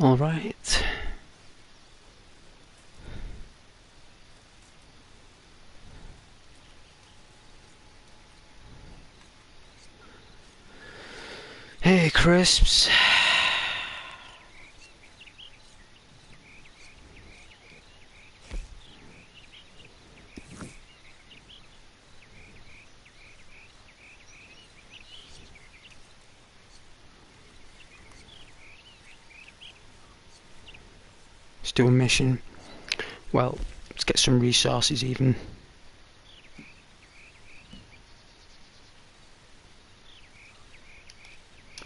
All right. Hey, Crisps. Let's do a mission. Well, let's get some resources even.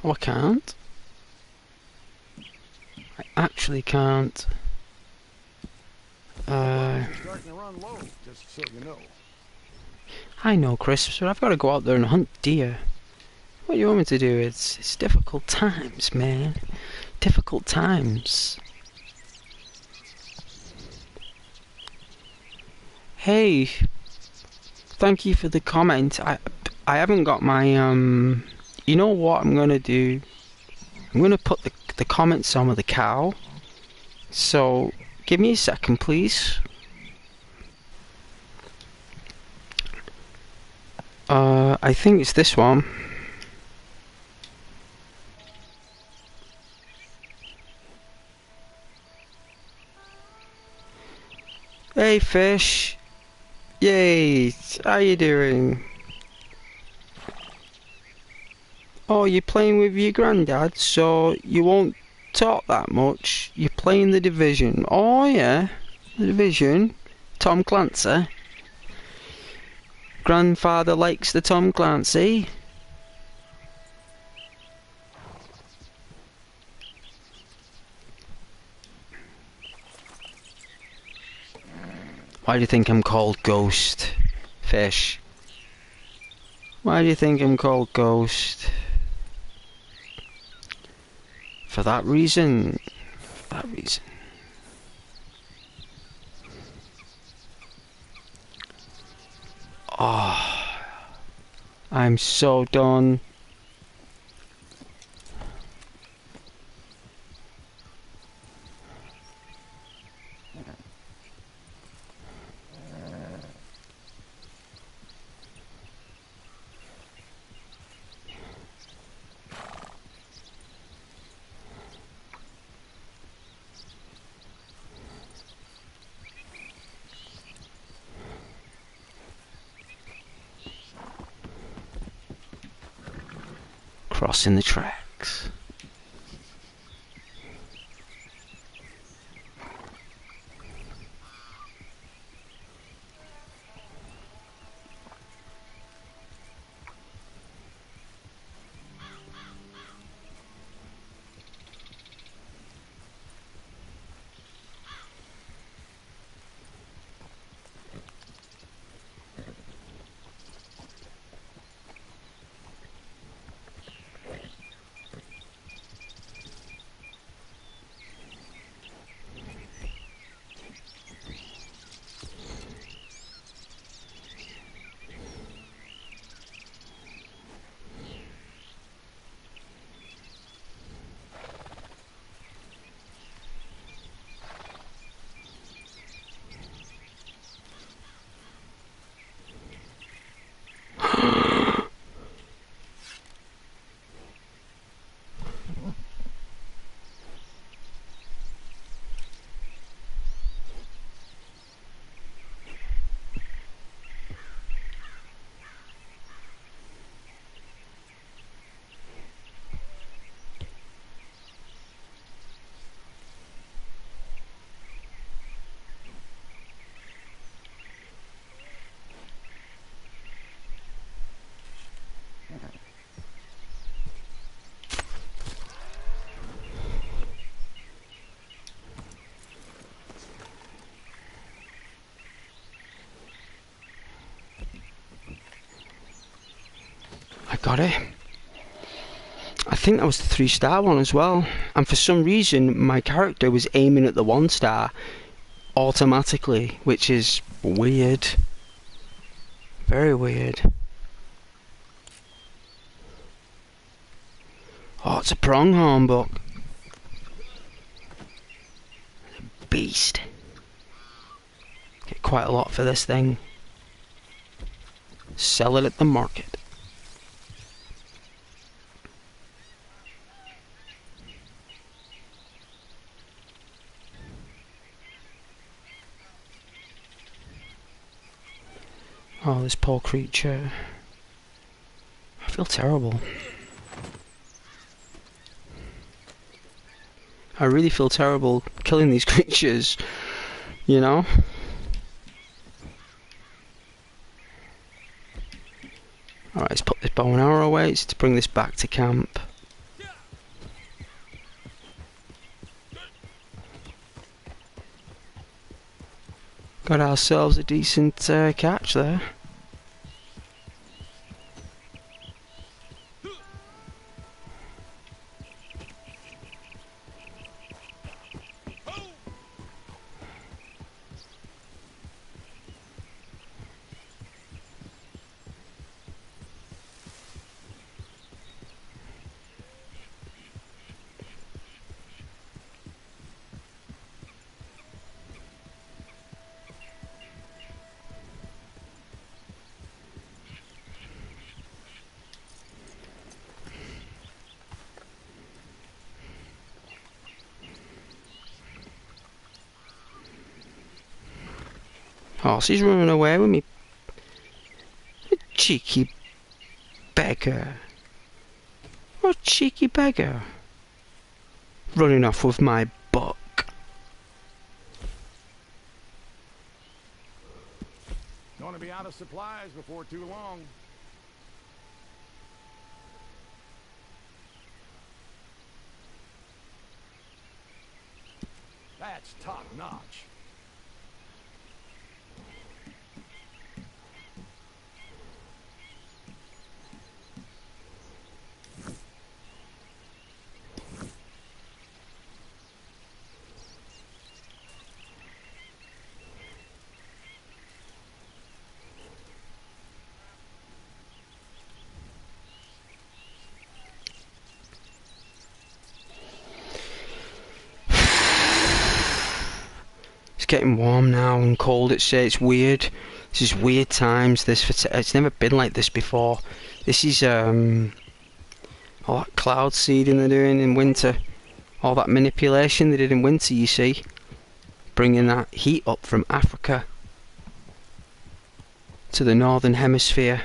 Oh, I can't. I actually can't. Starting to run low, just so you know. I know, Crisps, but I've got to go out there and hunt deer. What do you want me to do? It's difficult times, man. Difficult times. Hey, thank you for the comment. I haven't got my you know what I'm gonna do? I'm gonna put the comments on with the cow. So give me a second, please. I think it's this one. Hey, fish. Yay! How you doing? Oh, you're playing with your granddad, so you won't talk that much. You're playing the Division. Oh yeah, the Division. Tom Clancy. Grandfather likes the Tom Clancy. Why do you think I'm called Ghost? Fish. Why do you think I'm called Ghost? For that reason. For that reason. Oh, I'm so done. Crossing the tracks. I got it. I think that was the 3-star one as well. And for some reason, my character was aiming at the 1-star automatically, which is weird. Very weird. Oh, it's a pronghorn buck. beast. Get quite a lot for this thing. Sell it at the market. Oh, this poor creature. I feel terrible. I really feel terrible killing these creatures, you know? Alright, let's put this bow and arrow away. It's to bring this back to camp. Got ourselves a decent catch there. Horse, he's running away with me. A cheeky beggar. What cheeky beggar? Running off with my buck. Gonna be out of supplies before too long. That's top notch. It's getting warm now and cold. It's weird. This is weird times. It's never been like this before. This is all that cloud seeding they're doing in winter. All that manipulation they did in winter. You see, bringing that heat up from Africa to the northern hemisphere.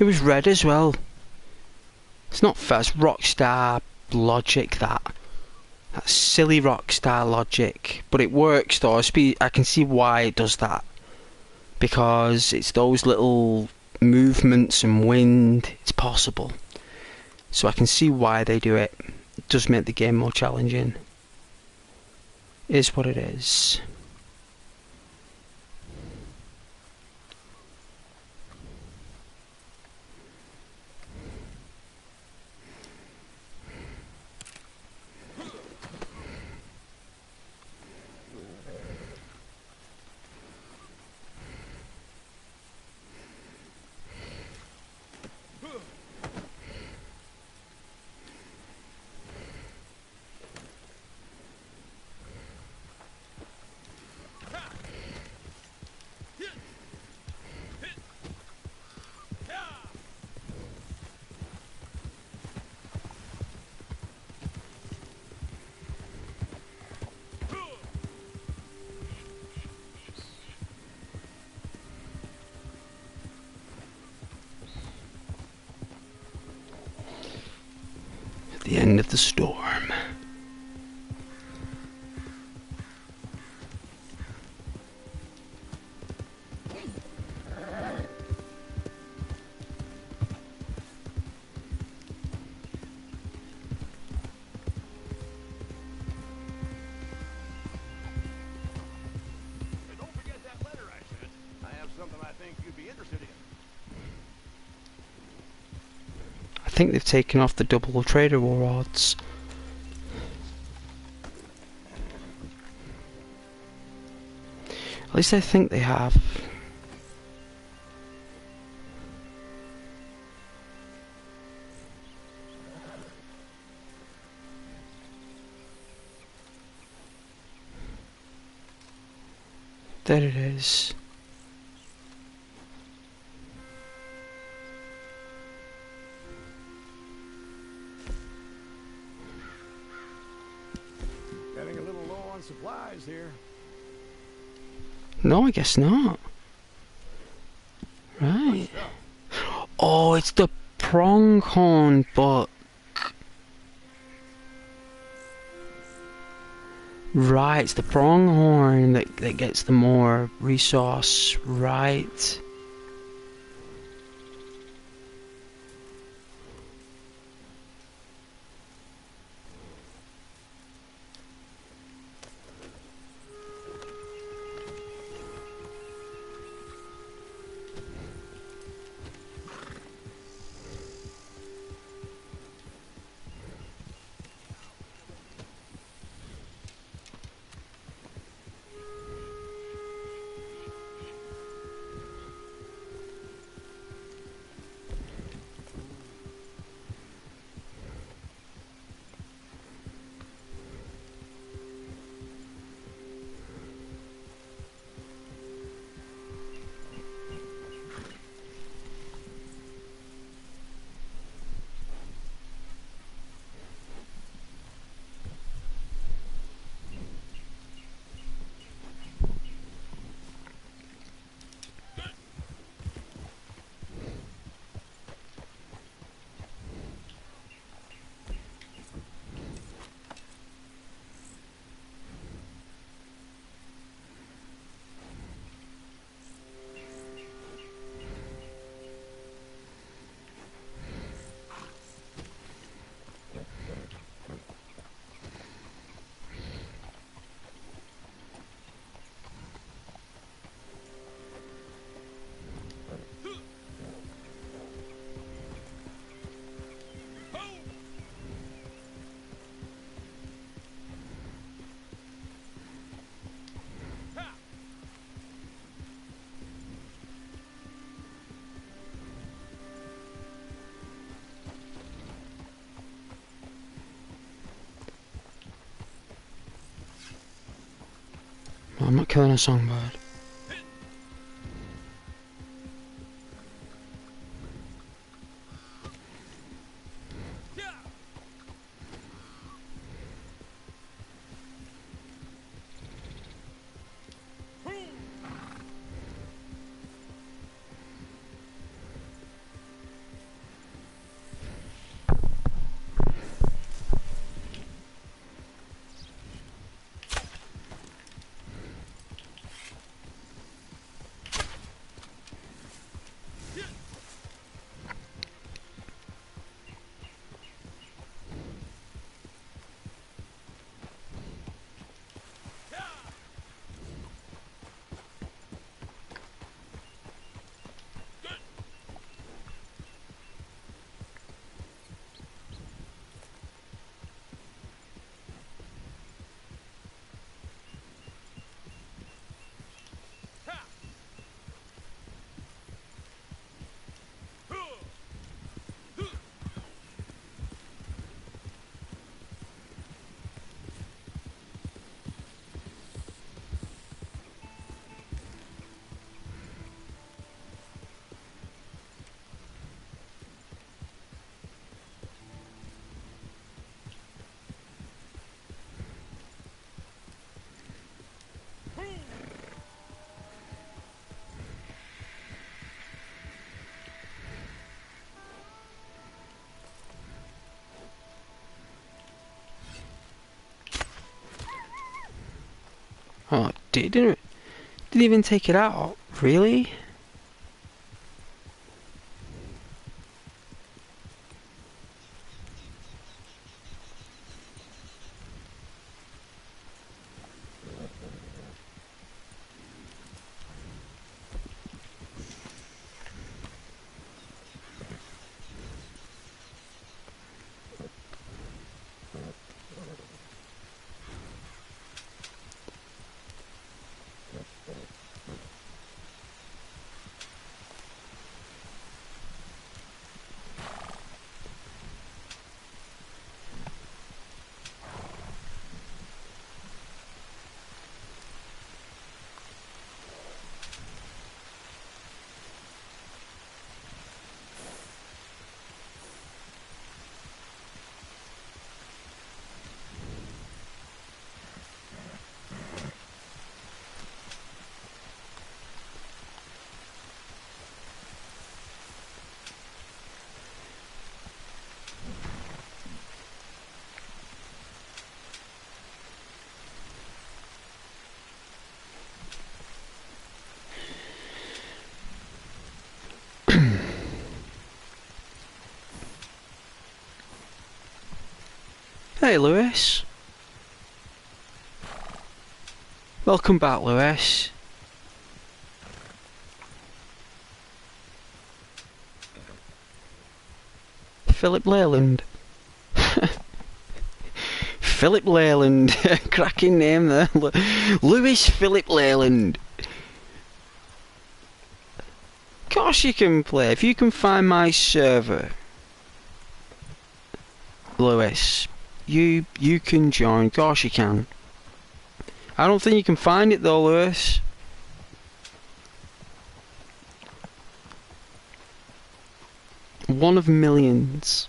It was red as well. It's not fair. It's Rockstar logic, that. That's silly Rockstar logic. But it works though. I can see why it does that. Because it's those little movements and wind. It's possible. So I can see why they do it. It does make the game more challenging. It is what it is. The end of the storm. Hey, don't forget that letter I sent. I have something I think you'd be interested in. I think they've taken off the double trader rewards. At least I think they have. There it is. Getting a little low on supplies here. No, I guess not. Right. Oh, it's the pronghorn book. Right, it's the pronghorn that gets the more resource. Right. I'm not killing a songbird. Oh, didn't even take it out. Really? Hey, Lewis. Welcome back, Lewis. Philip Leyland. Philip Leyland. Cracking name there. Lewis Philip Leyland. Of course you can play. If you can find my server, Lewis, you can join. Of course you can. I don't think you can find it though, Lewis. One of millions.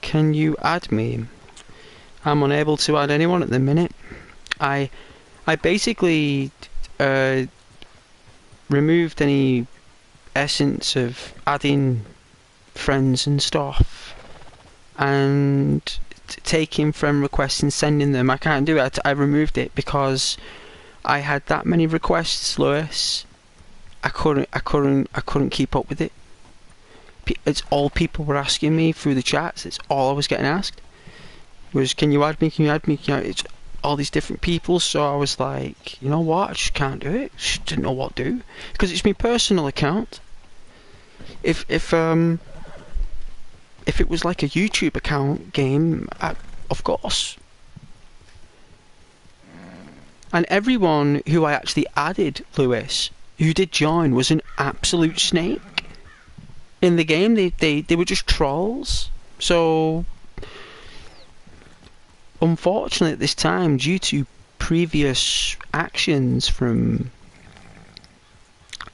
Can you add me? I'm unable to add anyone at the minute. I basically removed any essence of adding friends and stuff, and taking friend requests and sending them. I can't do it. I removed it because I had that many requests, Lewis. I couldn't keep up with it. It's all people were asking me through the chats. It's all I was getting asked. Was, can you add me? Can you add me? It's all these different people. So I was like, you know what? I just can't do it. Just didn't know what to do because it's my personal account. If it was like a YouTube account game, of course. And everyone who I actually added, Lewis, who did join, was an absolute snake. In the game, they were just trolls. So, unfortunately at this time, due to previous actions from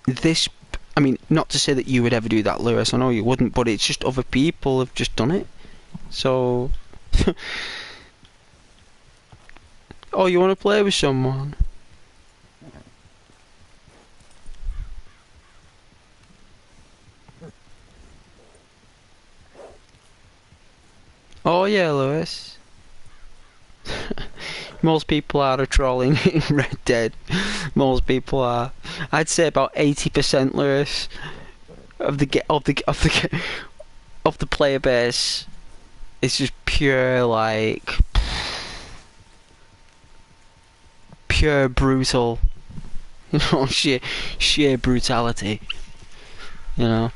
this, I mean, not to say that you would ever do that, Lewis, I know you wouldn't, but it's just other people have just done it. So, oh, you want to play with someone? Oh yeah, Lewis. Most people are trolling in Red Dead. Most people are. I'd say about 80%, Lewis, of the player base. It's just pure like pure brutal. You know, sheer brutality. You know.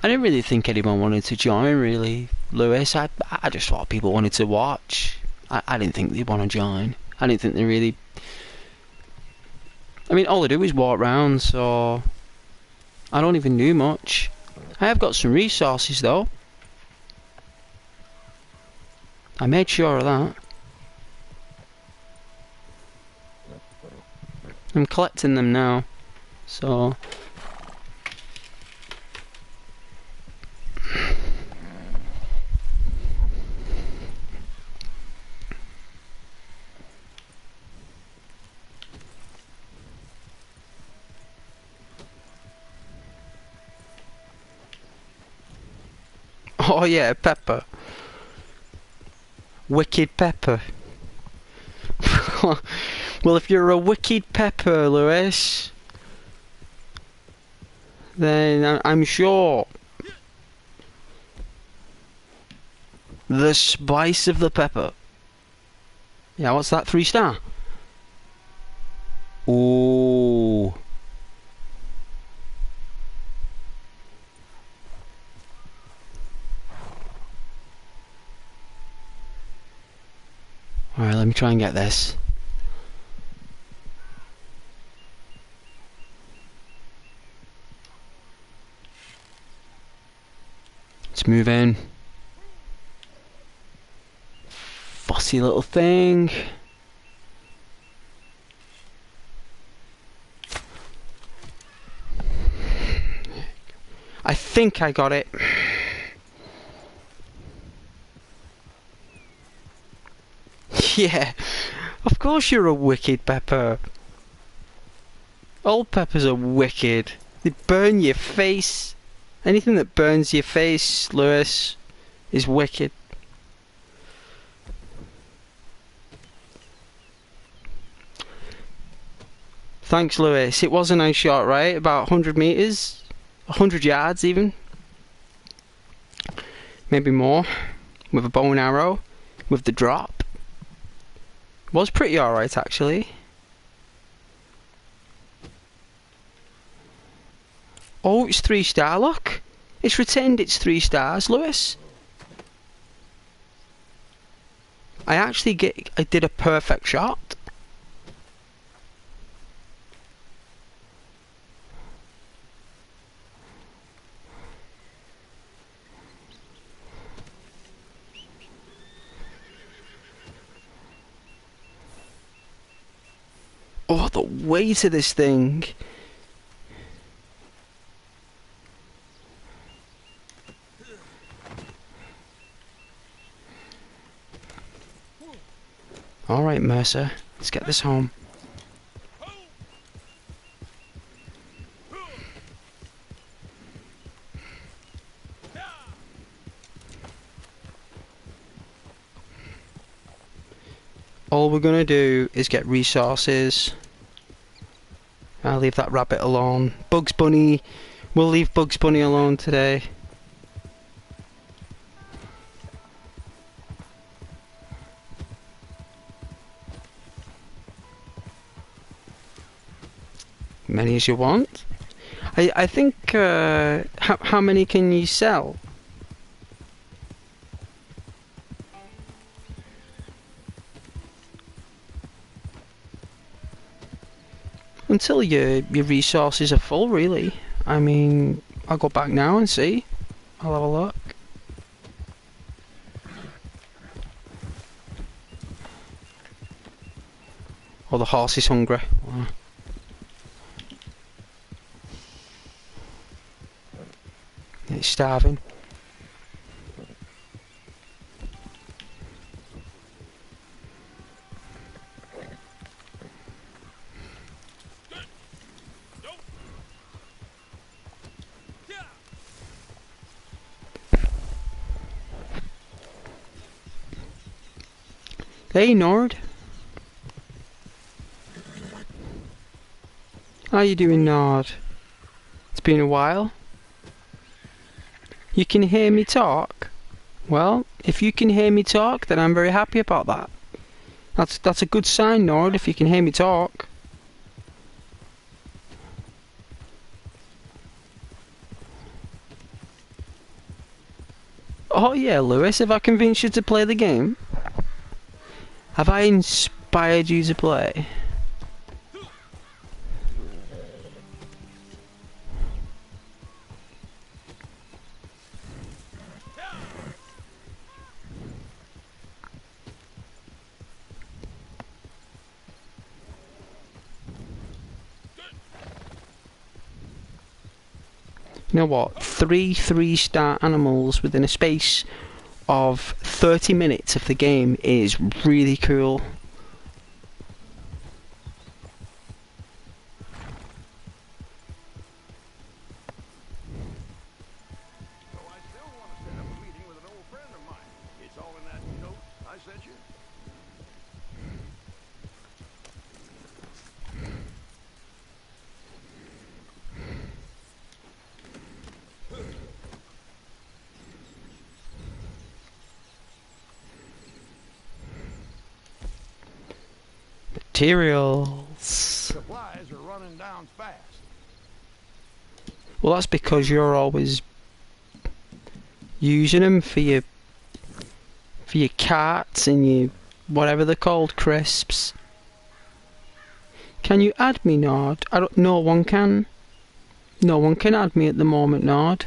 I didn't really think anyone wanted to join, really, Lewis. I just thought people wanted to watch. I didn't think they'd want to join. I didn't think they really... I mean, all I do is walk around, so... I don't even do much. I have got some resources, though. I made sure of that. I'm collecting them now, so... Oh yeah, Pepper. Wicked Pepper. Well, if you're a wicked Pepper, Lewis, then I'm sure the spice of the pepper. Yeah, what's that? 3-star? Ooh. Alright, let me try and get this. Let's move in. Fussy little thing. I think I got it. Yeah, of course you're a wicked Pepper. All peppers are wicked. They burn your face. Anything that burns your face, Lewis, is wicked. Thanks, Lewis. It was a nice shot, right? About 100 meters, 100 yards even. Maybe more. With a bow and arrow. With the drop. Was pretty alright, actually. Oh, it's 3-star, look. It's retained its 3 stars, Lewis. I did a perfect shot. Oh, the weight of this thing. Alright, Mercer. Let's get this home. All we're gonna do is get resources. I'll leave that rabbit alone. Bugs Bunny. We'll leave Bugs Bunny alone today. Many as you want. I think, how many can you sell? Until your resources are full, really. I mean, I'll go back now and see. I'll have a look. Oh, the horse is hungry. Wow. It's starving. Hey, Nord. How you doing, Nord? It's been a while. You can hear me talk? Well, if you can hear me talk, then I'm very happy about that. That's a good sign, Nord, if you can hear me talk. Oh yeah, Lewis, have I convinced you to play the game? Have I inspired you to play? You know what? 3-star animals within a space of 30 minutes of the game is really cool. So I still want to set up a meeting sent you? Materials. Supplies are running down fast. Well, that's because you're always using them for your carts and your whatever they're called, crisps. Can you add me, Nord? I don't. No one can. No one can add me at the moment, Nord.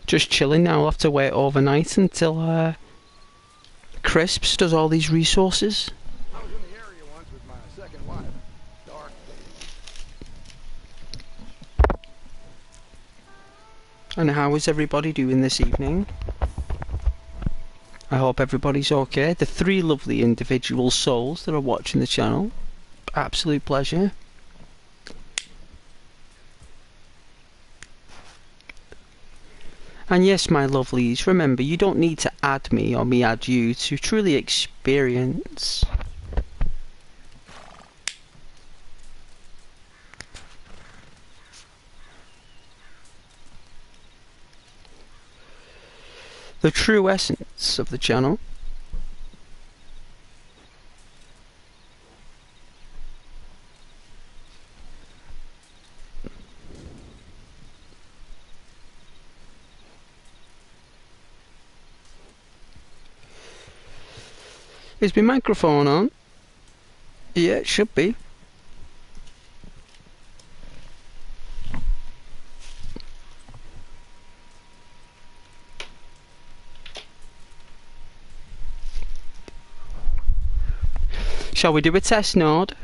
Just chilling now. I'll have to wait overnight until Crisps does all these resources. I was in the area once with my second wife. Dark place. And how is everybody doing this evening? I hope everybody's okay. The 3 lovely individual souls that are watching the channel. Absolute pleasure. And yes, my lovelies, remember, you don't need to add me or me add you to truly experience the true essence of the channel. Is my microphone on? Yeah, it should be. Shall we do a test, Nord?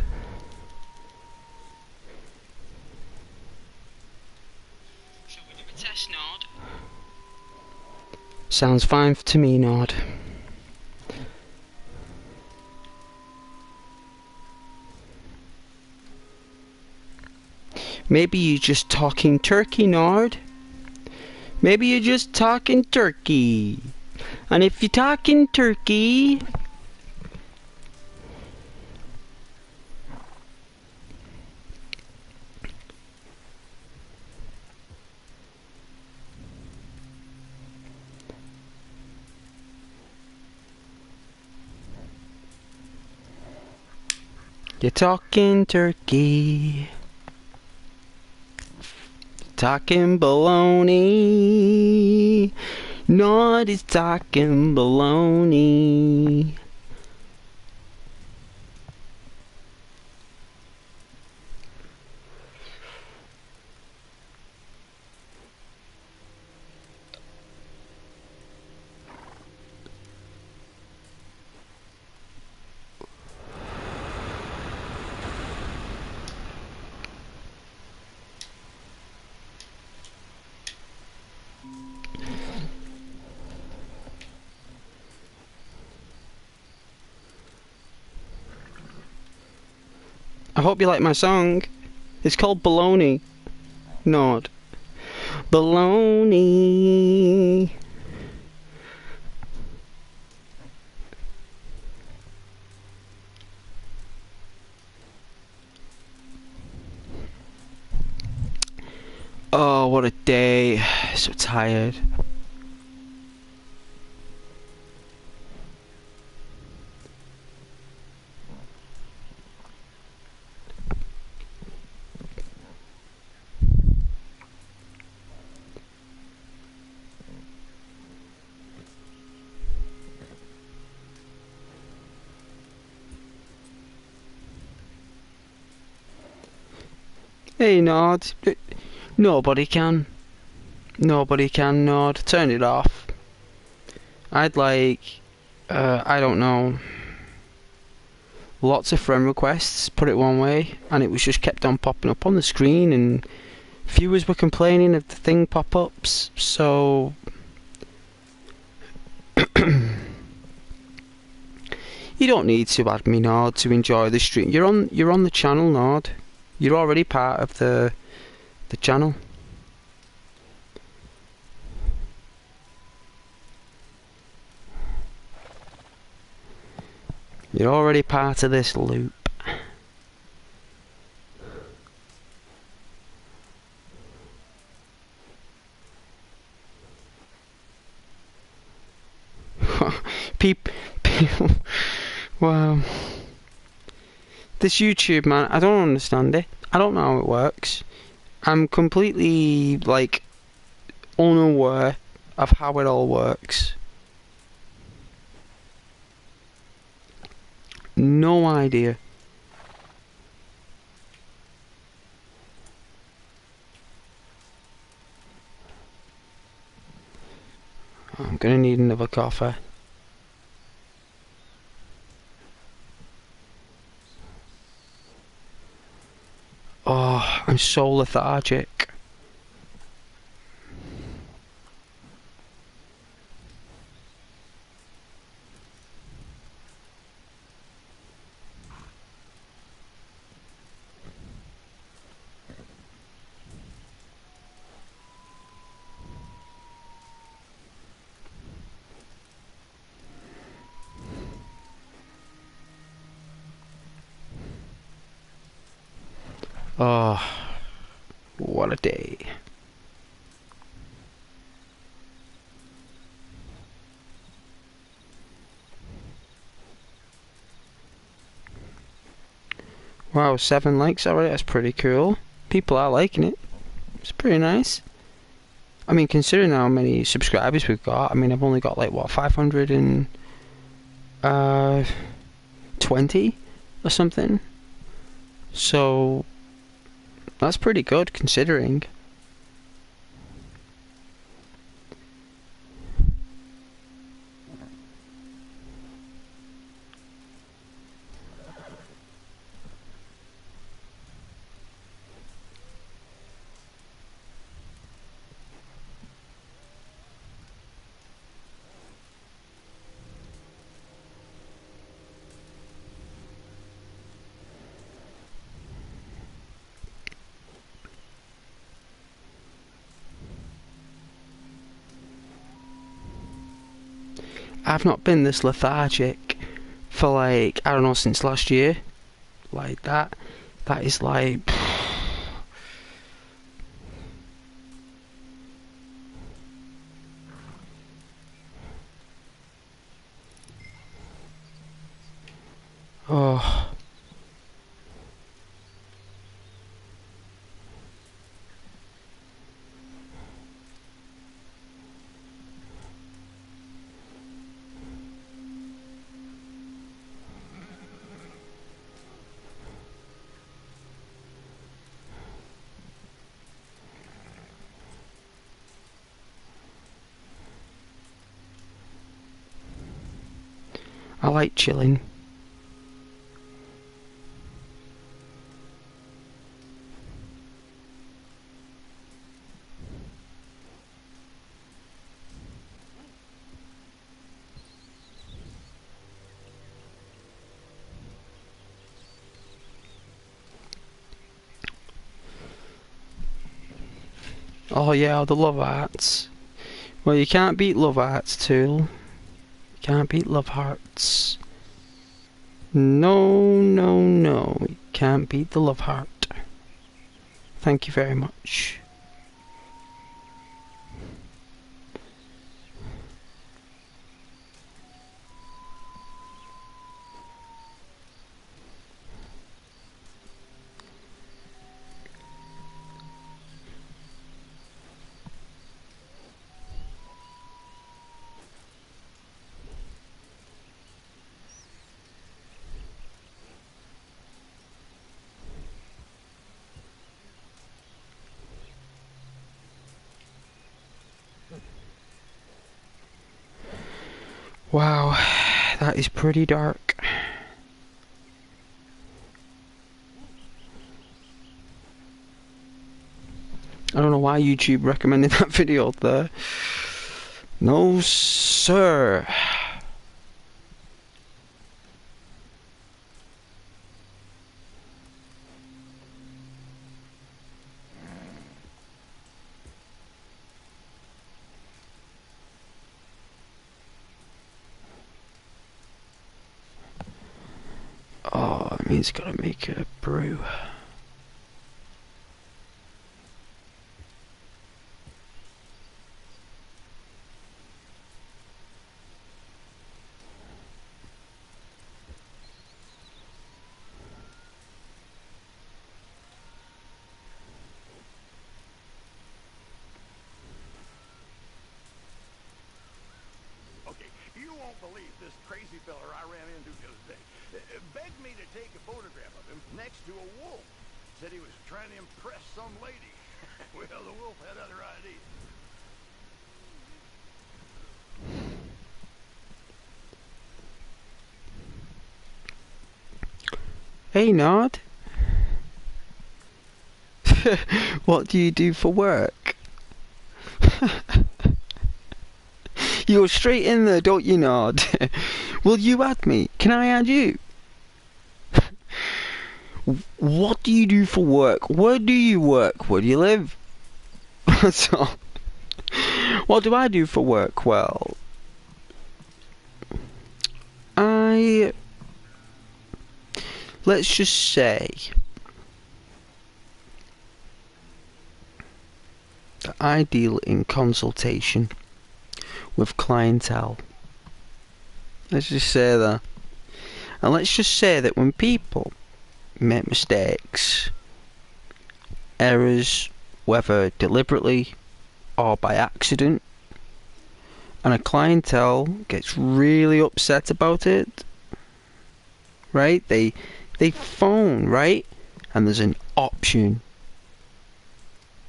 Shall we do a test, Nord? Sounds fine to me, Nord. Maybe you're just talking turkey, Nord. Maybe you're just talking turkey. And if you're talking turkey... You're talking turkey. Talking baloney. Nord is talking baloney. I hope you like my song. It's called Baloney. Nord. Baloney. Oh, what a day. So tired. Hey, Nord. Nobody can. Nobody can, Nord. Turn it off. I'd like... I don't know... lots of friend requests, put it one way, and it was just kept on popping up on the screen, and viewers were complaining of the thing pop-ups, so you don't need to add me, Nord, to enjoy the stream. You're on the channel, Nord. You're already part of the channel. You're already part of this loop. People, wow. This YouTube, man, I don't understand it. I don't know how it works. I'm completely, like, unaware of how it all works. No idea. I'm gonna need another coffee. Oh, I'm so lethargic. Oh, what a day. Wow, 7 likes already, that's pretty cool. People are liking it. It's pretty nice. I mean, considering how many subscribers we've got, I mean, I've only got like, what, 520 or something? So, that's pretty good considering. I've not been this lethargic for like, I don't know, since last year. Like that is like... Oh... I like chilling. Oh yeah, the love hearts. Well, you can't beat love hearts, Tool. You can't beat love hearts. No, no, no. You can't beat the love heart. Thank you very much. Wow, that is pretty dark. I don't know why YouTube recommended that video there. No, sir. Oh, it means gotta make a brew. Okay, you won't believe this crazy feller I ran into the other day. Begged me to take a photograph of him next to a wolf. Said he was trying to impress some lady. Well, the wolf had other ideas. Hey, Nod. What do you do for work? You go straight in there, don't you, Nod? Will you add me? Can I add you? What do you do for work? Where do you work? Where do you live? So, what do I do for work? Well, let's just say that I deal in consultation with clientele. Let's just say that. And let's just say that when people make mistakes, errors, whether deliberately or by accident, and a clientele gets really upset about it, right? They phone, right? And there's an option,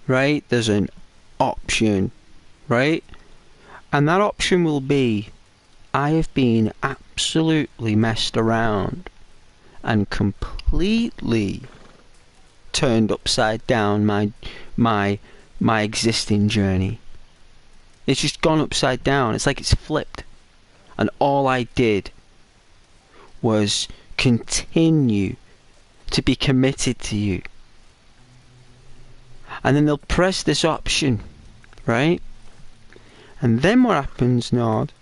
right? There's an option, right? And that option will be, I have been absolutely messed around and completely turned upside down my existing journey. It's just gone upside down. It's like it's flipped. And all I did was continue to be committed to you. And then they'll press this option, right? And then what happens, Nod?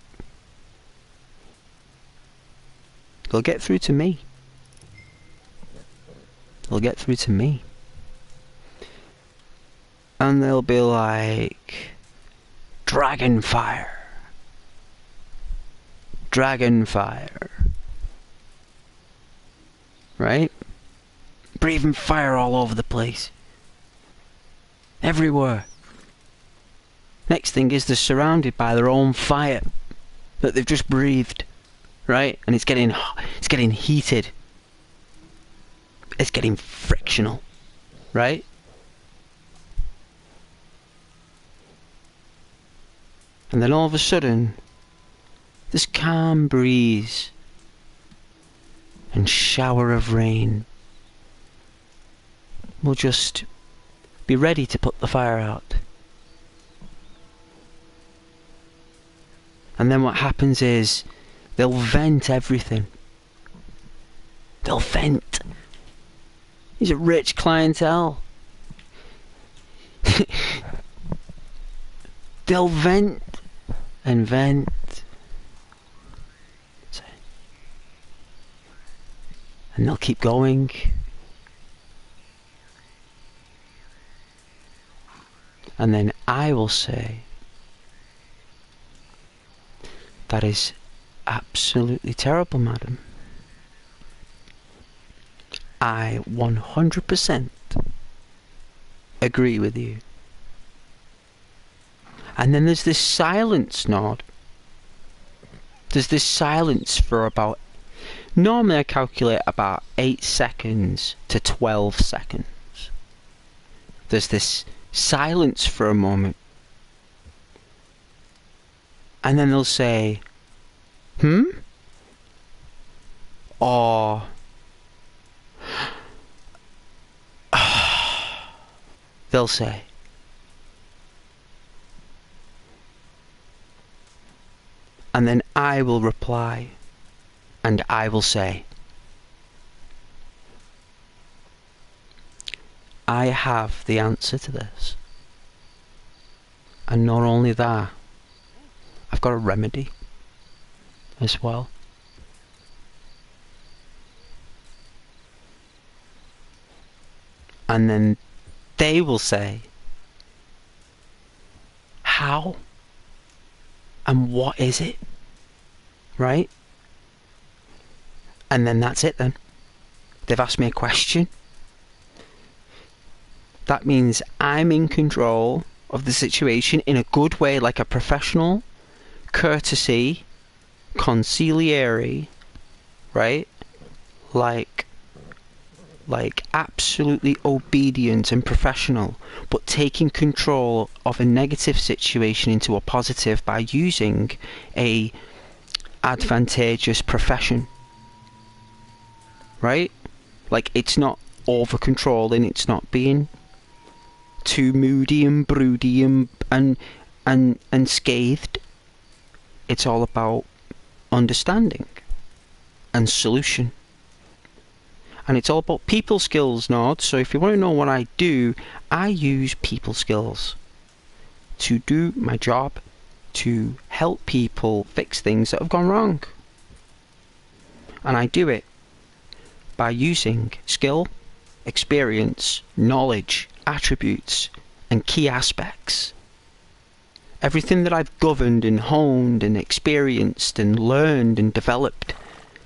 They'll get through to me. They'll get through to me. And they'll be like, Dragonfire. Dragonfire. Right? Breathing fire all over the place. Everywhere. Next thing is they're surrounded by their own fire that they've just breathed. Right? And it's getting heated. It's getting frictional. Right? And then all of a sudden, this calm breeze and shower of rain will just be ready to put the fire out. And then what happens is they'll vent everything. They'll vent. These are rich clientele. They'll vent and vent. And they'll keep going. And then I will say, that is absolutely terrible, madam. I 100% agree with you. And then there's this silence, Nod. There's this silence for about... Normally I calculate about 8 seconds to 12 seconds. There's this silence for a moment. And then they'll say, or... they'll say, And then I will reply, and I will say, I have the answer to this. And not only that, I've got a remedy as well. And then they will say, how? And what is it? Right? And then that's it then. They've asked me a question. That means I'm in control of the situation in a good way, like a professional, courtesy, conciliary, right? Like absolutely obedient and professional, but taking control of a negative situation into a positive by using a advantageous profession, right? Like, it's not over controlling, it's not being too moody and broody and scathed. It's all about understanding and solution. And it's all about people skills, Nord. So if you want to know what I do, I use people skills to do my job, to help people fix things that have gone wrong. And I do it by using skill, experience, knowledge, attributes, and key aspects. Everything that I've governed and honed and experienced and learned and developed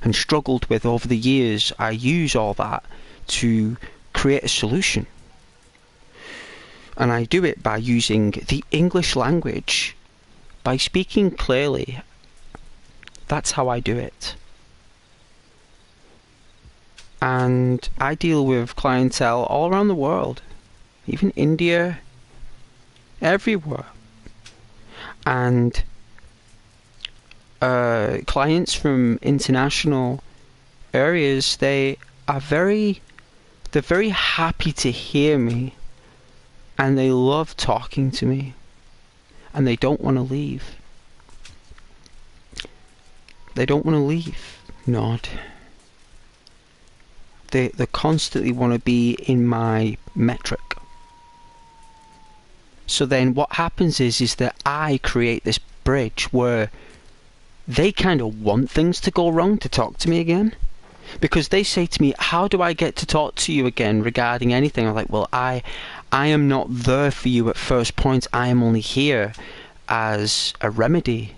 and struggled with over the years, I use all that to create a solution. And I do it by using the English language, by speaking clearly. That's how I do it. And I deal with clientele all around the world, even India, everywhere. And clients from international areas, they're very happy to hear me, and they love talking to me, and they don't want to leave. They don't want to leave, Nod. They constantly want to be in my metric. So then what happens is that I create this bridge where they kind of want things to go wrong to talk to me again. Because they say to me, how do I get to talk to you again regarding anything? I'm like, well, I am not there for you at first point. I am only here as a remedy,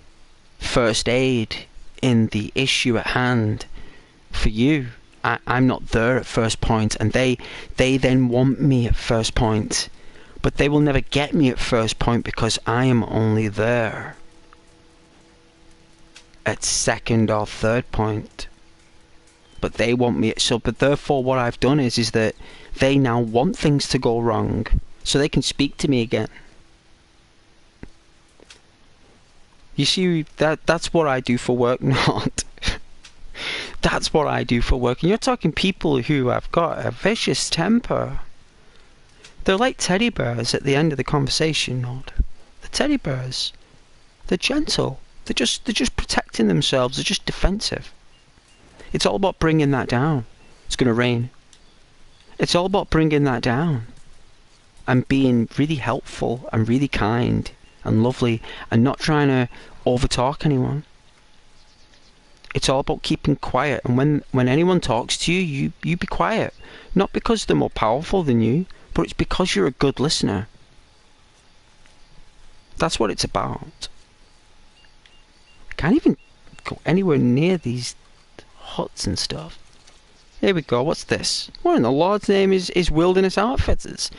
first aid in the issue at hand for you. I'm not there at first point, and they then want me at first point. But they will never get me at first point because I am only there at second or third point. But they want me but therefore what I've done is that they now want things to go wrong so they can speak to me again. You see, that's what I do for work, not. That's what I do for work. And you're talking people who have got a vicious temper. They're like teddy bears at the end of the conversation, Nod. The teddy bears, they're gentle. They're just protecting themselves. They're just defensive. It's all about bringing that down. It's going to rain. It's all about bringing that down and being really helpful and really kind and lovely and not trying to overtalk anyone. It's all about keeping quiet, and when anyone talks to you, you be quiet. Not because they're more powerful than you, but it's because you're a good listener. That's what it's about. Can't even go anywhere near these huts and stuff. Here we go, what's this? What in the Lord's name is Wilderness Outfitters?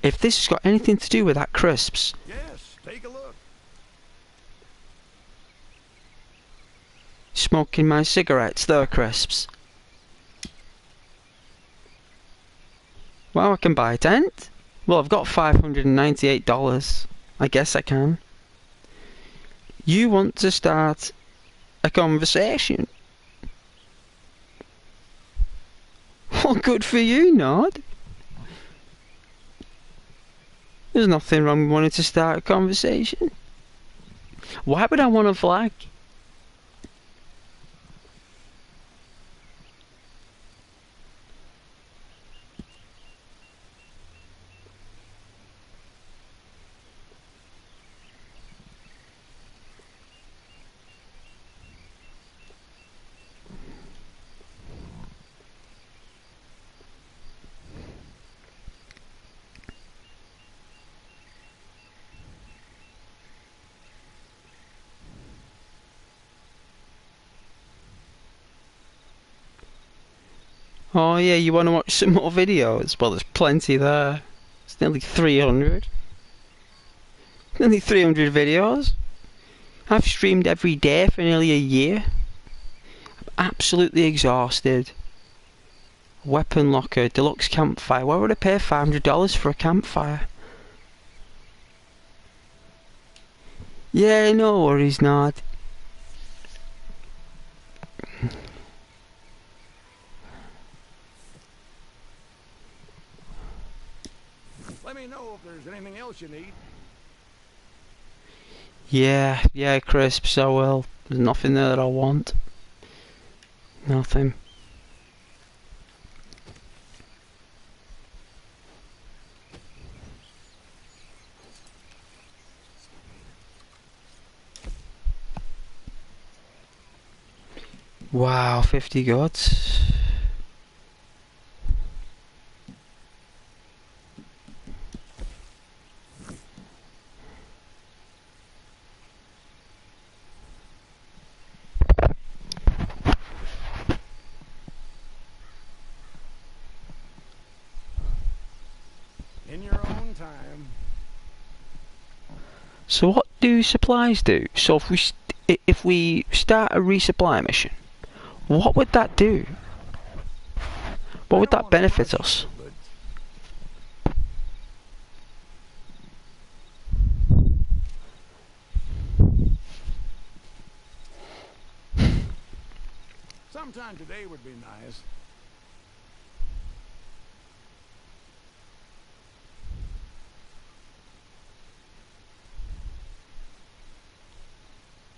If this has got anything to do with that crisps. Yes, take a look. Smoking my cigarettes, they're crisps. Well, I can buy a tent. Well, I've got $598. I guess I can. You want to start a conversation? Well, good for you, Nod. There's nothing wrong with wanting to start a conversation. Why would I want a flag? Oh yeah, you want to watch some more videos? Well, there's plenty there. It's nearly 300. Nearly 300 videos. I've streamed every day for nearly a year. Absolutely exhausted. Weapon locker, deluxe campfire. Why would I pay $500 for a campfire? Yeah, no worries, Nod. Let me know if there's anything else you need. Yeah, crisps, I will. There's nothing there that I want. Nothing. Wow, 50 gods. In your own time. So what do supplies do? So if we start a resupply mission, what would that do? What would that benefit us? Sometime today would be nice.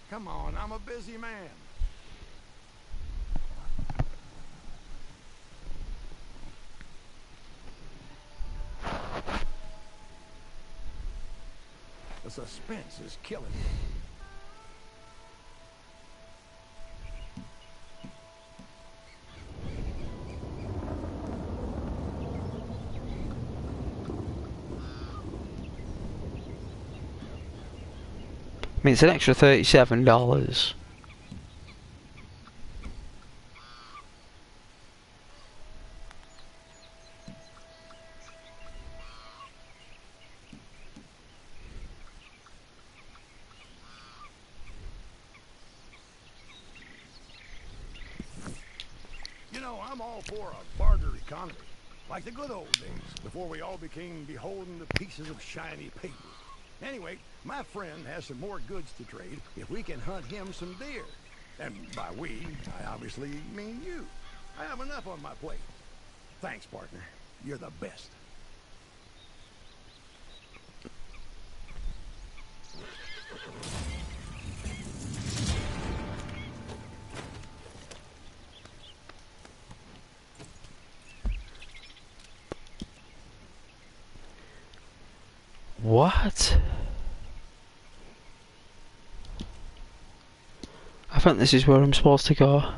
Come on, I'm a busy man. The suspense is killing me. I mean, it's an extra $37. You know, I'm all for a barter economy. Like the good old days, before we all became beholden to pieces of shiny paper. Anyway, my friend has some more goods to trade if we can hunt him some deer. And by we, I obviously mean you. I have enough on my plate. Thanks, partner. You're the best. What? I think this is where I'm supposed to go.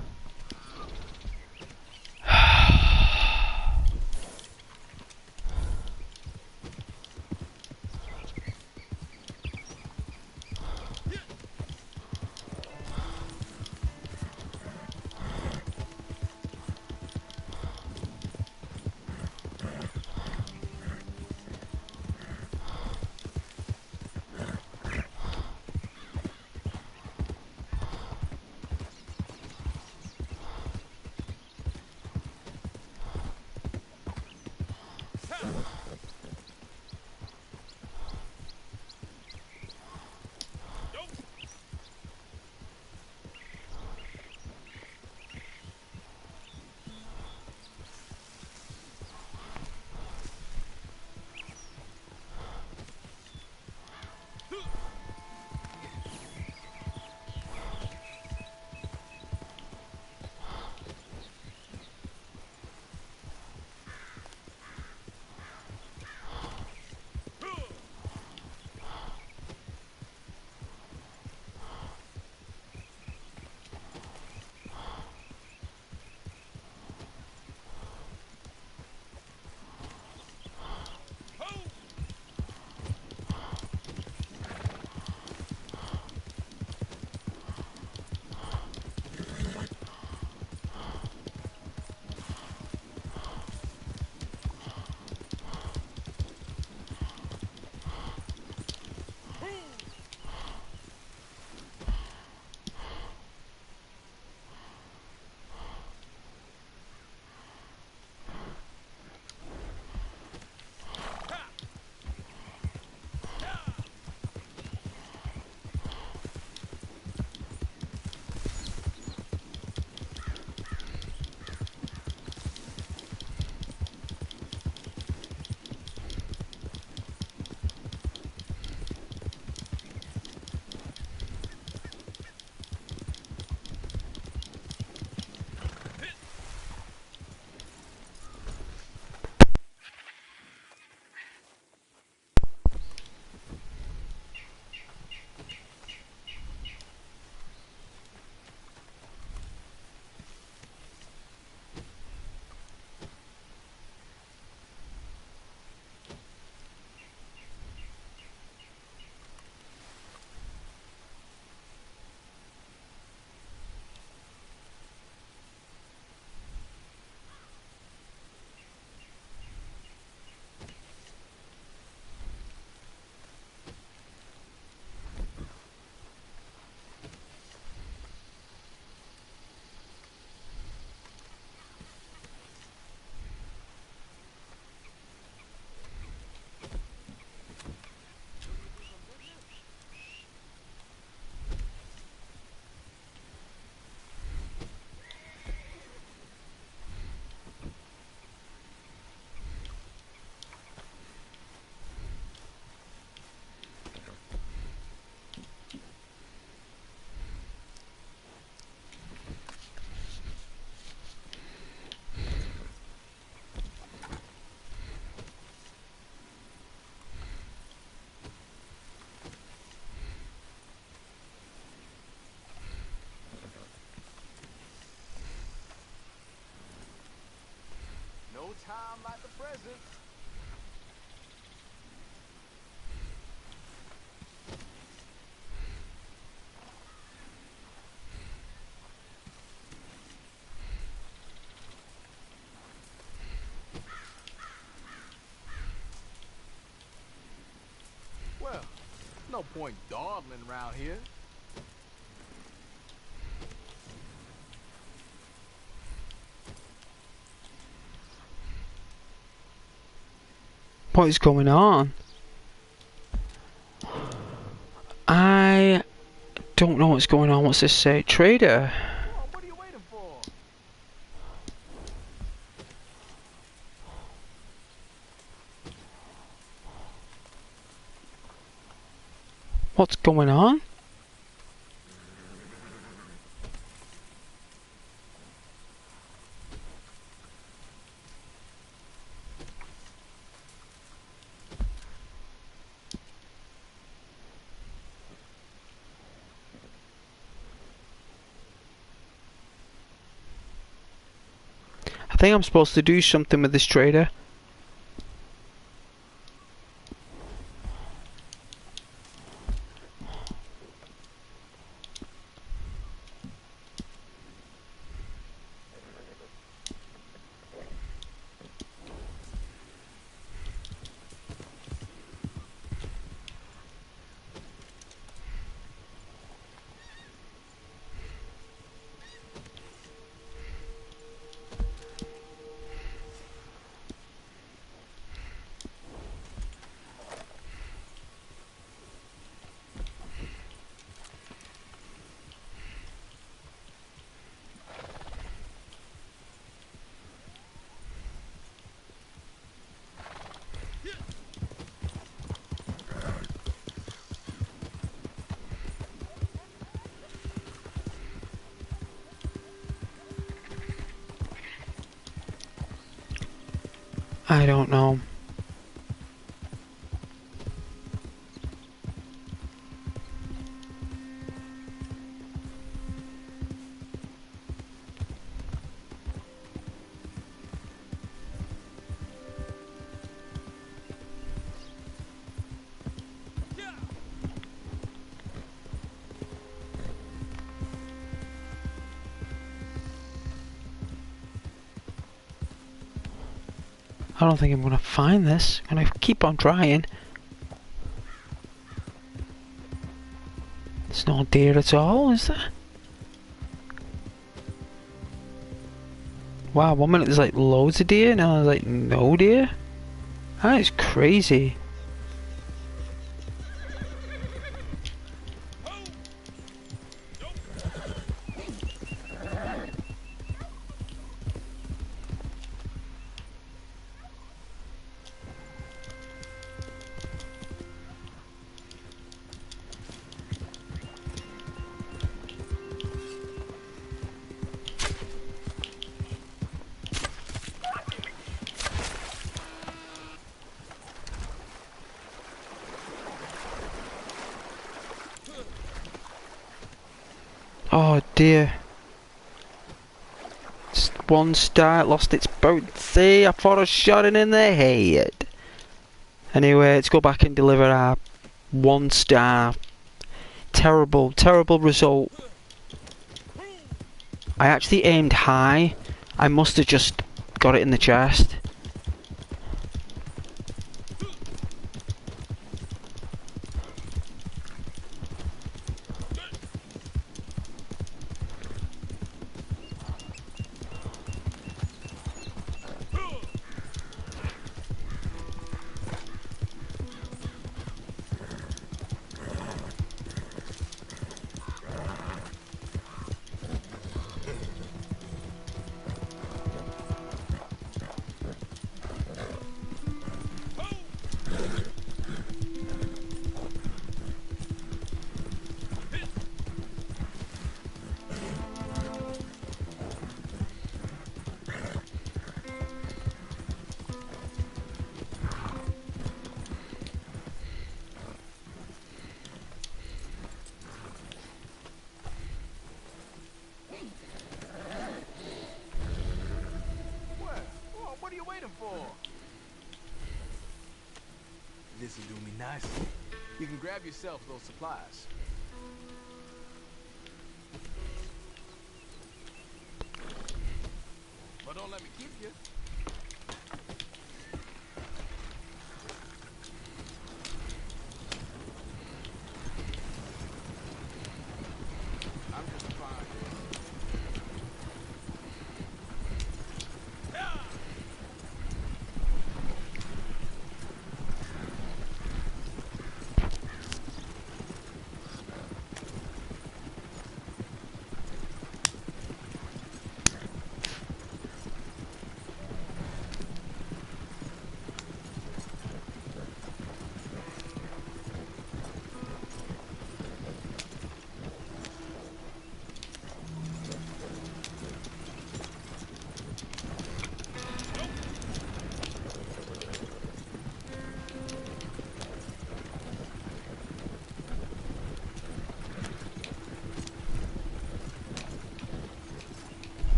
time like the present. Well, no point dawdling around here. What is going on? I don't know what's going on. What's this say? Trader? Oh, what are you waiting for? What's going on? I think I'm supposed to do something with this trader. I don't know. I don't think I'm gonna find this. I'm gonna keep on trying. There's no deer at all, is there? Wow, 1 minute there's like loads of deer, now there's like no deer? That is crazy. Oh dear. It's 1 star, lost its bouncy. I thought I shot it in the head. Anyway, let's go back and deliver our 1 star. Terrible, terrible result. I actually aimed high. I must have just got it in the chest. This'll do me nicely. You can grab yourself those supplies. But don't let me keep you. I'm just fine.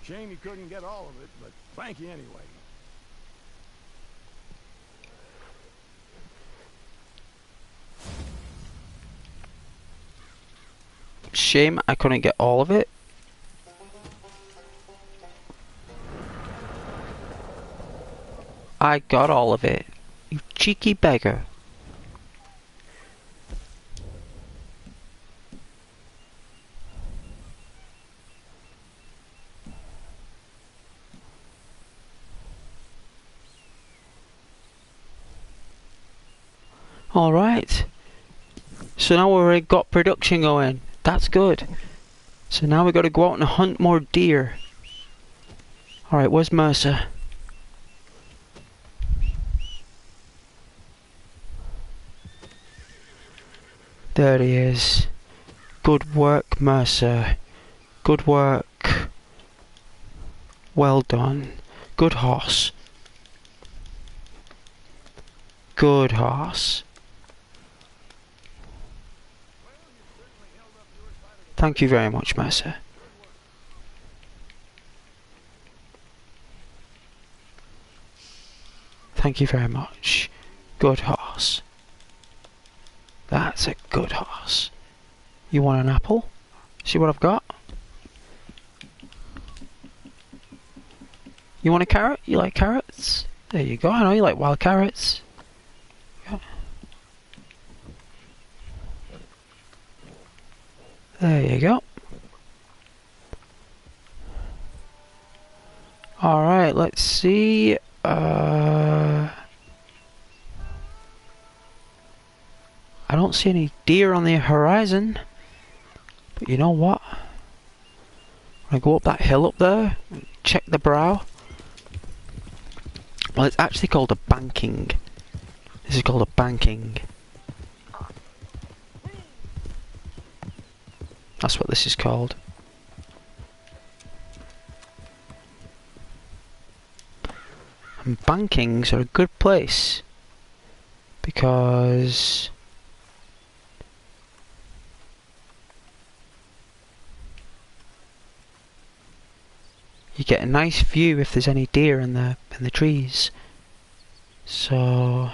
Shame you couldn't get all of it, but thank you anyway. Shame I couldn't get all of it. I got all of it. You cheeky beggar. Alright. So now we've already got production going. That's good. So now we've got to go out and hunt more deer. Alright, where's Mercer? There he is. Good work, Mercer. Good work. Well done. Good horse. Good horse. Thank you very much, Mercer. Thank you very much. Good horse. That's a good horse. You want an apple? See what I've got? You want a carrot? You like carrots? There you go. I know you like wild carrots. Yeah. There you go. Alright, let's see. I don't see any deer on the horizon. But you know what? When I go up that hill up there, check the brow. Well, it's actually called a banking. This is called a banking. That's what this is called. And bankings are a good place because you get a nice view if there's any deer in the trees. So,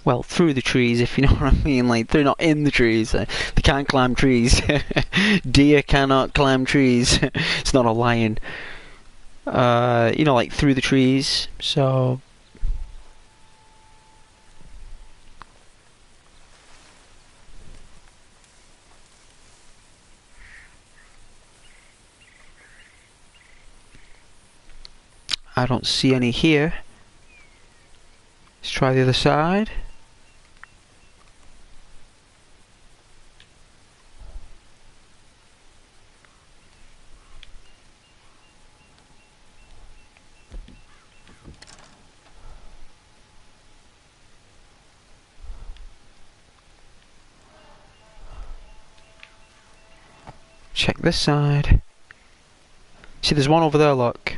well, through the trees, if you know what I mean. Like, they're not in the trees. They can't climb trees. Deer cannot climb trees. It's not a lion. You know, like through the trees. So, I don't see any here. Let's try the other side. Check this side. See, there's one over there, look.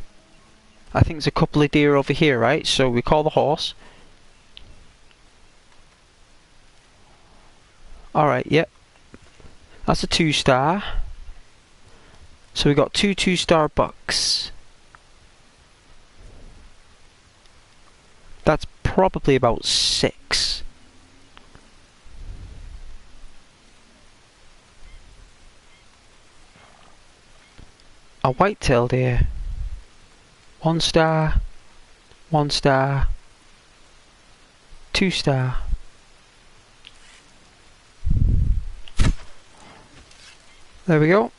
I think there's a couple of deer over here, right? So we call the horse. Alright, yep. That's a 2-star. So we got two 2-star bucks. That's probably about 6. A white-tailed deer. 1 star. 1 star. 2 star. There we go.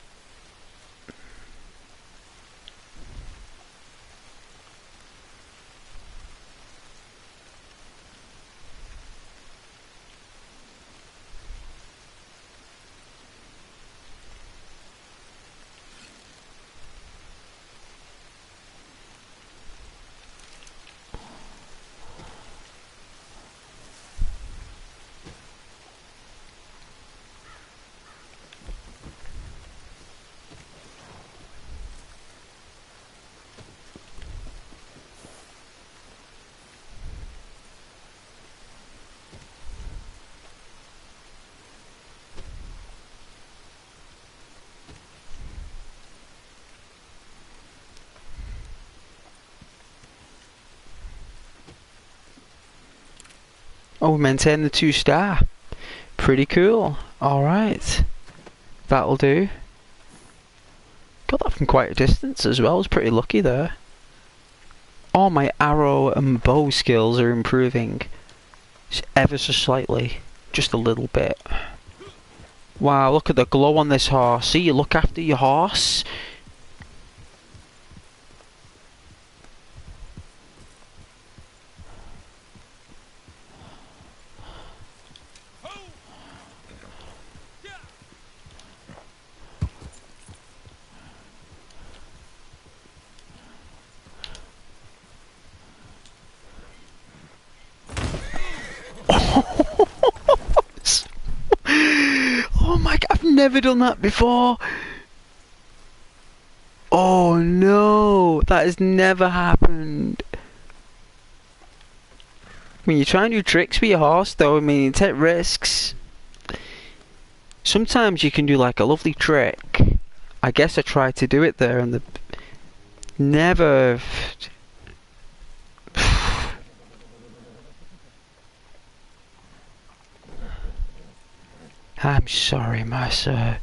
Oh, we maintain the 2 star. Pretty cool. Alright. That'll do. Got that from quite a distance as well. I was pretty lucky there. All my arrow and bow skills are improving. Just ever so slightly. Just a little bit. Wow, look at the glow on this horse. See, you look after your horse. Oh my god, I've never done that before. Oh no, that has never happened. I mean, you try and do tricks with your horse though, I mean, you take risks. Sometimes you can do like a lovely trick. I guess I tried to do it there and the... Never... I'm sorry, my sir.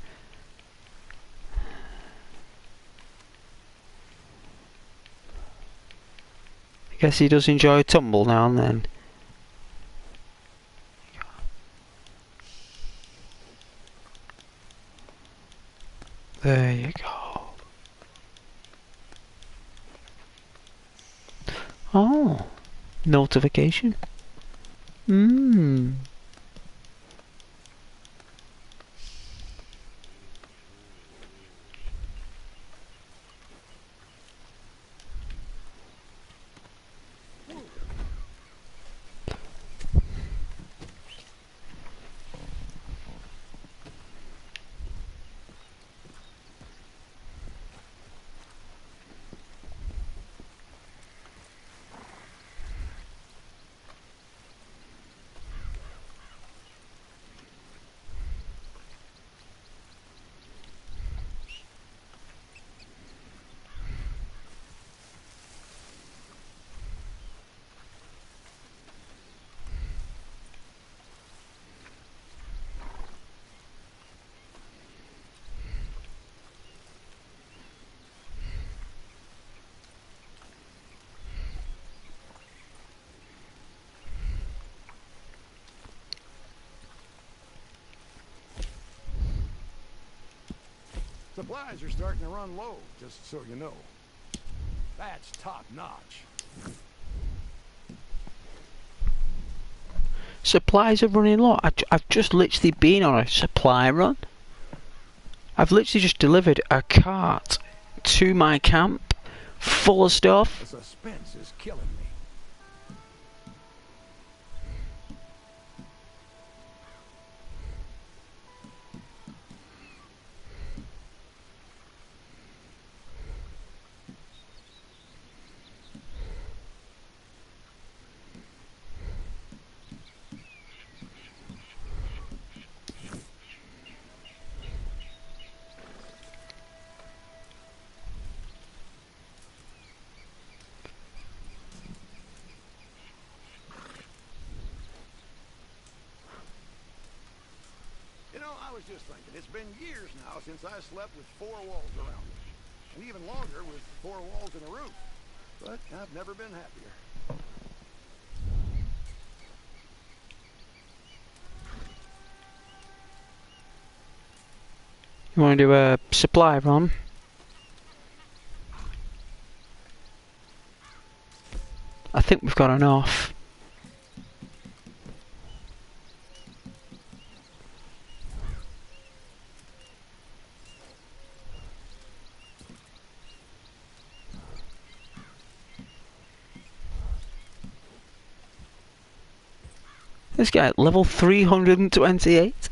I guess he does enjoy a tumble now and then. There you go. Oh, notification. Supplies are starting to run low, just so you know. That's top notch. Supplies are running low. I've just literally been on a supply run. I've literally just delivered a cart to my camp full of stuff. The suspense is killing me. was thinking. It's been years now since I slept with four walls around me. And even longer with four walls and a roof. But I've never been happier. You want to do a supply run? I think we've got enough. This guy at level 328.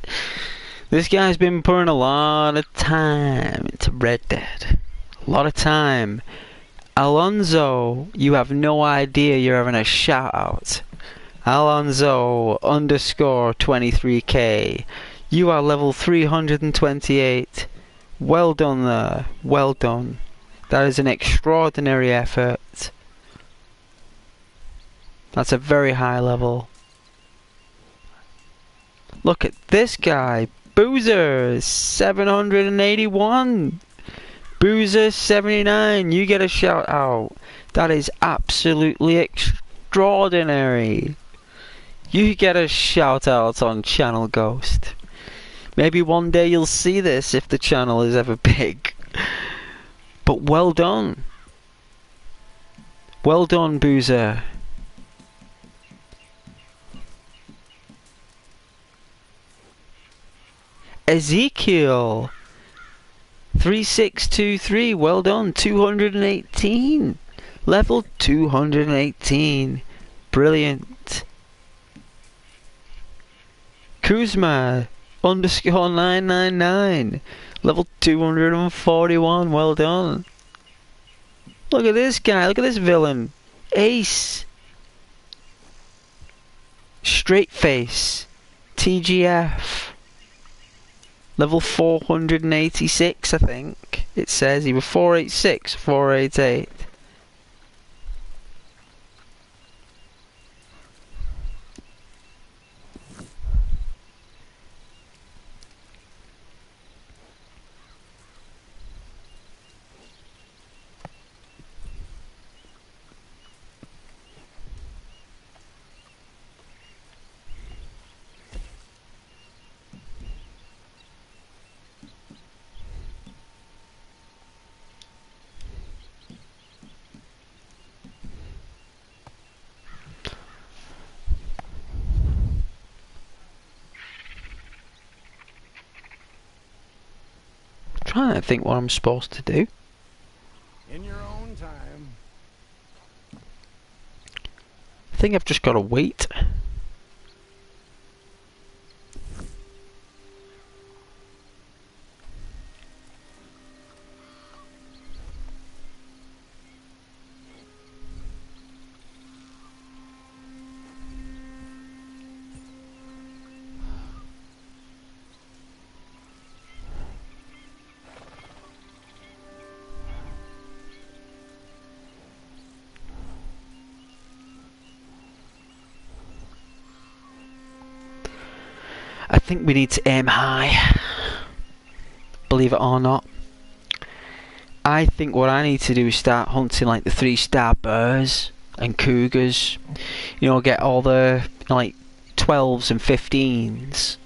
This guy's been putting a lot of time into Red Dead. A lot of time. Alonzo, you have no idea you're having a shout out. Alonzo underscore 23k. You are level 328. Well done there. Well done. That is an extraordinary effort. That's a very high level. Look at this guy. Boozer 781. Boozer 79, you get a shout out. That is absolutely extraordinary. You get a shout out on Channel Ghost. Maybe one day you'll see this if the channel is ever big. But well done. Well done, Boozer. Ezekiel 3623, well done. 218, level 218, brilliant. Kuzma underscore 999, level 241, well done. Look at this guy, look at this villain. Ace Straight Face TGF, level 486, I think. It says he was 486, 488. Trying to think what I'm supposed to do. In your own time. I think I've just got to wait. I think we need to aim high, believe it or not. I think what I need to do is start hunting like the 3-star bears and cougars. You know, get all the like 12s and 15s.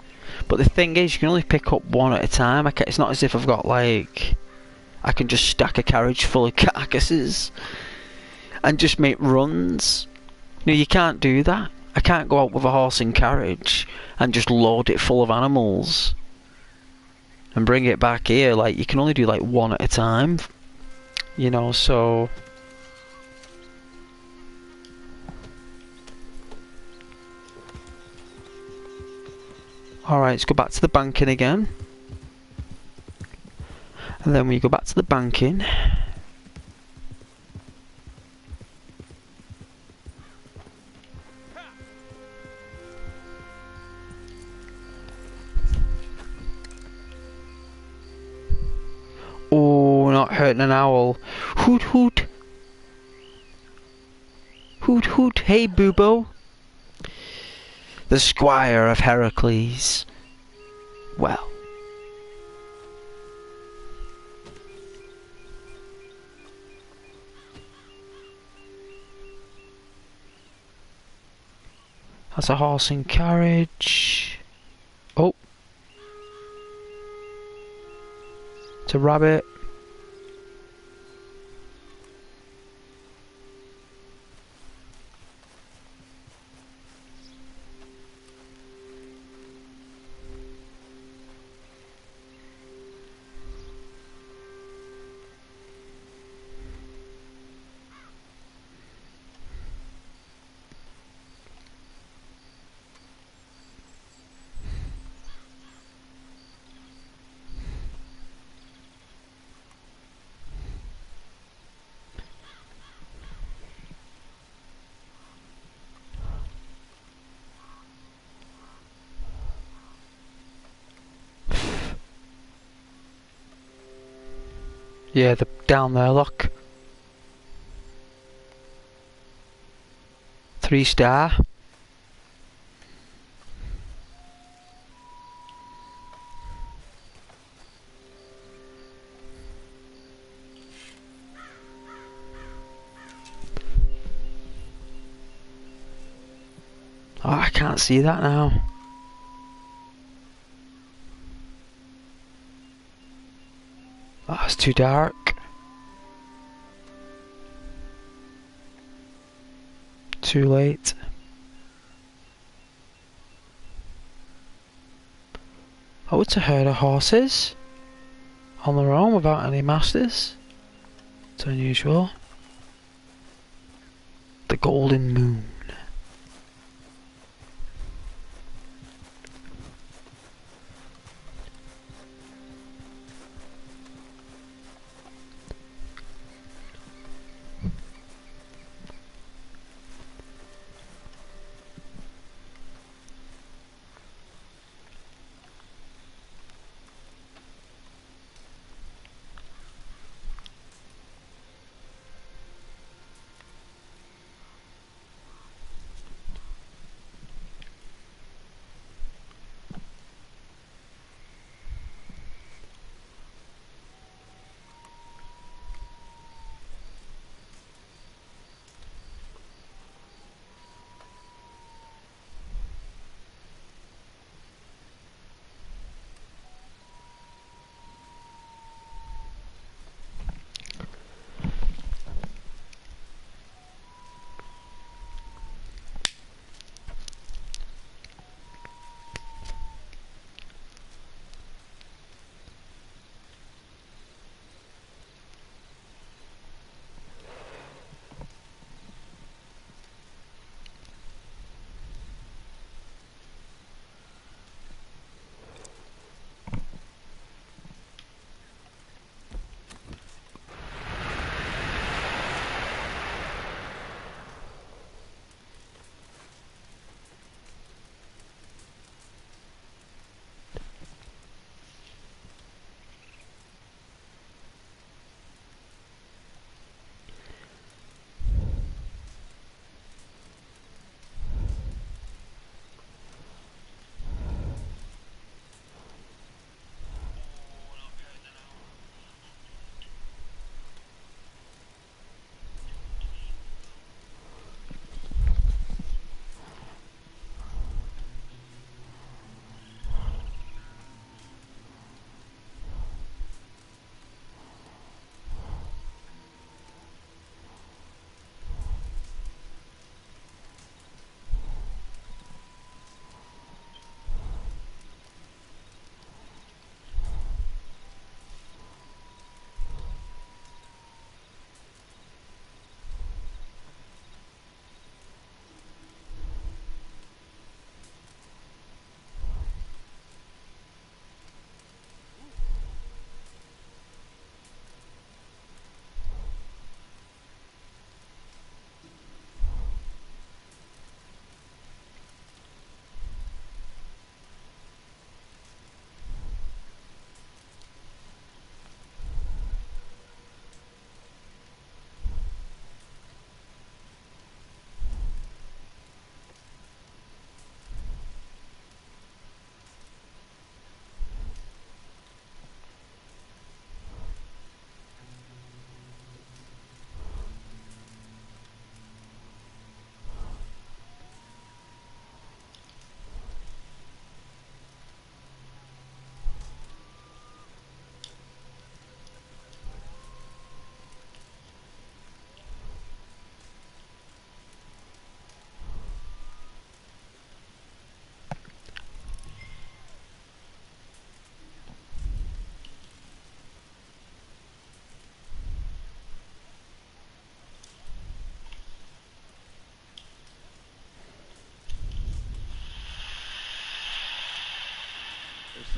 But the thing is, you can only pick up one at a time. It's not as if I've got like, I can just stack a carriage full of carcasses and just make runs. No, you can't do that. I can't go out with a horse and carriage and just load it full of animals and bring it back here. Like, you can only do like one at a time, you know, so alright, let's go back to the banking again. And then we go back to the banking. Oh, not hurting an owl. Hoot hoot. Hoot hoot. Hey, Boobo. The Squire of Heracles. Well, That's a horse and carriage. Oh. It's a rabbit. Yeah, the down there, look. 3-star. Oh, I can't see that now. Oh, it's too dark. Too late. Oh, it's a herd of horses. On their own without any masters. It's unusual. The golden moon.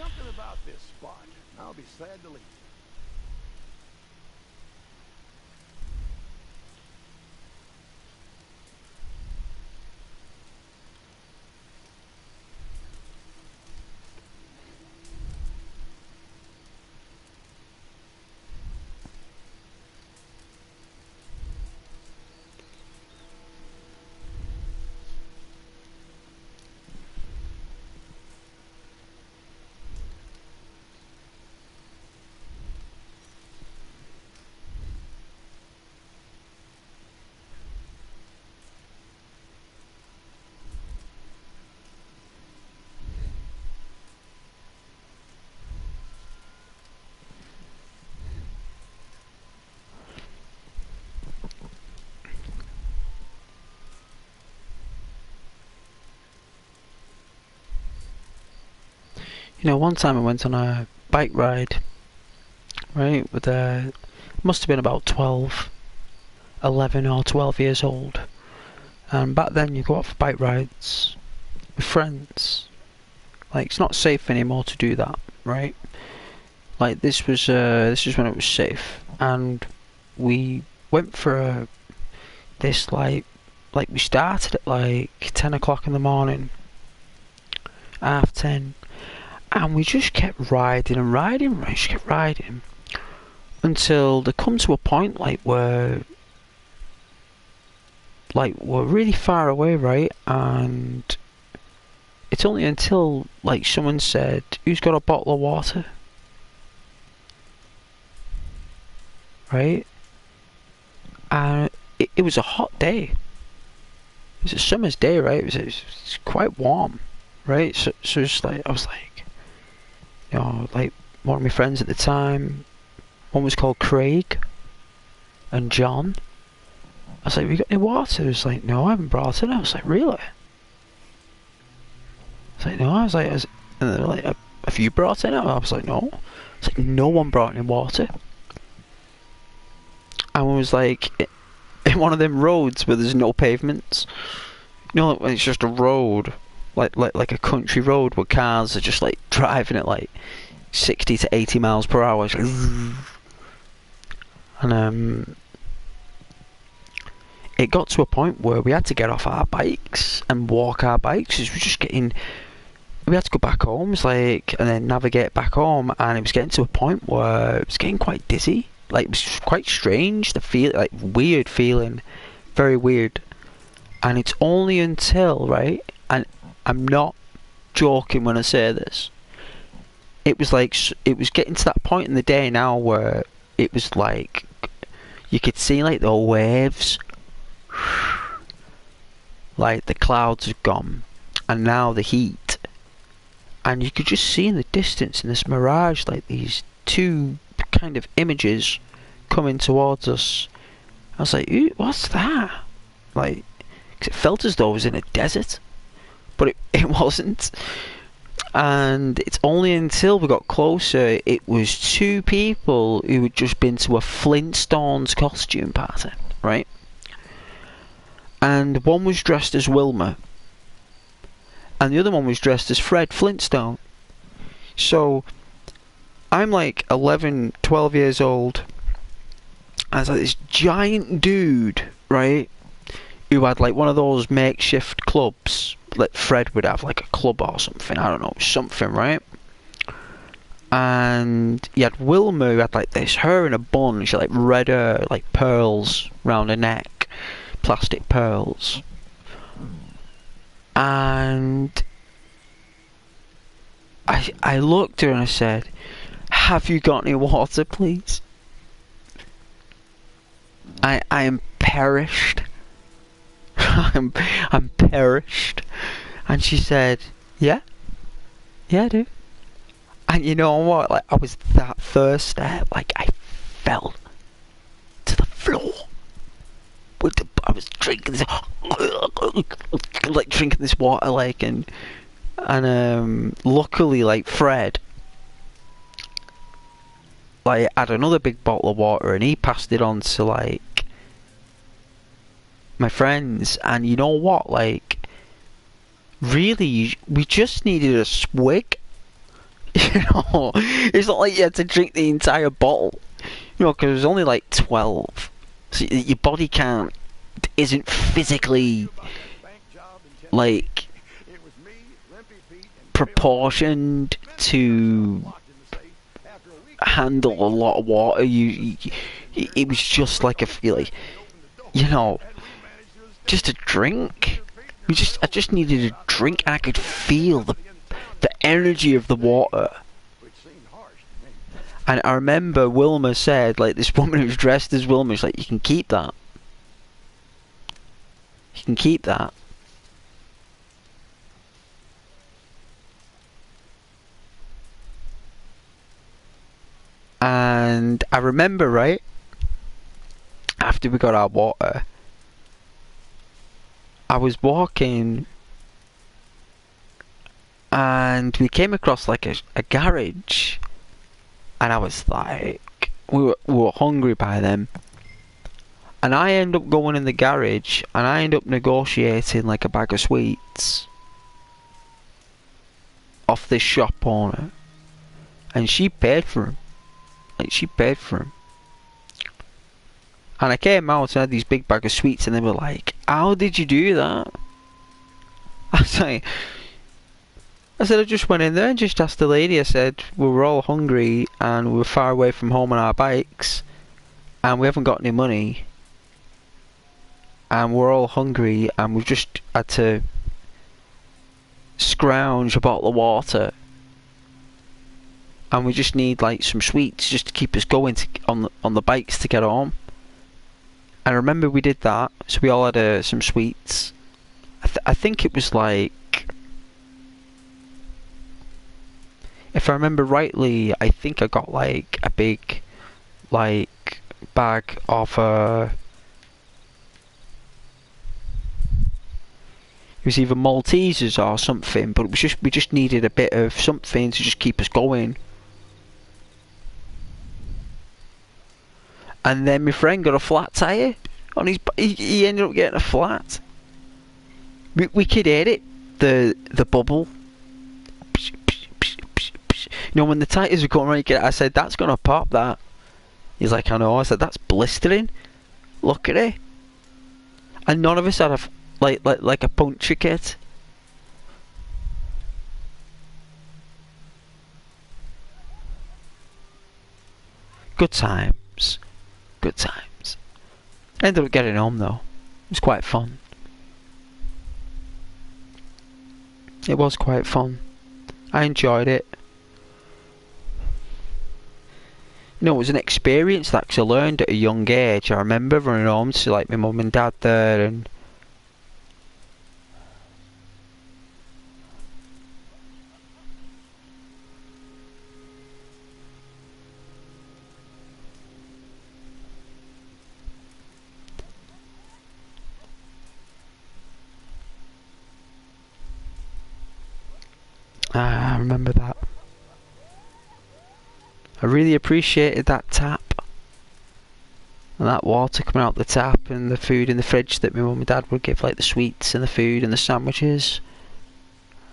something about this spot. I'll be sad to leave. You know, one time I went on a bike ride, right, with must have been about 11 or 12 years old. And back then you go out for bike rides with friends. Like, it's not safe anymore to do that, right? Like, this was when it was safe. And we went for this, like we started at like 10 o'clock in the morning, 10:30. And we just kept riding and riding, right? Just kept riding until they come to a point where we're really far away, right? And it's only until like someone said, "Who's got a bottle of water?" Right? And it was a hot day. It was a summer's day, right? It was quite warm, right? So it's like I was like. You know, like one of my friends at the time, one was called Craig and John. I was like, "We got any water?" He was like, "No, I haven't brought it." I was like, "Really?" I was like, "No." I was like, and they were like, "Have you brought it?" I was like, "No." It's like no one brought any water. And I was like, in one of them roads where there's no pavements. You know, when it's just a road. Like a country road where cars are just like driving at like 60 to 80 miles per hour. It's like, and it got to a point where we had to get off our bikes and walk our bikes. We were just getting. We had to go back home, it's like, and then navigate back home, and it was getting to a point where it was getting quite dizzy. Like, it was quite strange. The feel, like, weird feeling, very weird. And it's only until, right, and I'm not joking when I say this. It was like, it was getting to that point in the day now where it was like, you could see like the waves, like the clouds have gone, and now the heat, and you could just see in the distance in this mirage like these two kind of images coming towards us. I was like, "Ooh, what's that?" Like, 'cause it felt as though I was in a desert. But it wasn't. And it's only until we got closer, it was two people who had just been to a Flintstones costume party, right? And one was dressed as Wilma, and the other one was dressed as Fred Flintstone. So I'm like 11, 12 years old, and it's like this giant dude, right? Who had like one of those makeshift clubs. Like Fred would have like a club or something, I don't know, something, right? And you had Wilma who had like this hair in a bun, she had like red hair, like pearls round her neck, plastic pearls. And I looked at her and I said, "Have you got any water, please? I am perished." I'm perished. And she said, yeah, I do. And you know what? Like, I was that thirsty, like I fell to the floor. I was drinking this, like drinking this water, like, and luckily, like Fred, like had another big bottle of water, and he passed it on to like my friends. And you know what, like, really, we just needed a swig, You know, it's not like you had to drink the entire bottle. You know, because it was only like 12. So your body isn't physically About that bank job in Tennessee. like It was me, Limpy Pete, and proportioned to locked in the safe. After a week, handle a lot of water. It was just like a feeling, you know, just a drink. I just needed a drink, and I could feel the energy of the water. which seemed harsh to me. And I remember Wilma said, like, this woman who was dressed as Wilma, she's like, you can keep that. You can keep that. And I remember, right, after we got our water, I was walking and we came across like a garage, and I was like, we were hungry by then, and I end up going in the garage and I end up negotiating like a bag of sweets off this shop owner, and she paid for them. Like, she paid for them. And I came out and had these big bag of sweets, and they were like, how did you do that? I said, I just went in there and just asked the lady. I said, we were all hungry and we were far away from home on our bikes and we haven't got any money and we're all hungry and we've just had to scrounge a bottle of water and we just need like some sweets just to keep us going on the bikes to get home. And I remember we did that, so we all had some sweets. I think it was like, if I remember rightly, I think I got like a big like bag of it was either Maltesers or something, but it was we just needed a bit of something to just keep us going. And then my friend got a flat tire on his. He ended up getting a flat. We could hear it, the bubble. You know, when the tires were going right, I said, that's gonna pop, that. He's like, I know. I said, that's blistering. Look at it. And none of us had like a puncture kit. Good times. Good times. I ended up getting home though. It was quite fun. It was quite fun. I enjoyed it. You know, it was an experience that 'cause I learned at a young age. I remember running home to like my mum and dad there, and I remember that. I really appreciated that tap and that water coming out the tap and the food in the fridge that my mum and dad would give, like the sweets and the food and the sandwiches.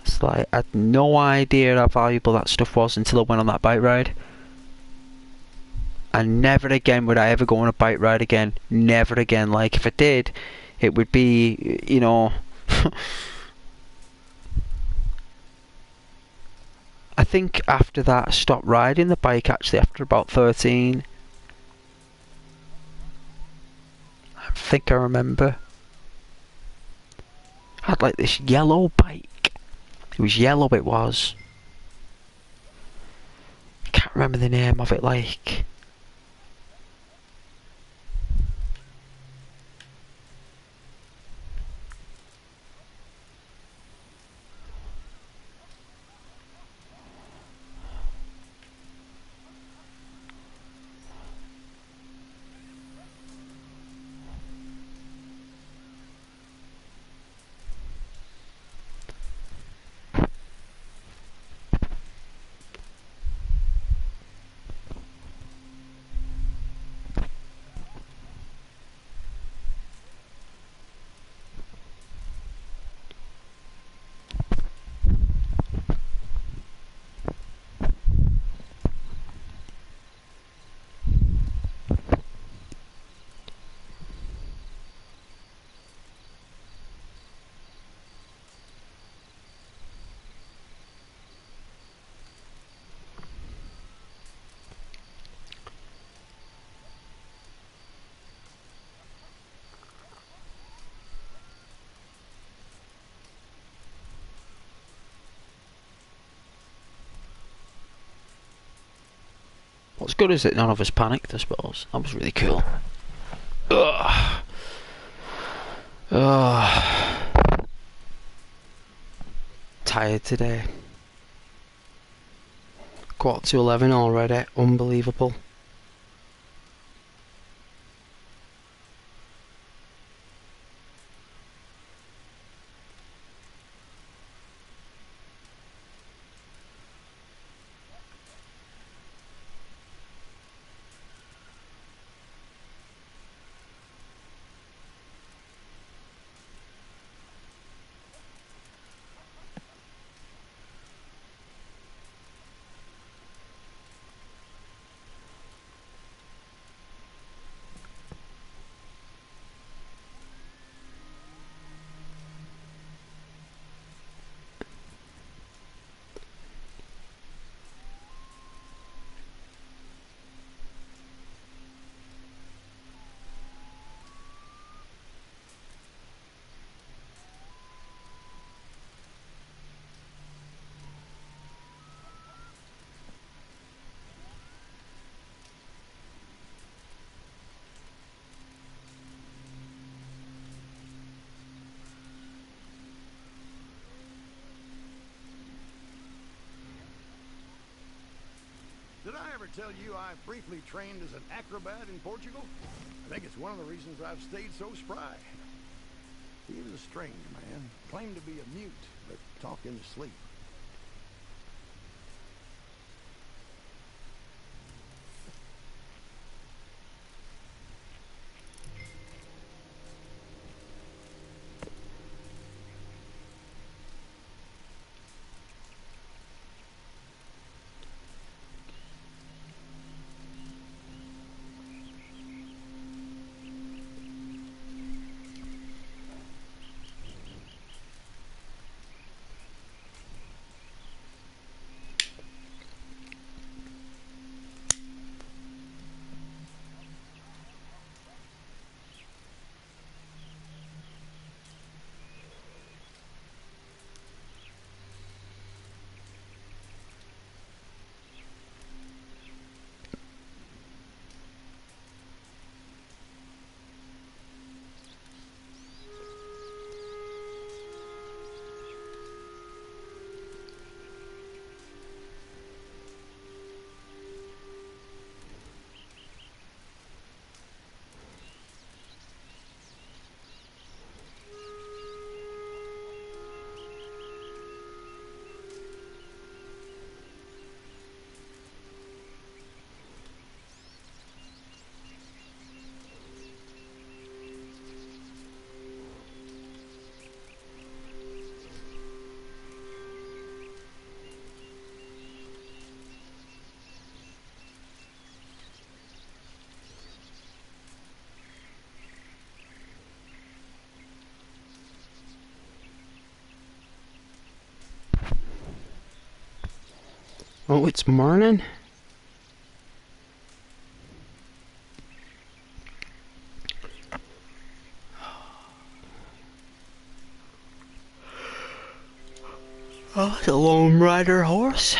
It's like, I had no idea how valuable that stuff was until I went on that bike ride. And never again would I ever go on a bike ride again. Never again. Like, if I did, it would be, you know... I think after that I stopped riding the bike actually after about 13. I think I remember. I had like this yellow bike. It was yellow, it was. I can't remember the name of it, like... As good as it, none of us panicked, I suppose. That was really cool. Ugh. Ugh. Tired today. 11:15 already. Unbelievable. Did I ever tell you I briefly trained as an acrobat in Portugal? I think it's one of the reasons I've stayed so spry. He was a strange man, claimed to be a mute, but talked in his sleep. Oh, it's morning. Oh, it's a lone rider horse.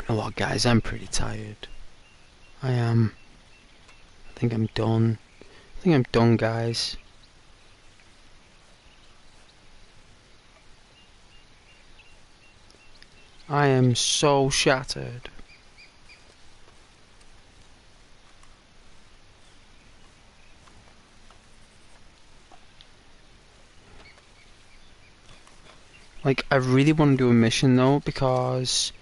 You know what, guys? I'm pretty tired. I am. I think I'm done. I think I'm done, guys. I am so shattered. Like, I really want to do a mission though, because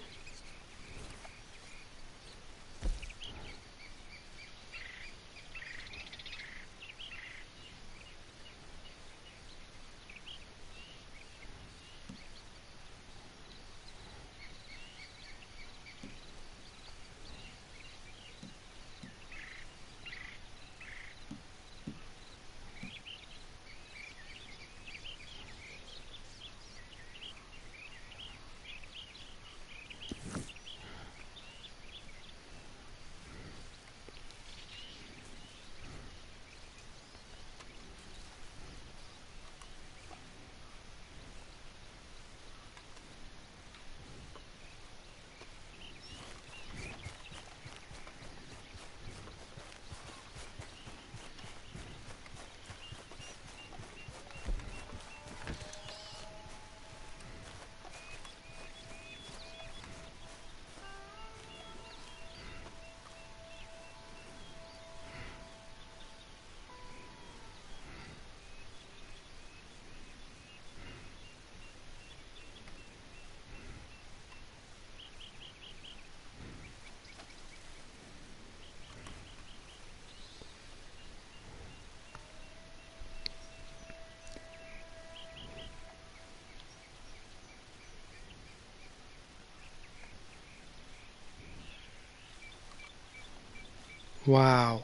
Wow.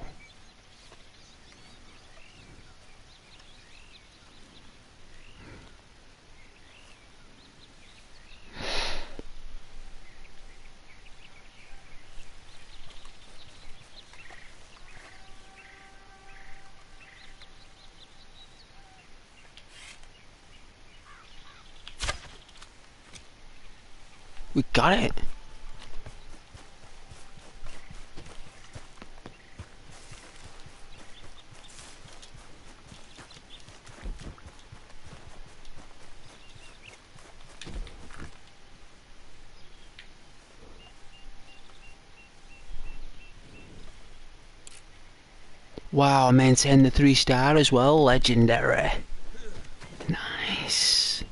We got it. Wow, maintain the 3-star as well. Legendary. Nice.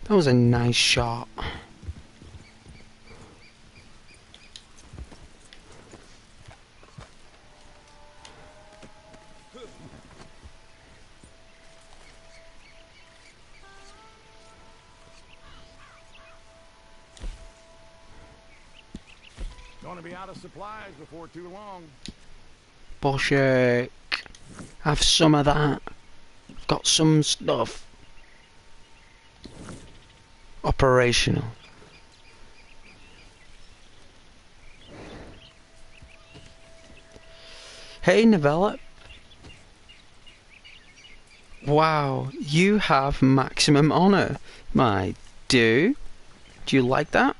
That was a nice shot. Gonna be out of supplies before too long. Bullshit. Have some of that. Got some stuff. Operational. Hey, Novella. Wow, you have maximum honor, my dude. Do you like that?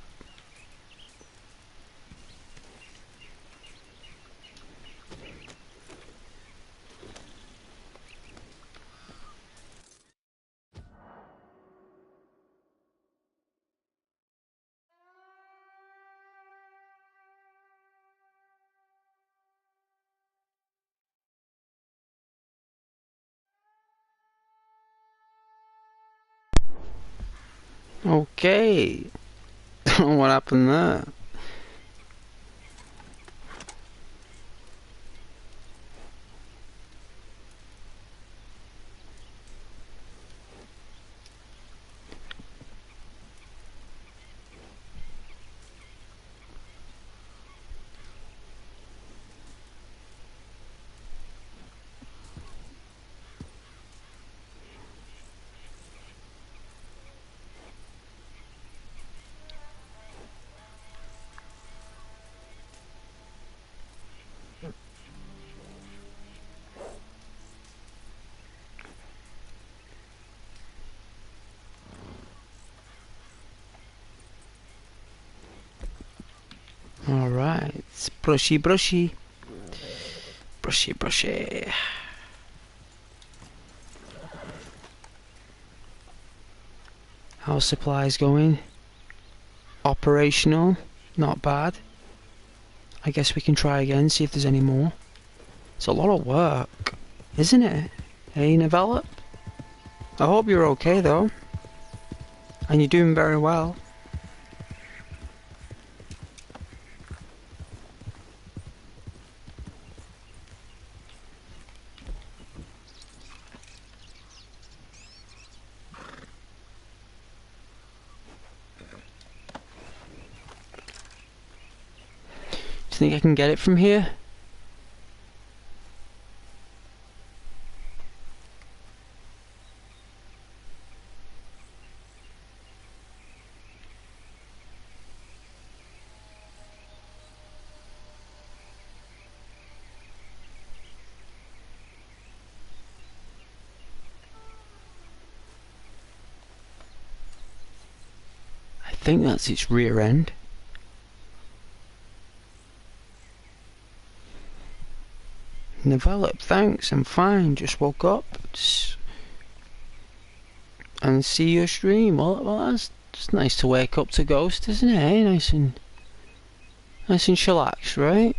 Okay. Don't know what happened there. Alright, brushy, brushy. Brushy, brushy. How's supplies going? Operational, not bad. I guess we can try again, see if there's any more. It's a lot of work, isn't it? Hey, Novella? I hope you're okay though. And you're doing very well. Do you think I can get it from here? I think that's its rear end. Develop, thanks, I'm fine. Just woke up and see your stream. Well, that's it's nice to wake up to Ghost, isn't it? Eh? Nice and chillax, right?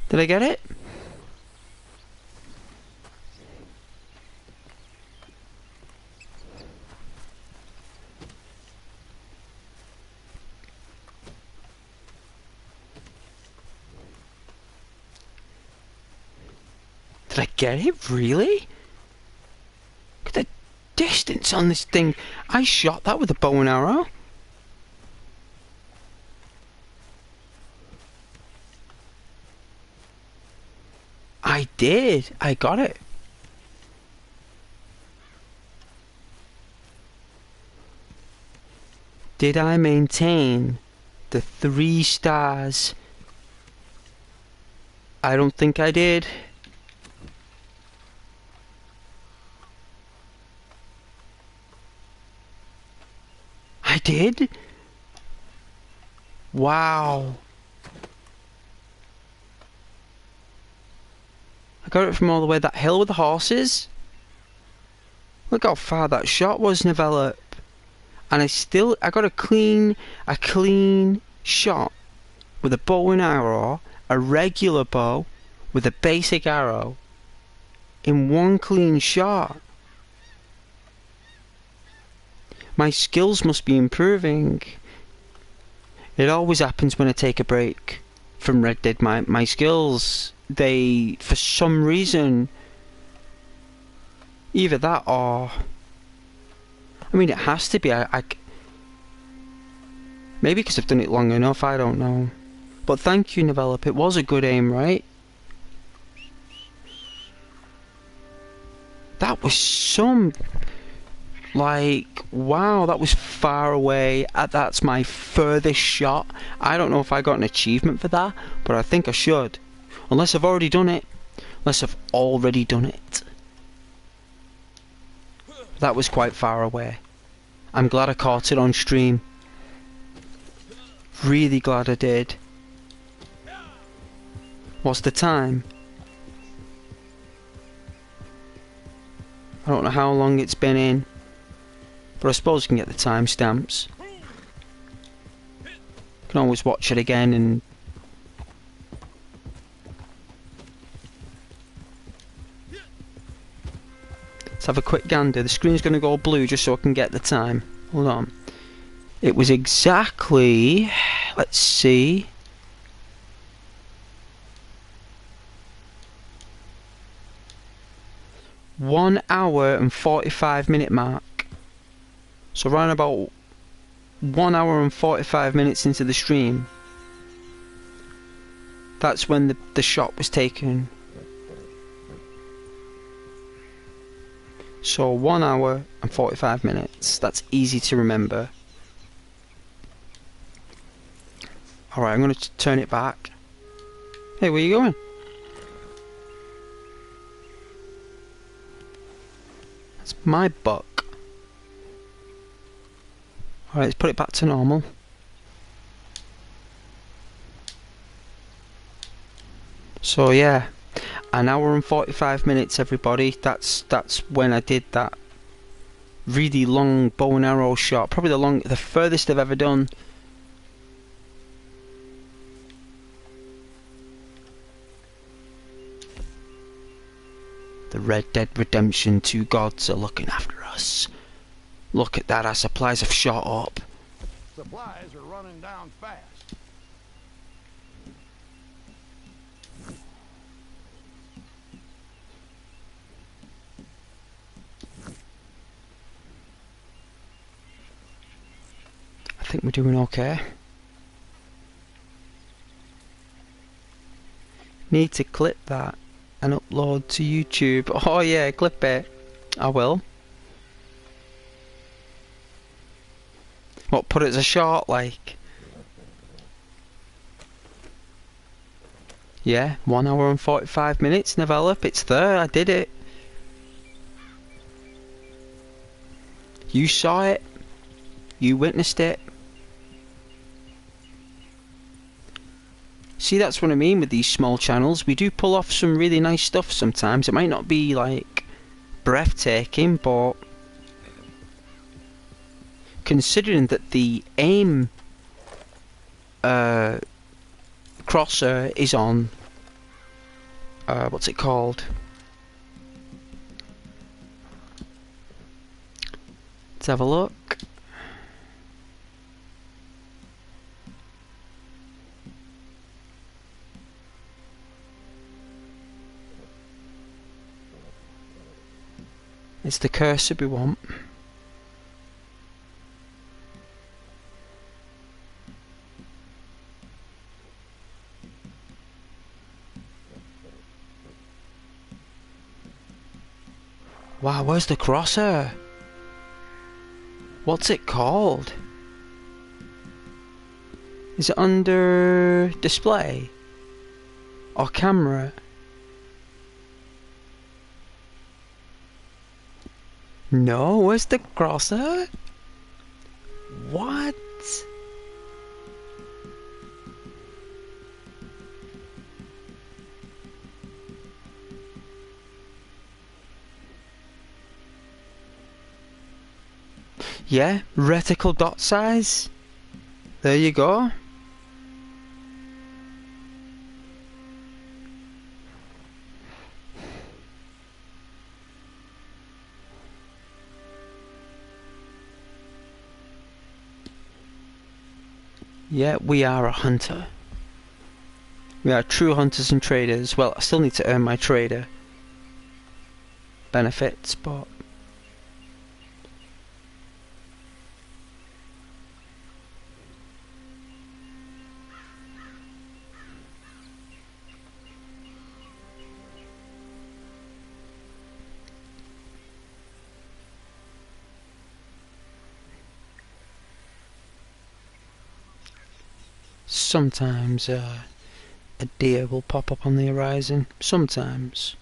Did I get it? Did I get it? Really? Look at the distance on this thing. I shot that with a bow and arrow. I did. I got it. Did I maintain the 3 stars? I don't think I did. I did? Wow. I got it from all the way that hill with the horses. Look how far that shot was, Novella. And I got a clean shot with a bow and arrow, a regular bow with a basic arrow in one clean shot. My skills must be improving. It always happens when I take a break from Red Dead. My skills, they, for some reason, either that or, I mean, it has to be. Maybe because I've done it long enough, I don't know. But thank you, Novella. It was a good aim, right? That was some... Like, wow, that was far away. That's my furthest shot. I don't know if I got an achievement for that, but I think I should. Unless I've already done it. That was quite far away. I'm glad I caught it on stream. Really glad I did. What's the time? I don't know how long it's been in, but I suppose you can get the timestamps. Can always watch it again and let's have a quick gander. The screen's going to go blue just so I can get the time. Hold on. It was exactly, let's see, one hour and 45-minute mark. So around about 1 hour and 45 minutes into the stream, that's when the shot was taken. So 1 hour and 45 minutes. That's easy to remember. Alright, I'm going to turn it back. Hey, where are you going? That's my buck. Alright, let's put it back to normal. So yeah, 1 hour and 45 minutes, everybody. That's when I did that really long bow and arrow shot. Probably the furthest I've ever done. The Red Dead Redemption 2 gods are looking after us. Look at that, our supplies have shot up. Supplies are running down fast. I think we're doing okay. Need to clip that and upload to YouTube. Oh yeah, clip it. I will. What, put it as a short, like? Yeah, 1 hour and 45 minutes, Develop. It's there, I did it. You saw it. You witnessed it. See, that's what I mean with these small channels. We do pull off some really nice stuff sometimes. It might not be like breathtaking, but considering that the aim crosser is on what's it called? Let's have a look. It's the cursor we want. Wow, where's the crosser? What's it called? Is it under display? Or camera? No, where's the crosser? What? Yeah, reticle dot size. There you go. Yeah, we are a hunter. We are true hunters and traders. Well, I still need to earn my trader benefits, but sometimes a deer will pop up on the horizon. Sometimes.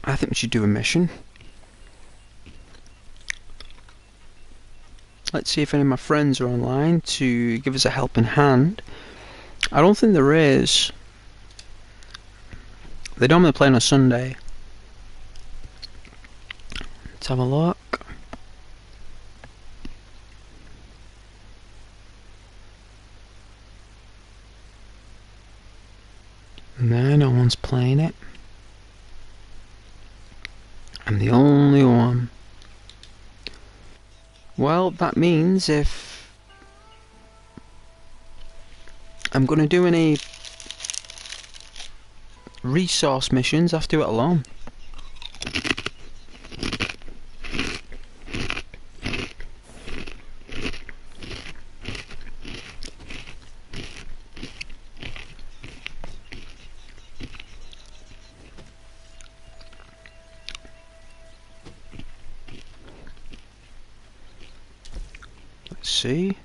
I think we should do a mission. Let's see if any of my friends are online to give us a helping hand. I don't think there is. They normally play on a Sunday. Let's have a look. No, no one's playing it. I'm the only one. Well, that means if I'm going to do any resource missions, I have to do it alone. Let's see.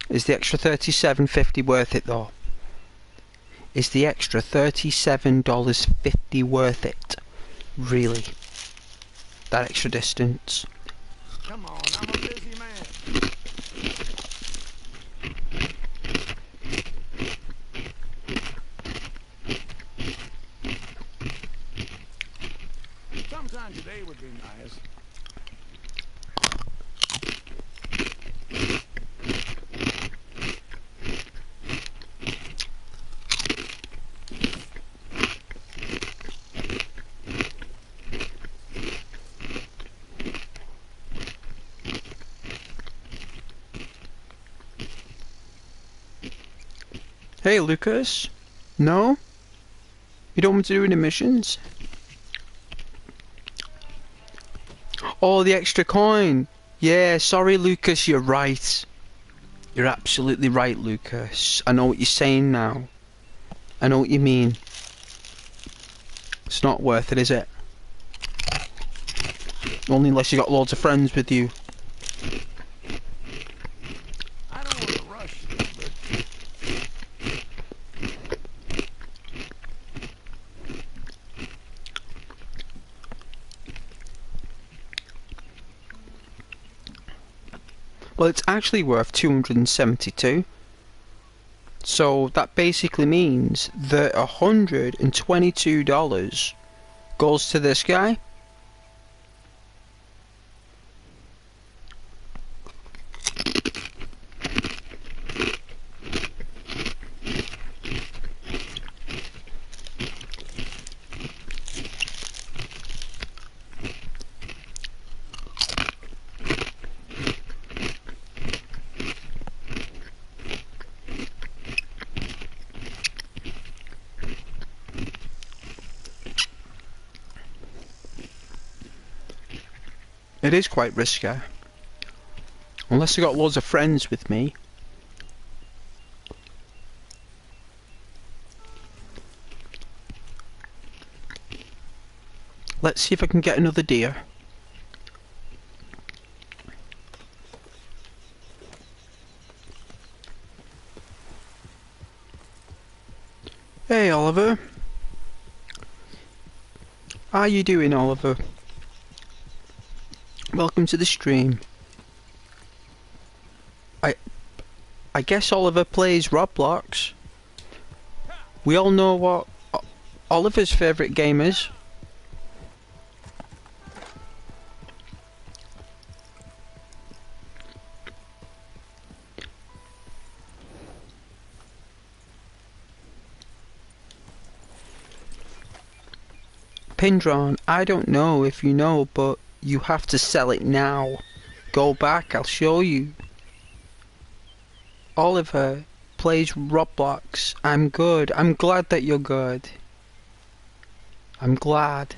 Is the extra $37.50 worth it though? Is the extra $37.50 worth it? Really? That extra distance? Come on, I'm a busy man. today would be nice. Hey, Lucas. No? You don't want to do any missions? Oh, the extra coin. Yeah, sorry, Lucas, you're right. You're absolutely right, Lucas. I know what you're saying now. I know what you mean. It's not worth it, is it? Only unless you got loads of friends with you. I don't want to rush you, but Well, it's actually worth 272. So that basically means that $122 goes to this guy. It is quite risky. Unless I got loads of friends with me. Let's see if I can get another deer. Hey, Oliver. How you doing, Oliver? Welcome to the stream. I guess Oliver plays Roblox. We all know what Oliver's favourite game is. Pindron, I don't know if you know, but you have to sell it now. Go back, I'll show you. Oliver plays Roblox. I'm good. I'm glad that you're good. I'm glad.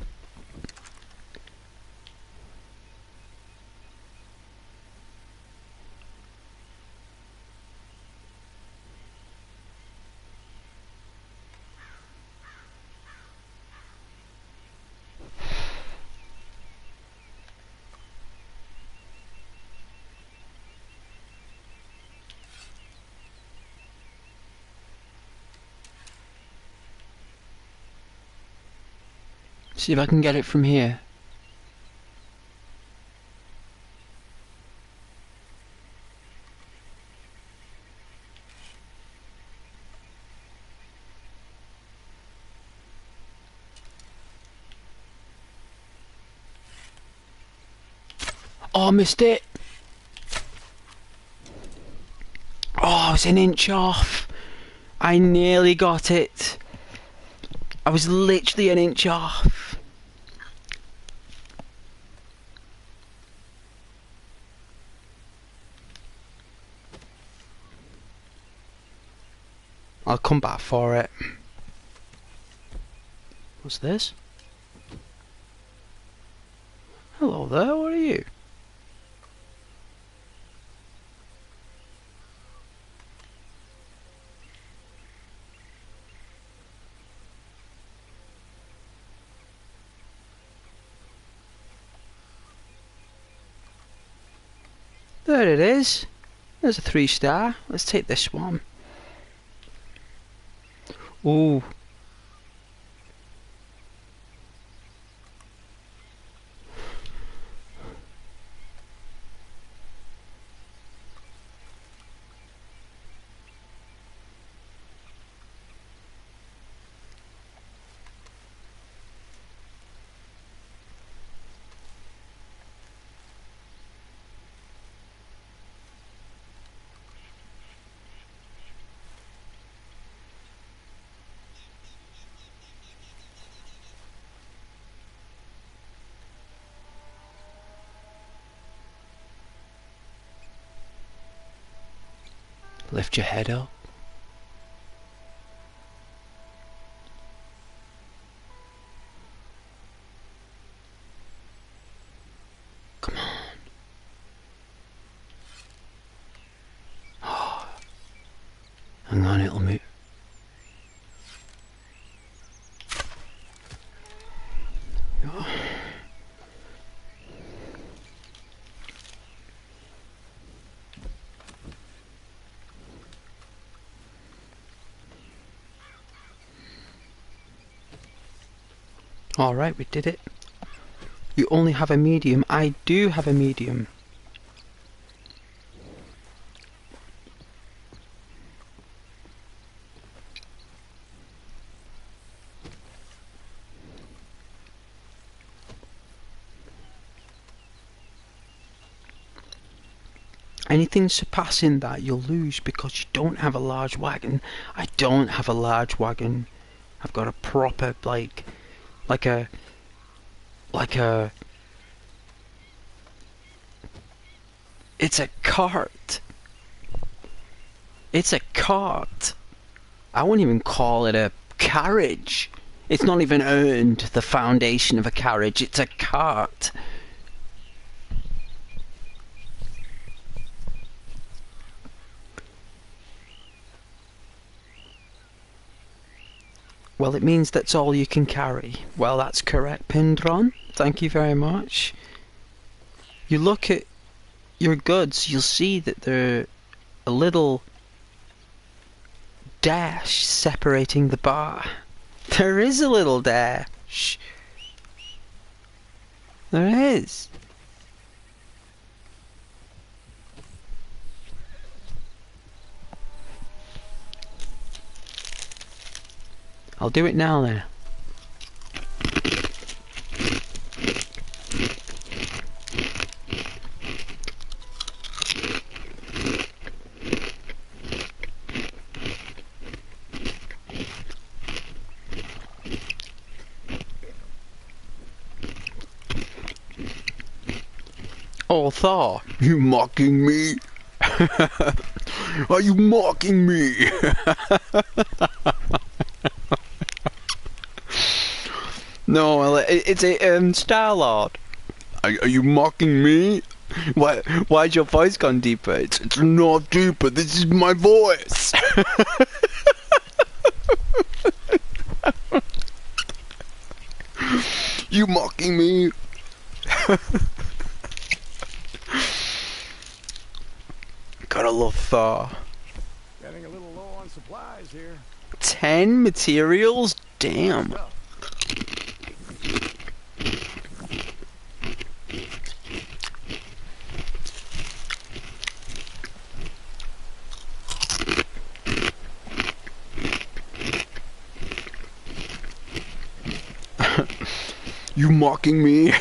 See if I can get it from here. Oh, I missed it. Oh, I was an inch off. I nearly got it. I was literally an inch off. I'll come back for it. What's this? Hello there, what are you? There it is. There's a 3-star. Let's take this one. Ooh. Lift your head up. Come on. Oh. Hang on, it'll move. Oh. Alright, we did it. You only have a medium. I do have a medium. Anything surpassing that you'll lose because you don't have a large wagon. I don't have a large wagon. I've got a proper like a it's a cart. It's a cart. I wouldn't even call it a carriage. It's not even earned the foundation of a carriage. It's a cart. Well, it means that's all you can carry. Well, that's correct, Pindron. Thank you very much. You look at your goods, you'll see that they're a little dash separating the bar. There is a little dash. There is. I'll do it now then. Oh, Thor, you mocking me? Are you mocking me? No, it's a Star-Lord. Are you mocking me? Why's your voice gone deeper? It's not deeper. This is my voice. You mocking me? Gotta love Thor. Getting a little low on supplies here. 10 materials? Damn. You mocking me?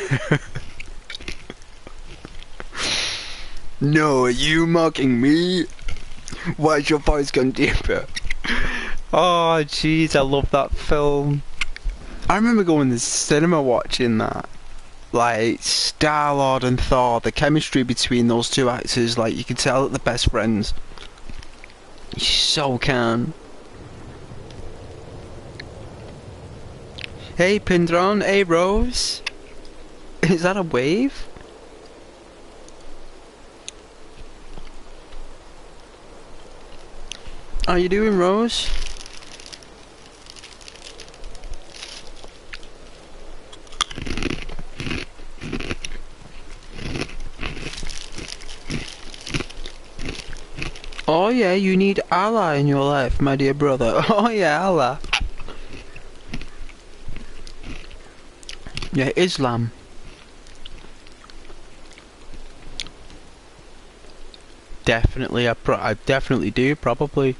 No, are you mocking me? Why's your voice gone deeper? Oh, jeez, I love that film. I remember going to the cinema watching that. Like, Star-Lord and Thor, the chemistry between those two actors, like, you can tell that they're best friends. You so can. Hey, Pindron. Hey, Rose. Is that a wave? How you doing, Rose? Oh yeah, you need Allah in your life, my dear brother. Oh yeah, Allah. Yeah, Islam. Definitely, I definitely do, probably.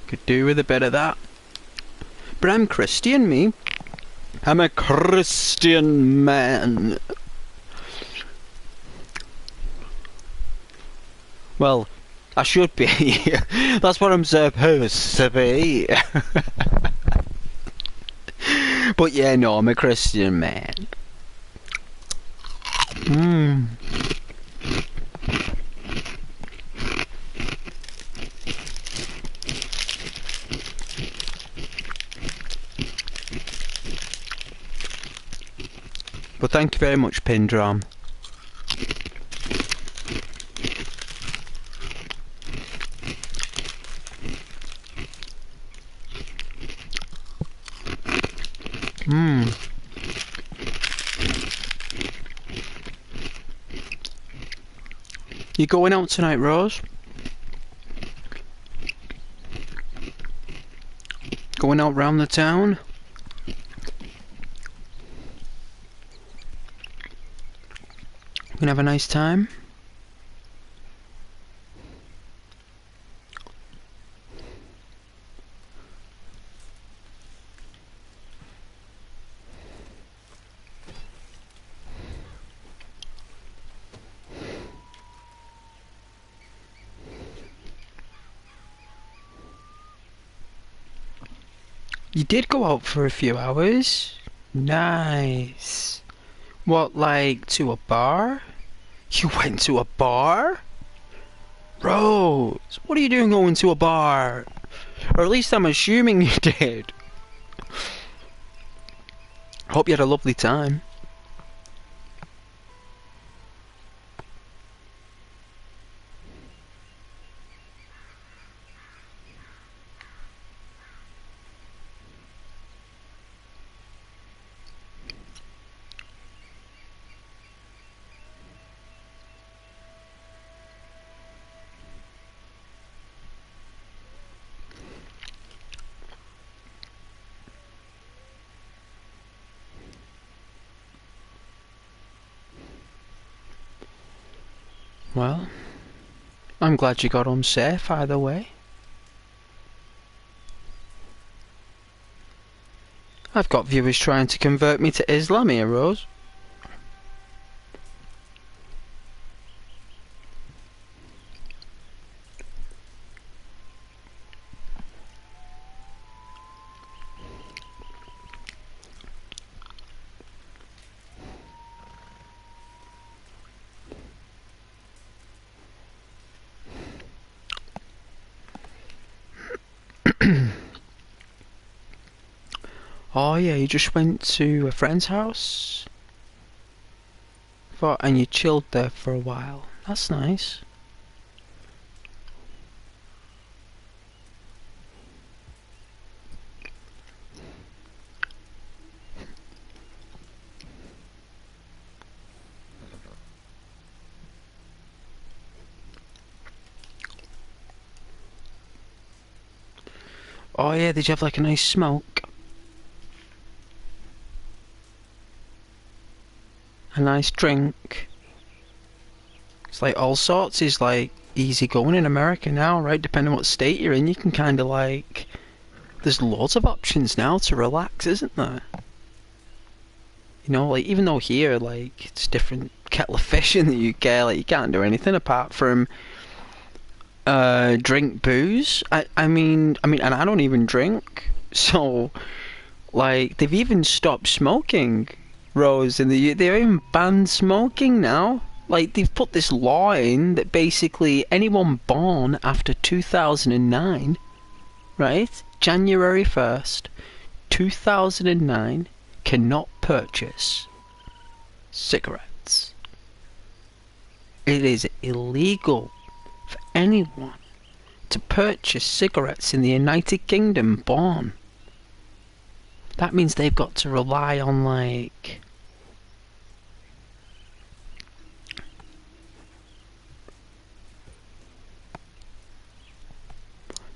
Could do with a bit of that. But I'm Christian, me. I'm a Christian man. Well, I should be. That's what I'm supposed to be. But yeah, no, I'm a Christian man. But thank you very much, Pindram. You going out tonight, Rose? Going out round the town? Gonna have a nice time? You did go out for a few hours? Nice. What, like to a bar? You went to a bar? Rose, what are you doing going to a bar? Or at least I'm assuming you did. Hope you had a lovely time. Well, I'm glad you got home safe either way. I've got viewers trying to convert me to Islam here, Rose. Oh yeah, you just went to a friend's house? And you chilled there for a while. That's nice. Oh yeah, did you have like a nice smoke? A nice drink? It's like all sorts is like easy going in America now, right? Depending on what state you're in, you can kind of like... There's loads of options now to relax, isn't there? You know, like even though here, like, it's different kettle of fish in the UK, like you can't do anything apart from drink booze. I mean, and I don't even drink, so like they've even stopped smoking, Rose. They're even banned smoking now. Like they've put this law in that basically anyone born after 2009, right? January 1st, 2009, cannot purchase cigarettes. It is illegal for anyone to purchase cigarettes in the United Kingdom born. That means they've got to rely on like...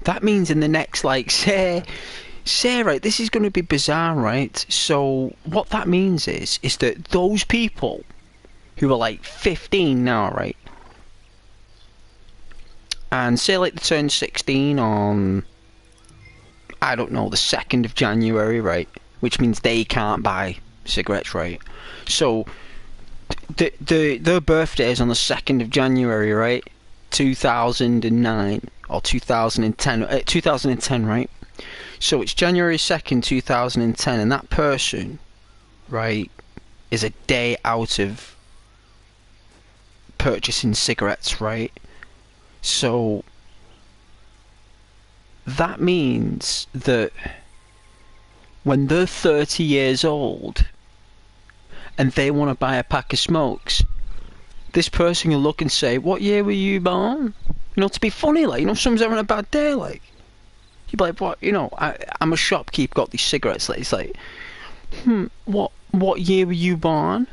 That means in the next, like, say, right, this is going to be bizarre, right? So what that means is that those people who are like 15 now, right? And say like they turn 16 on, I don't know, the 2nd of January, right? Which means they can't buy cigarettes, right? So their birthday is on the 2nd of January, right? 2009 or 2010, 2010, right? So it's January 2nd, 2010, and that person, right, is a day out of purchasing cigarettes, right? So that means that when they're 30 years old and they want to buy a pack of smokes, this person will look and say, "What year were you born?" You know, to be funny, like, you know, someone's having a bad day, like, you'd be like, "What? You know, I'm a shopkeep, got these cigarettes." Like, it's like, what year were you born?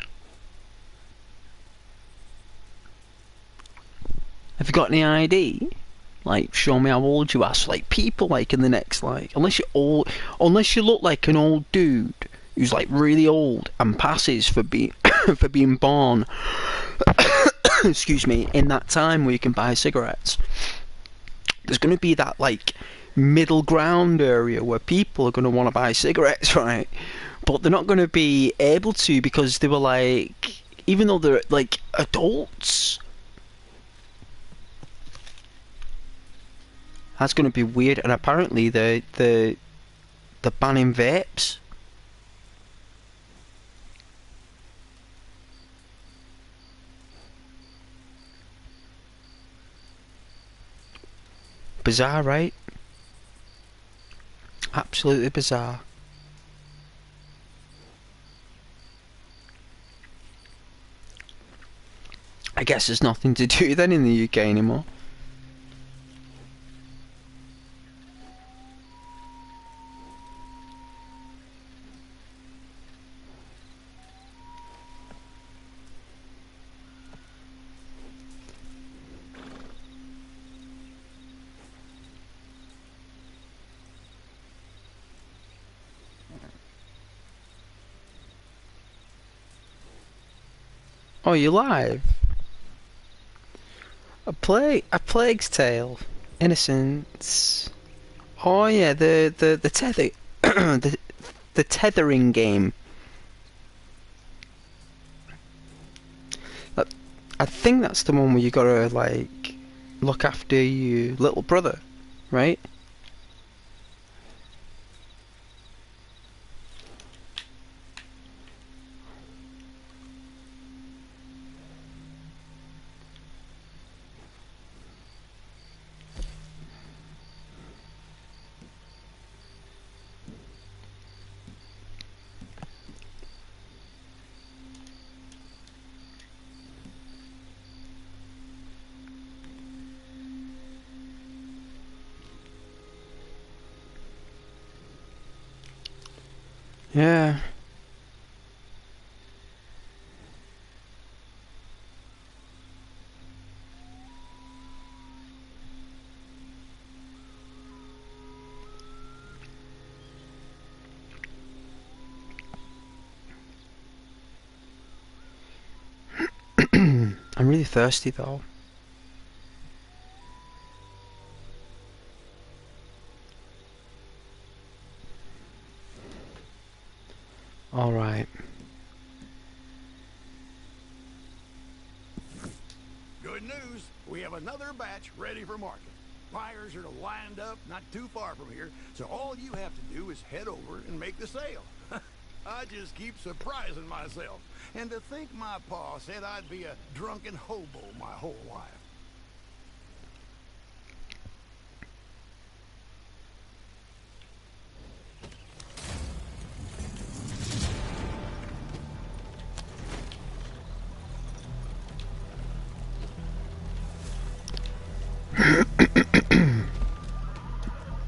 Have you got any ID? Like, show me how old you are. So, like, people, like, in the next, like, unless you're old, unless you look like an old dude who's, like, really old and passes for being for being born, excuse me, in that time where you can buy cigarettes, there's going to be that, like, middle ground area where people are going to want to buy cigarettes, right? But they're not going to be able to because they were, like, even though they're, like, adults. That's going to be weird. And apparently they're banning vapes. Bizarre, right? Absolutely bizarre. I guess there's nothing to do then in the UK anymore. Oh, you're live? A Plague's Tale. Innocence. Oh yeah, the tether the tethering game. I think that's the one where you gotta, like, look after your little brother, right? Yeah. I'm really thirsty though. Alright. Good news, we have another batch ready for market. Buyers are lined up not too far from here, so all you have to do is head over and make the sale. I just keep surprising myself. And to think my pa said I'd be a drunken hobo my whole life.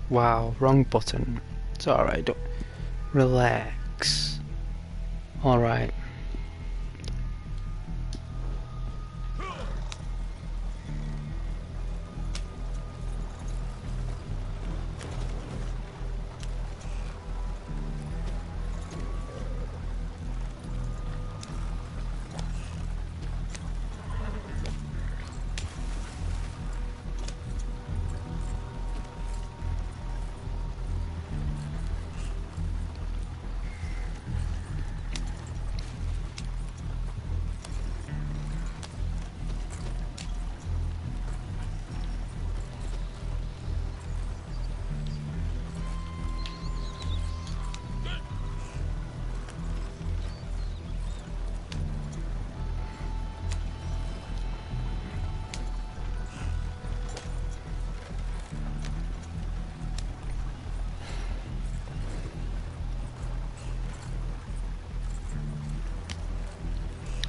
Wow, wrong button. It's alright, don't relax. Alright.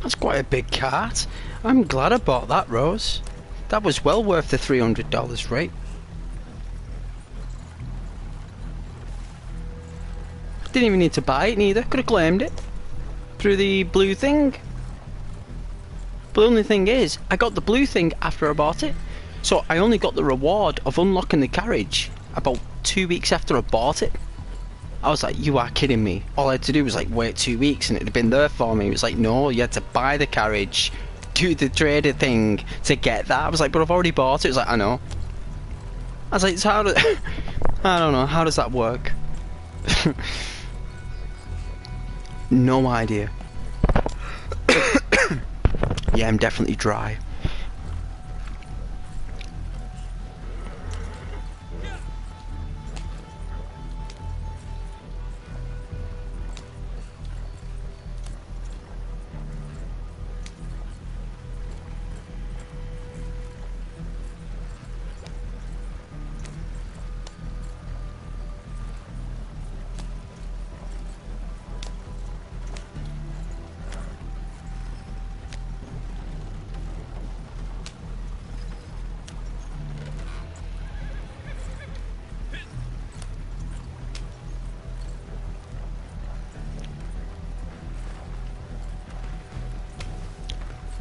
That's quite a big cart. I'm glad I bought that, Rose. That was well worth the $300 rate. Didn't even need to buy it neither. Could have claimed it through the blue thing. But the only thing is, I got the blue thing after I bought it. So I only got the reward of unlocking the carriage about 2 weeks after I bought it. I was like, you are kidding me. All I had to do was like wait 2 weeks and it had been there for me. It was like, no, you had to buy the carriage, do the trader thing to get that. I was like, but I've already bought it. It was like, I know. I was like, so how do I don't know, how does that work? No idea. Yeah, I'm definitely dry.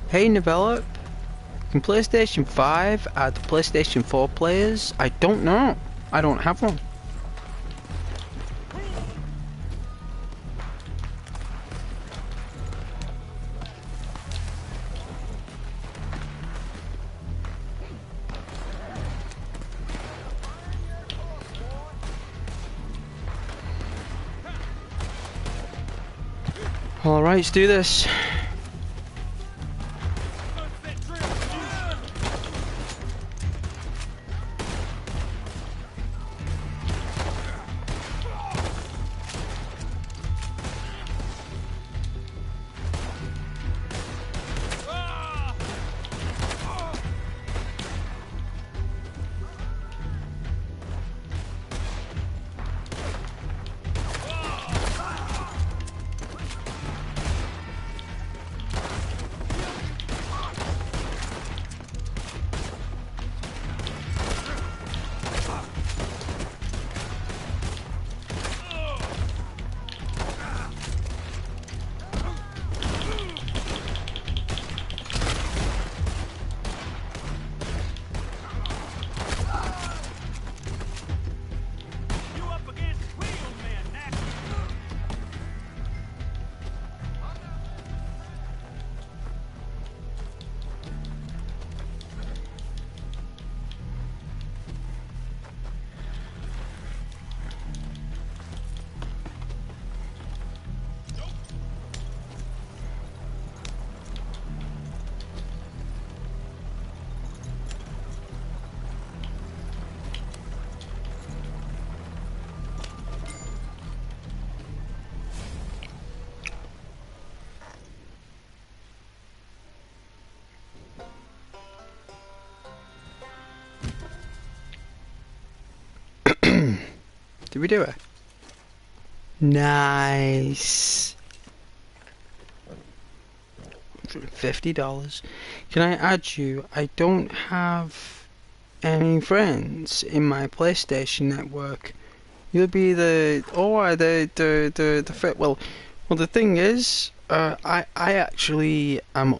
Hey, develop. Can PlayStation 5 add PlayStation 4 players? I don't know. I don't have one. Alright, let's do this. Did we do it? Nice. $150. Can I add you? I don't have any friends in my PlayStation network. You'll be the the fit. Well, the thing is, I actually am.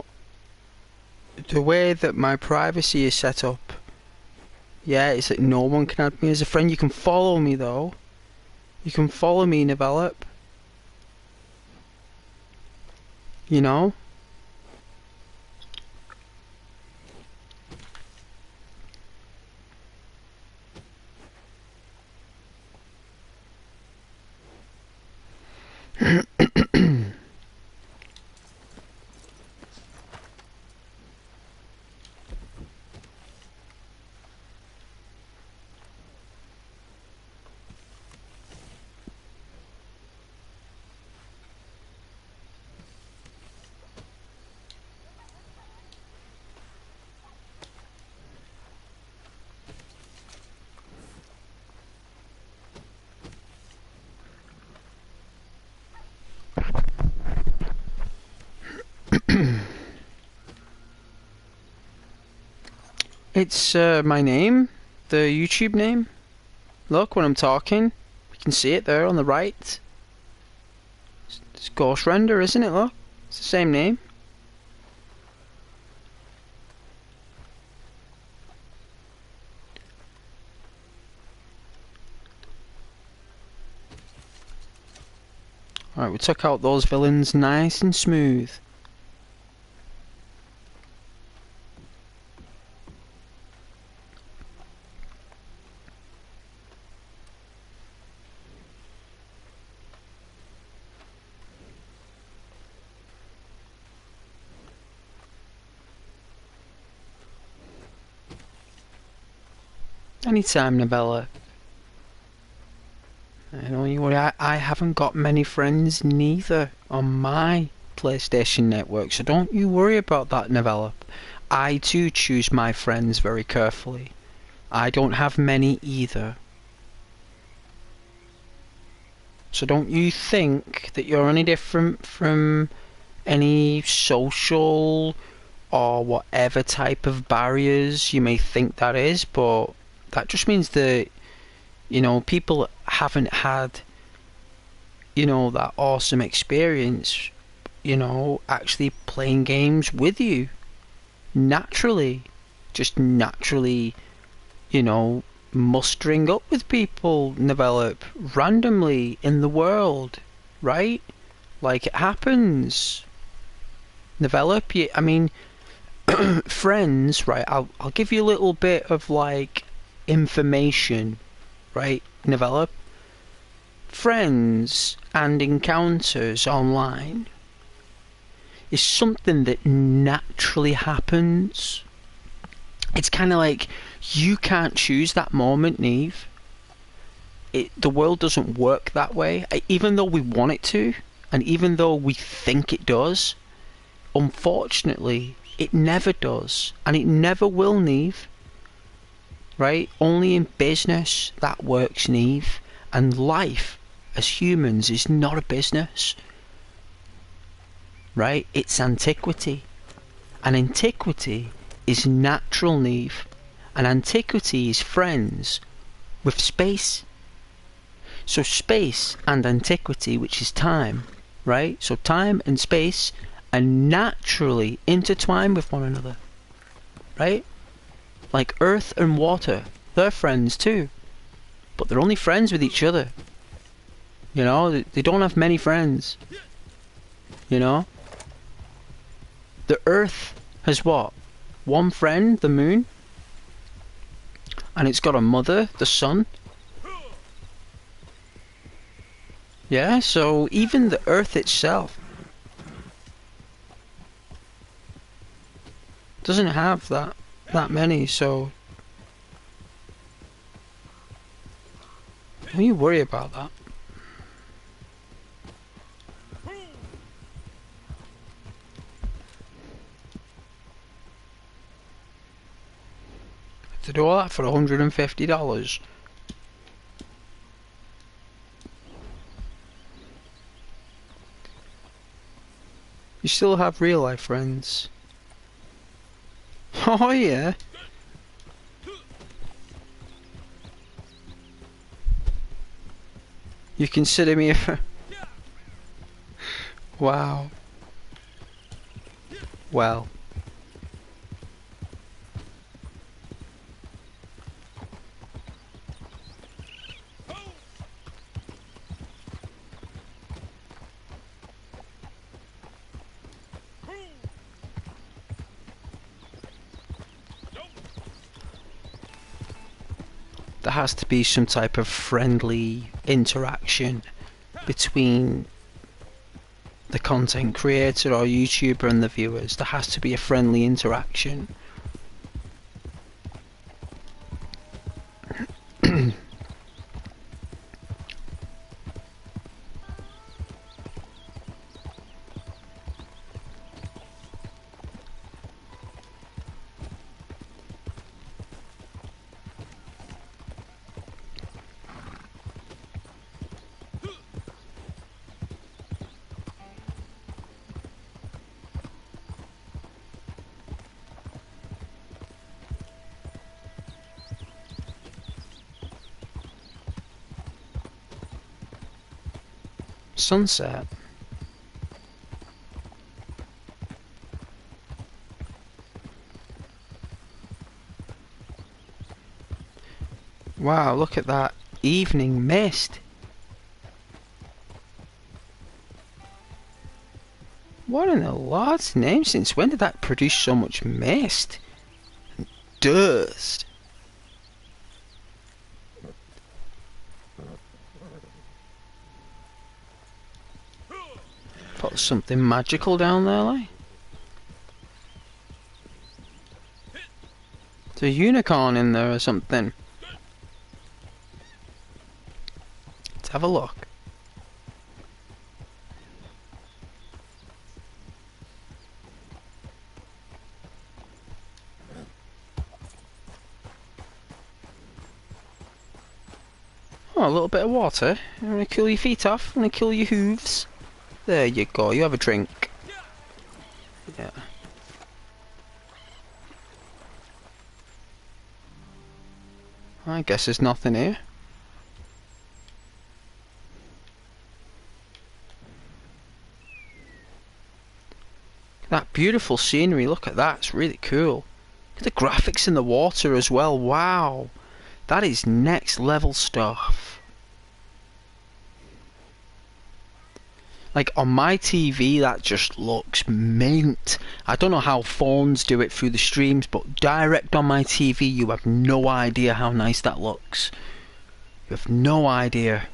The way that my privacy is set up, yeah, it's like no one can add me as a friend. You can follow me though. You can follow me, develop. You know? It's my name, the YouTube name. Look, when I'm talking, you can see it there on the right. It's Ghost Render, isn't it? Look, it's the same name. Alright, we took out those villains nice and smooth. Anytime, Novella. Don't you worry, I haven't got many friends neither on my PlayStation network, so don't you worry about that, Novella. I too choose my friends very carefully. I don't have many either. So don't you think that you're any different from any social or whatever type of barriers you may think that is, but that just means that, you know, people haven't had, you know, that awesome experience, you know, actually playing games with you. Naturally. Just naturally, you know, mustering up with people, develop randomly in the world, right? Like it happens. Develop, I mean, friends, right? I'll give you a little bit of like information, right? Develop friends and encounters online is something that naturally happens. It's kind of like you can't choose that moment, Neve. The world doesn't work that way. Even though we want it to, and even though we think it does, unfortunately, it never does, and it never will, Neve. Right? Only in business that works, Neve. And life, as humans, is not a business. Right? It's antiquity. And antiquity is natural, Neve. And antiquity is friends with space. So space and antiquity, which is time, right? So time and space are naturally intertwined with one another, right? Like earth and water, they're friends too, but they're only friends with each other. You know, they don't have many friends. You know? The earth has what? One friend, the moon, and it's got a mother, the sun. Yeah, so even the earth itself doesn't have that many, so don't you worry about that. To do all that for $150. You still have real life friends. Oh yeah. You consider me a... Wow. Well. There has to be some type of friendly interaction between the content creator or YouTuber and the viewers. There has to be a friendly interaction. Sunset. Wow, look at that evening mist. What in the Lord's name? Since when did that produce so much mist? Dust. Put something magical down there, like. There's a unicorn in there or something. Let's have a look. Oh, a little bit of water. You want to cool your feet off? You want to cool your hooves? There you go. You have a drink. Yeah. I guess there's nothing here. That beautiful scenery, look at that, it's really cool. Look at the graphics in the water as well, wow. That is next level stuff. Like on my TV that just looks mint. I don't know how phones do it through the streams, but direct on my TV you have no idea how nice that looks. You have no idea.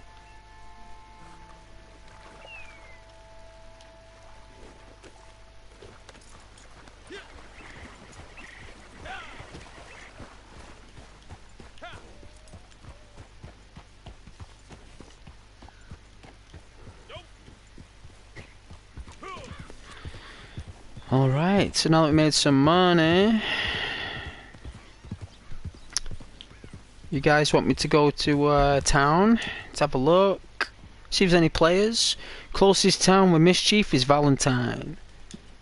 Alright, so now that we made some money, you guys want me to go to town? Let's have a look. See if there's any players. Closest town with mischief is Valentine.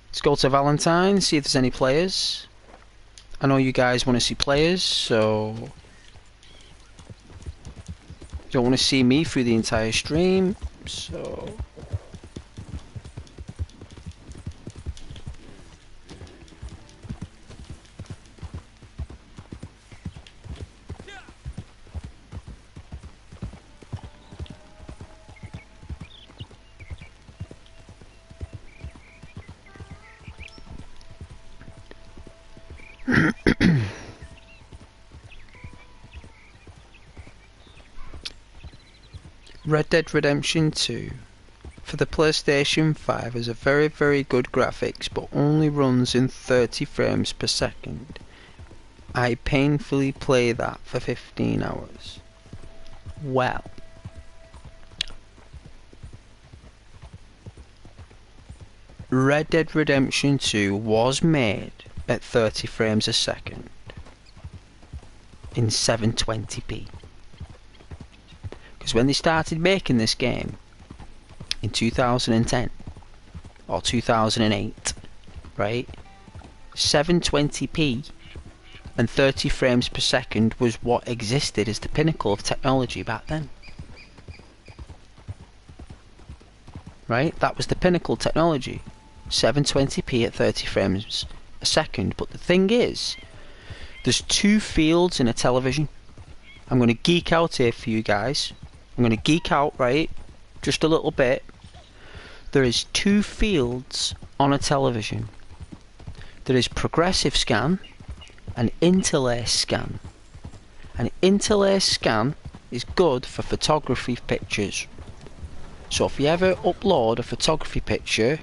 Let's go to Valentine, see if there's any players. I know you guys want to see players, so you don't want to see me through the entire stream, so Red Dead Redemption 2 for the PlayStation 5 has a very good graphics but only runs in 30 frames per second. I painfully play that for 15 hours. Well, Red Dead Redemption 2 was made at 30 frames a second in 720p. Because when they started making this game in 2010 or 2008, right, 720p and 30 frames per second was what existed as the pinnacle of technology back then. Right, that was the pinnacle technology. 720p at 30 frames a second. But the thing is, there's two fields in a television. I'm going to geek out here for you guys. I'm going to geek out, right? Just a little bit. There is two fields on a television. There is progressive scan and interlace scan. An interlace scan is good for photography pictures. So if you ever upload a photography picture,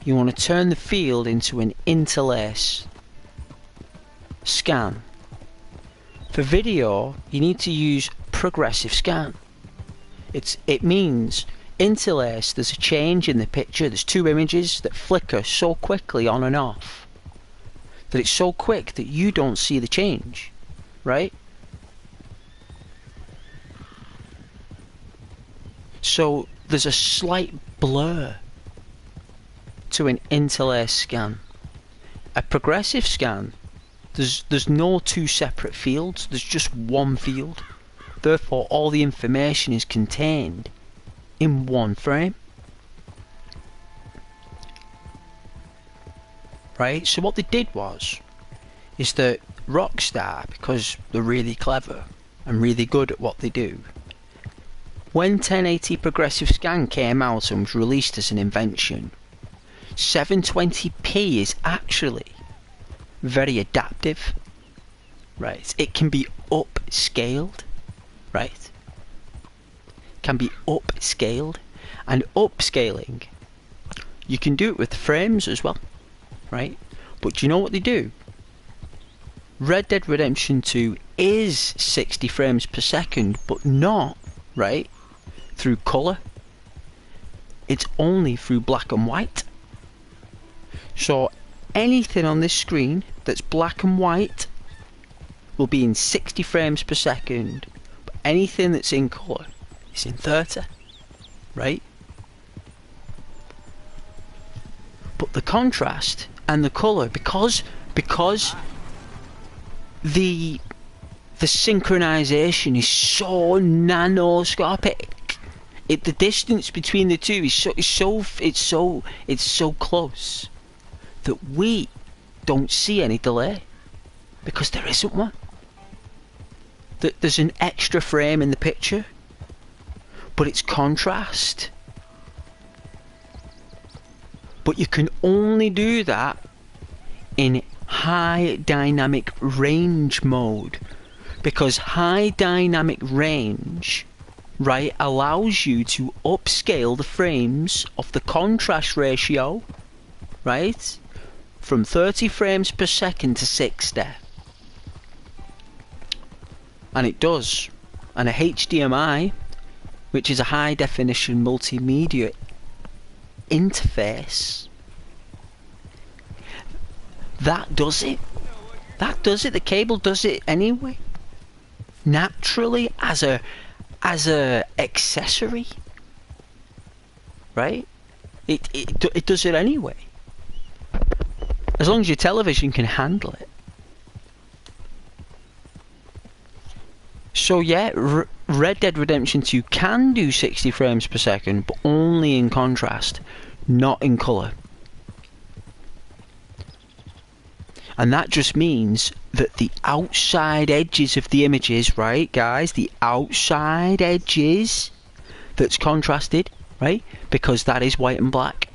you want to turn the field into an interlace scan. For video, you need to use progressive scan. It means interlace, there's a change in the picture, there's two images that flicker so quickly on and off that it's so quick that you don't see the change, right? So there's a slight blur to an interlace scan. A progressive scan, there's no two separate fields, there's just one field. Therefore all the information is contained in one frame. right? So what they did is that Rockstar, because they're really clever and really good at what they do, when 1080 progressive scan came out and was released as an invention, 720p is actually very adaptive, right? It can be upscaled, right? Can be upscaled, and upscaling, you can do it with frames as well, right? But do you know what they do? Red Dead Redemption 2 is 60 frames per second, but not, right, through colour. It's only through black and white. So anything on this screen that's black and white will be in 60 frames per second, but anything that's in colour is in 30, right? But the contrast and the colour, because the synchronization is so nanoscopic, the distance between the two is so close that we don't see any delay, because there isn't one. There's an extra frame in the picture, but it's contrast. But you can only do that in high dynamic range mode, because high dynamic range, right, allows you to upscale the frames of the contrast ratio, right, from 30 frames per second to 60. And it does. And a HDMI, which is a high definition multimedia interface, that does it. That does it. The cable does it anyway, naturally, as a accessory, right? It does it anyway, as long as your television can handle it. So yeah, Red Dead Redemption 2 can do 60 frames per second, but only in contrast, not in colour. And that just means that the outside edges of the images, right, guys, the outside edges that's contrasted, right, because that is white and black.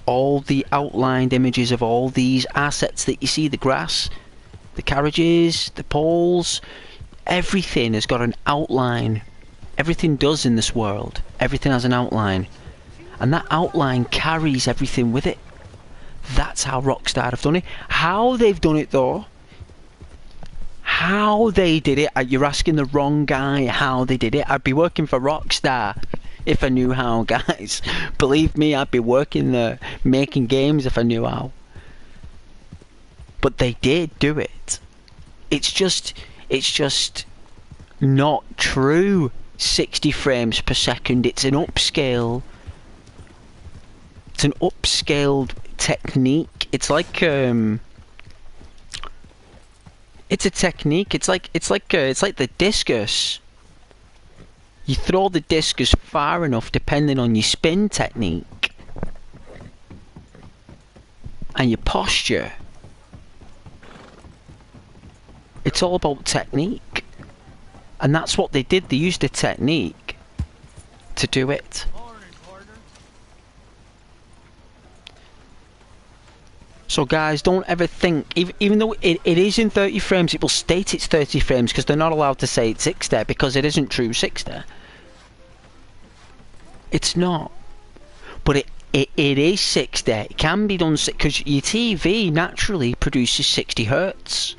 All the outlined images of all these assets that you see, the grass, the carriages, the poles, everything has got an outline. Everything does in this world. Everything has an outline. And that outline carries everything with it. That's how Rockstar have done it. How they've done it, though, how they did it, you're asking the wrong guy how they did it. I'd be working for Rockstar if I knew how, guys. Believe me, I'd be working there making games if I knew how. But they did do it. It's just not true 60 frames per second. It's an upscale. It's an upscaled technique. It's like it's a technique. It's like the discus. You throw the discus far enough depending on your spin technique and your posture. It's all about technique. And that's what they did. They used a technique to do it. So guys, don't ever think, even though it is in 30 frames, it will state it's 30 frames because they're not allowed to say it's 60 because it isn't true 60. It's not. But it is 60. It can be done because your TV naturally produces 60 hertz.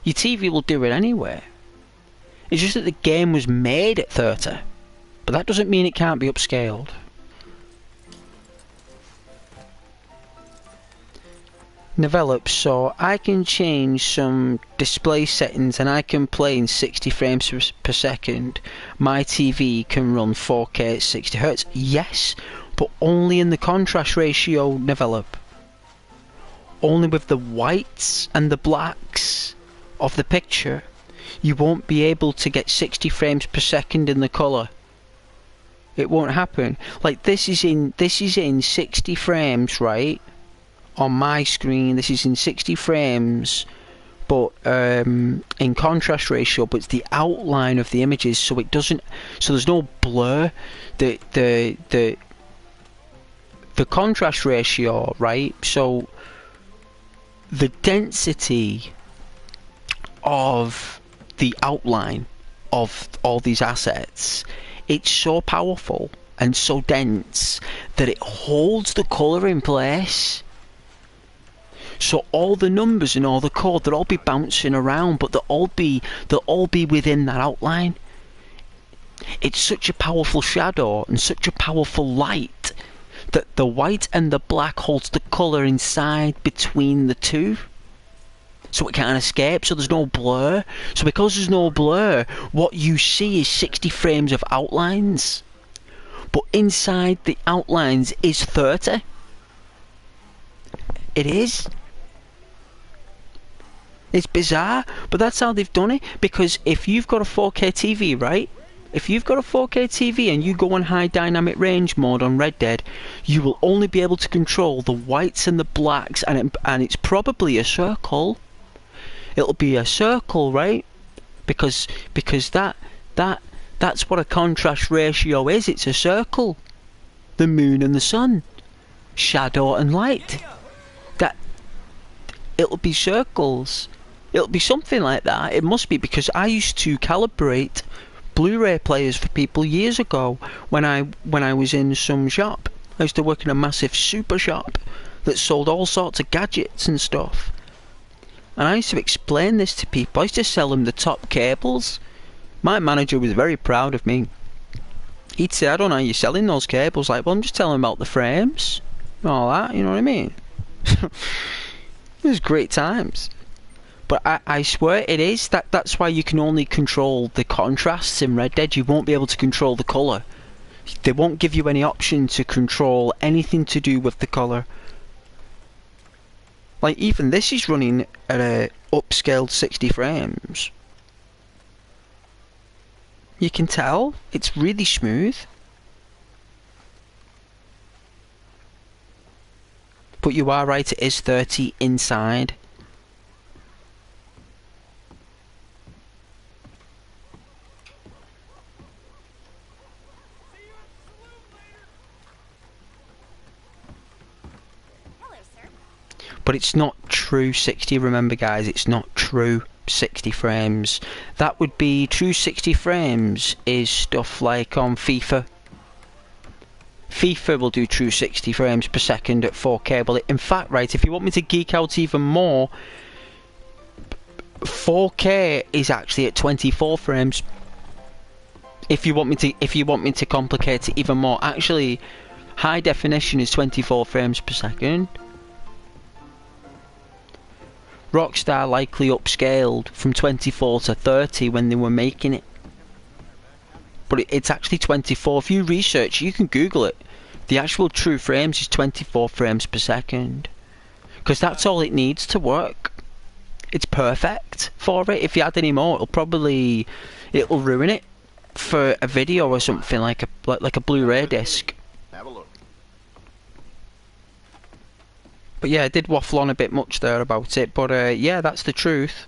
Your TV will do it anyway. It's just that the game was made at 30. But that doesn't mean it can't be upscaled. Develop, so I can change some display settings and I can play in 60 frames per second. My TV can run 4K at 60 Hz. Yes, but only in the contrast ratio, develop. Only with the whites and the blacks of the picture. You won't be able to get 60 frames per second in the colour. It won't happen. Like this is in 60 frames, right? on my screen. This is in 60 frames, but in contrast ratio, but it's the outline of the images, so it doesn't, so there's no blur. The contrast ratio, right? So the density of the outline of all these assets, it's so powerful and so dense that it holds the colour in place. So all the numbers and all the code, they'll all be bouncing around, but they'll all be within that outline. It's such a powerful shadow and such a powerful light that the white and the black holds the colour inside between the two. So it can't escape, so there's no blur. So because there's no blur, what you see is 60 frames of outlines. But inside the outlines is 30. It is. It's bizarre, but that's how they've done it. Because if you've got a 4K TV, right? If you've got a 4K TV and you go on high dynamic range mode on Red Dead, you will only be able to control the whites and the blacks, and it's probably a circle. It'll be a circle, right? Because that's what a contrast ratio is. It's a circle. The moon and the sun, shadow and light. That it'll be circles. It'll be something like that. It must be, because I used to calibrate Blu-ray players for people years ago when I was in some shop. I used to work in a massive super shop that sold all sorts of gadgets and stuff. And I used to explain this to people. I used to sell them the top cables. My manager was very proud of me. He'd say, I don't know how you're selling those cables. Like, well, I'm just telling them about the frames and all that, you know what I mean? It was great times. But I swear it is. That's why you can only control the contrasts in Red Dead. You won't be able to control the colour. They won't give you any option to control anything to do with the colour. Like, even this is running at a upscaled 60 frames. You can tell it's really smooth. But you are right, it is 30 inside. But it's not true 60, remember guys, it's not true 60 frames. That would be true 60 frames is stuff like on FIFA. FIFA will do true 60 frames per second at 4K. Well, in fact, right, if you want me to geek out even more, 4K is actually at 24 frames. If you want me to complicate it even more, actually, high definition is 24 frames per second. Rockstar likely upscaled from 24 to 30 when they were making it. But it's actually 24. If you research, you can Google it. The actual true frames is 24 frames per second. Because that's all it needs to work. It's perfect for it. If you add any more, it'll ruin it for a video or something, like a Blu-ray disc. Have a look. But yeah, I did waffle on a bit much there about it, but yeah, that's the truth.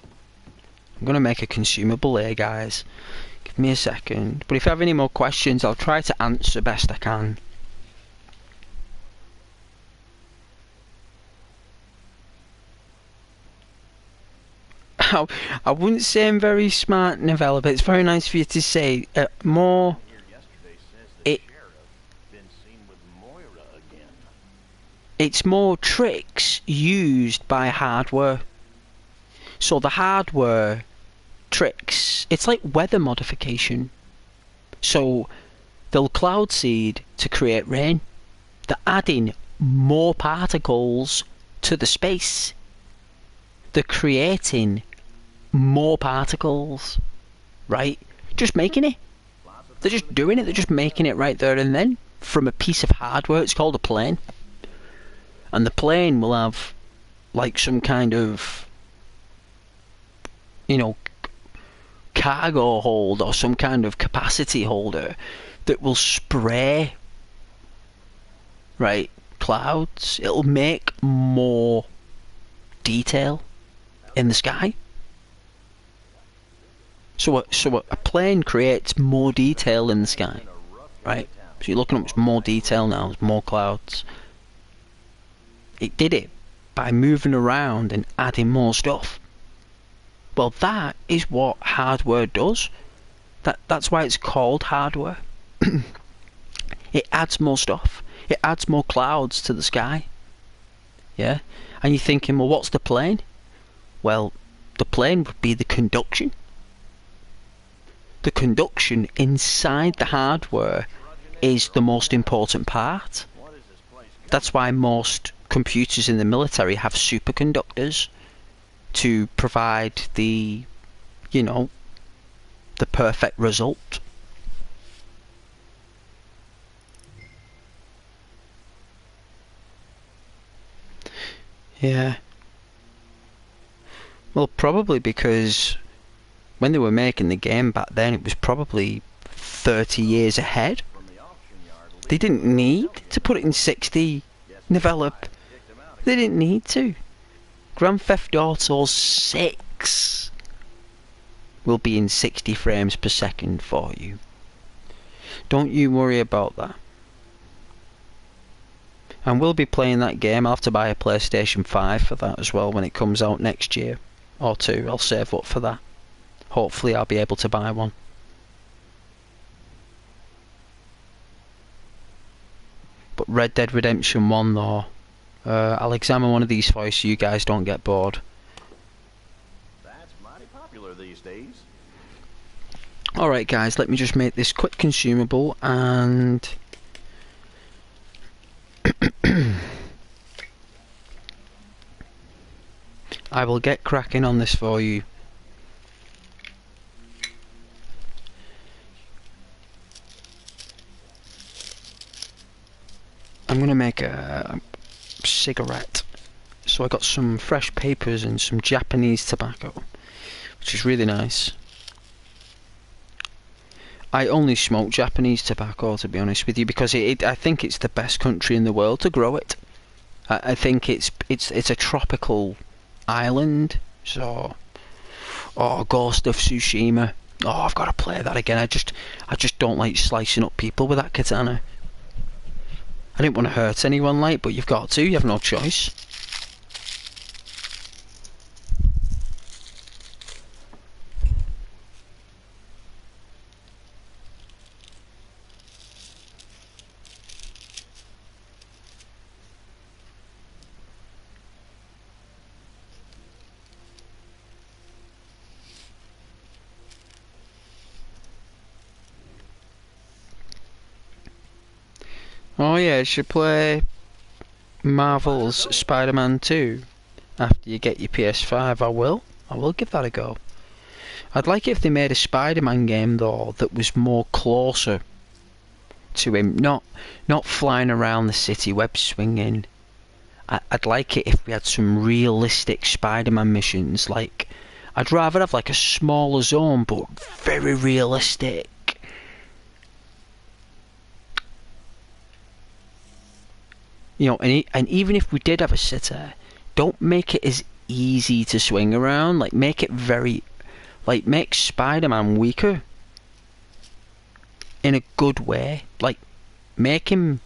I'm going to make a consumable here, guys. Give me a second. But if you have any more questions, I'll try to answer best I can. I wouldn't say I'm very smart, Novella, but it's very nice for you to say. More... It's more tricks used by hardware. So the hardware tricks, it's like weather modification. So they'll cloud seed to create rain. They're adding more particles to the space. They're creating more particles, right? Just making it. They're just doing it. They're just making it right there and then from a piece of hardware. It's called a plane. And the plane will have like some kind of, you know, cargo hold or some kind of capacity holder that will spray, right, clouds, it'll make more detail in the sky. So a plane creates more detail in the sky, right? So you're looking at more detail now, there's more clouds. It did it by moving around and adding more stuff. Well, that is what hardware does. That's why it's called hardware. It adds more stuff. It adds more clouds to the sky. Yeah? And you're thinking, well, what's the plane? Well, the plane would be the conduction. The conduction inside the hardware is the most important part. That's why most computers in the military have superconductors to provide the, you know, the perfect result. Yeah. Well, probably because when they were making the game back then, it was probably 30 years ahead. They didn't need to put it in 60, develop. They didn't need to. Grand Theft Auto 6 will be in 60 frames per second for you. Don't you worry about that. And we'll be playing that game. I'll have to buy a PlayStation 5 for that as well when it comes out next year or two. I'll save up for that. Hopefully I'll be able to buy one. But Red Dead Redemption 1 though, I'll examine one of these for you so you guys don't get bored. That's mighty popular these days. Alright guys, let me just make this quick consumable and I will get cracking on this for you. I'm gonna make a cigarette. So I got some fresh papers and some Japanese tobacco, which is really nice. I only smoke Japanese tobacco, to be honest with you, because I think it's the best country in the world to grow it. I think it's a tropical island. So, oh, Ghost of Tsushima. Oh, I've got to play that again. I just don't like slicing up people with that katana. I didn't want to hurt anyone, like, but you've got to. You have no choice. Oh yeah, you should play Marvel's Spider-Man 2 after you get your PS5. I will give that a go. I'd like it if they made a Spider-Man game though that was more closer to him, not flying around the city web swinging. I'd like it if we had some realistic Spider-Man missions. Like, I'd rather have like a smaller zone but very realistic. You know, and even if we did have a sitter, don't make it as easy to swing around. Like, make it very, like, make Spider-Man weaker in a good way. Like, make him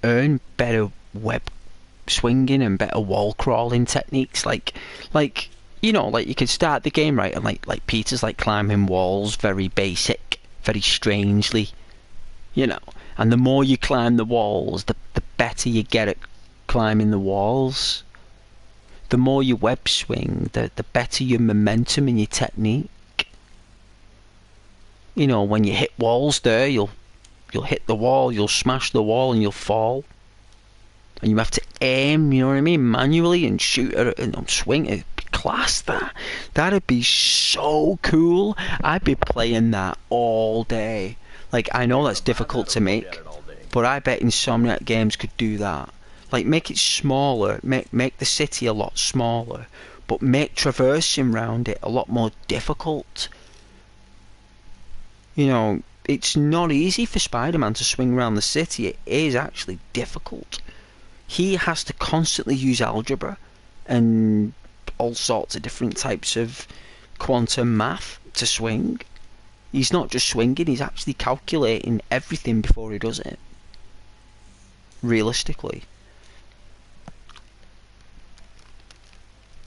earn better web swinging and better wall crawling techniques. Like you know, like you could start the game right and like Peter's like climbing walls, very basic, very strangely, you know. And the more you climb the walls, the better you get at climbing the walls. The more you web swing, the better your momentum and your technique. You know, when you hit walls there, you'll hit the wall, you'll smash the wall and you'll fall. And you have to aim, you know what I mean, manually and shoot it and swing it. It'd be class, that. That'd be so cool. I'd be playing that all day. Like, I know that's difficult to make, but I bet Insomniac Games could do that. Like, make it smaller, make the city a lot smaller, but make traversing around it a lot more difficult. You know, it's not easy for Spider-Man to swing around the city. It is actually difficult. he has to constantly use algebra and all sorts of different types of quantum math to swing. He's not just swinging, he's actually calculating everything before he does it. Realistically.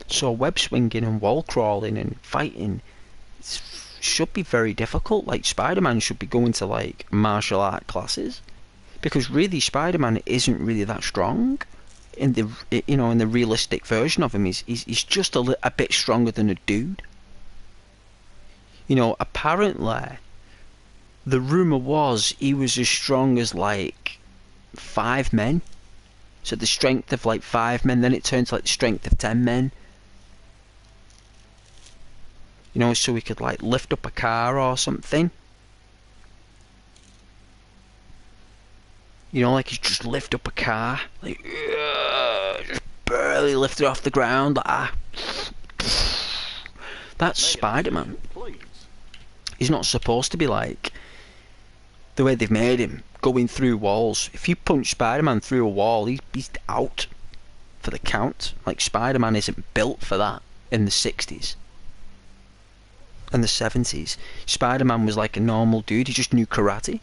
So web swinging and wall crawling and fighting should be very difficult. Like Spider-Man should be going to like martial art classes, because really Spider-Man isn't really that strong in the in the realistic version of him. He's just a bit stronger than a dude. Apparently the rumour was he was as strong as like 5 men. So the strength of like 5 men, then it turns like the strength of 10 men. So he could like lift up a car or something. Like he's just lift up a car, like just barely lift it off the ground like that. That's Spider-Man. He's not supposed to be like the way they've made him, going through walls. If you punch Spider-Man through a wall, he's out for the count. Like Spider-Man isn't built for that in the 60s. And the 70s. Spider-Man was like a normal dude, he just knew karate.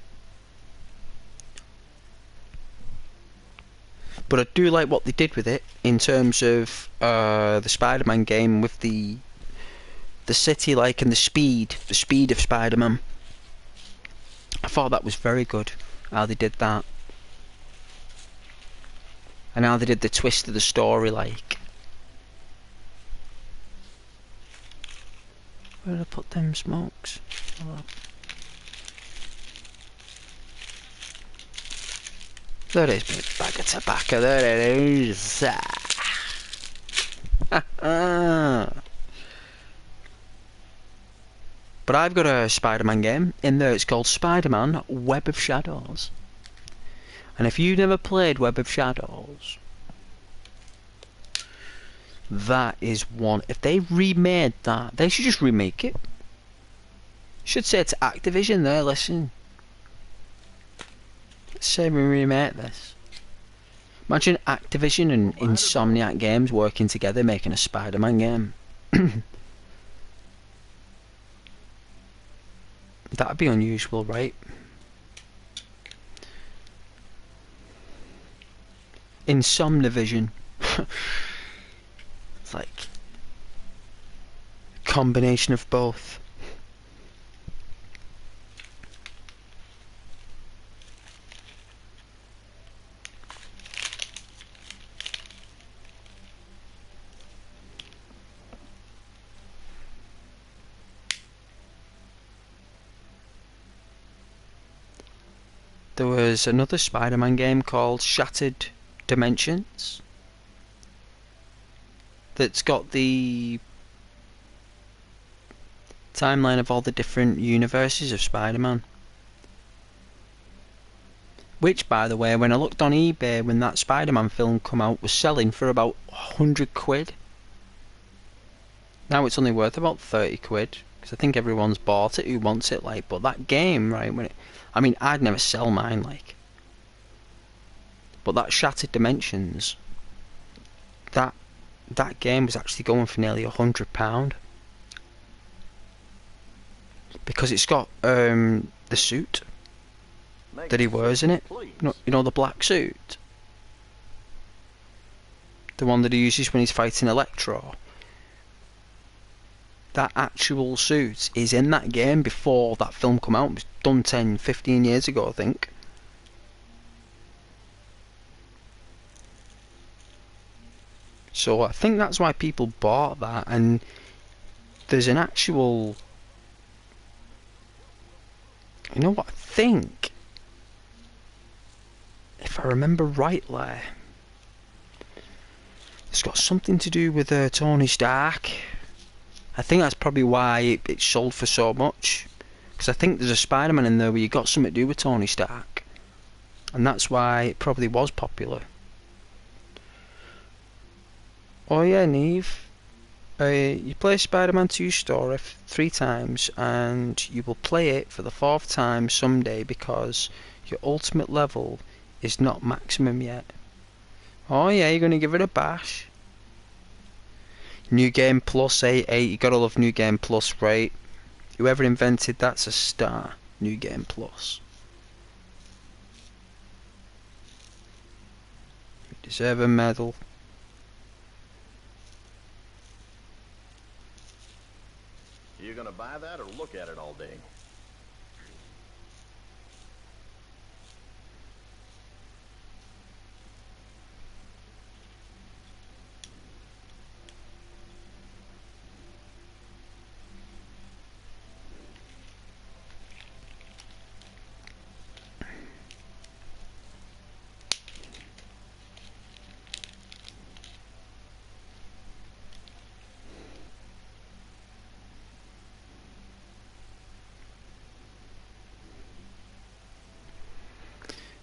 But I do like what they did with it in terms of the Spider-Man game with the city, like, and the speed of Spider-Man. I thought that was very good, how they did that. And how they did the twist of the story, like. Where did I put them smokes? There is, big bag of tobacco, there it is. But I've got a Spider-Man game in there, it's called Spider-Man Web of Shadows. And if you've never played Web of Shadows, that is one. If they remade that, they should just remake it. Should say to Activision there, listen. Let's say we remake this. Imagine Activision and Insomniac Games working together making a Spider-Man game. That'd be unusual, right? Insomnivision. It's like a combination of both. There was another Spider-Man game called Shattered Dimensions that's got the timeline of all the different universes of Spider-Man. Which, by the way, when I looked on eBay when that Spider-Man film come out, was selling for about 100 quid. Now it's only worth about 30 quid, because I think everyone's bought it who wants it, like. But that game, right, I mean, I'd never sell mine, like. But that Shattered Dimensions, that game was actually going for nearly £100. Because it's got the suit that he wears in it. You know the black suit? The one that he uses when he's fighting Electro. That actual suit is in that game before that film come out. It was done 10-15 years ago, I think. So I think that's why people bought that, and there's an actual... You know what I think? If I remember rightly, it's got something to do with Tony Stark. I think that's probably why it sold for so much. Because I think there's a Spider-Man in there where you got something to do with Tony Stark. And that's why it probably was popular. Oh yeah, Neve. You play Spider-Man 2 story 3 times, and you will play it for the 4th time someday because your ultimate level is not maximum yet. Oh yeah, you're gonna give it a bash. New Game Plus 88, you gotta love New Game Plus, right? Whoever invented that's a star. New Game Plus. You deserve a medal. You gonna buy that or look at it all day?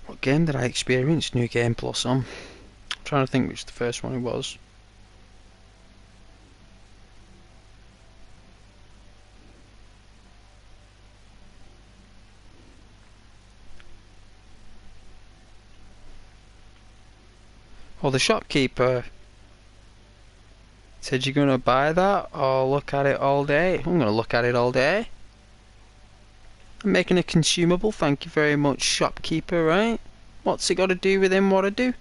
What game did I experience New Game Plus on? I'm trying to think which the first one it was. Well, the shopkeeper said you're gonna buy that or look at it all day. I'm gonna look at it all day. I'm making a consumable, thank you very much, shopkeeper, right? What's it got to do with him, what I do?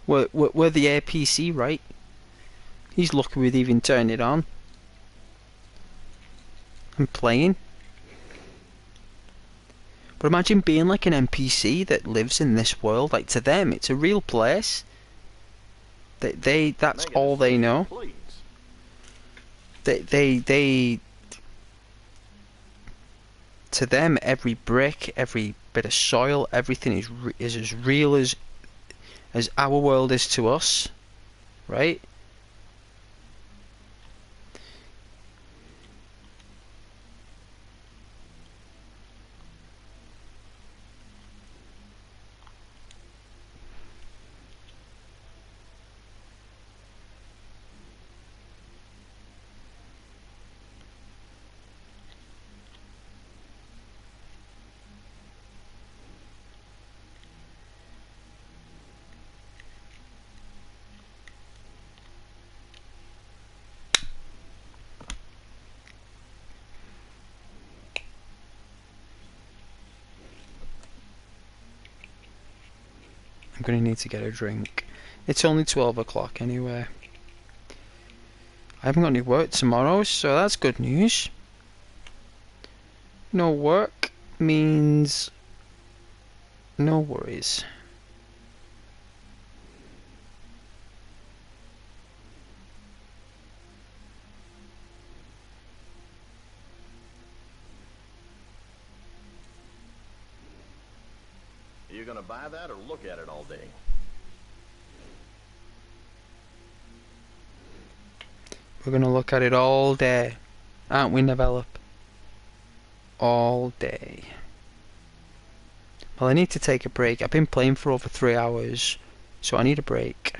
We're the APC, right? He's lucky we'd even turn it on. I'm playing. But imagine being like an NPC that lives in this world. Like, to them, it's a real place. That's Make a all they decision, know. Please. They to them, every brick, every bit of soil, everything is as real as our world is to us, right? I'm gonna need to get a drink. It's only 12 o'clock anyway. I haven't got any work tomorrow, so that's good news. No work means no worries. You gonna buy that or look at it all day? We're gonna look at it all day, aren't we, Develop? All day. Well, I need to take a break. I've been playing for over 3 hours, so I need a break.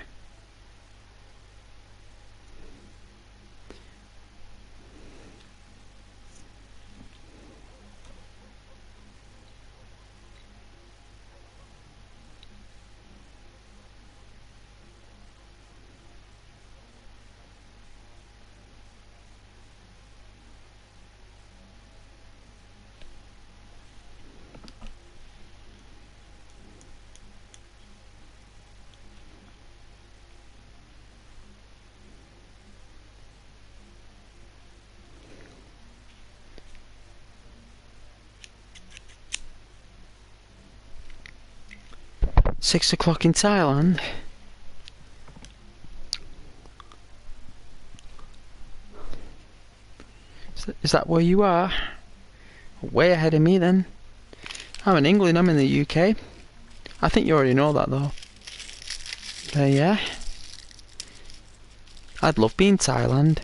Six o'clock in Thailand. Is that where you are? Way ahead of me then. I'm in England, I'm in the UK. I think you already know that though. Yeah. I'd love being Thailand.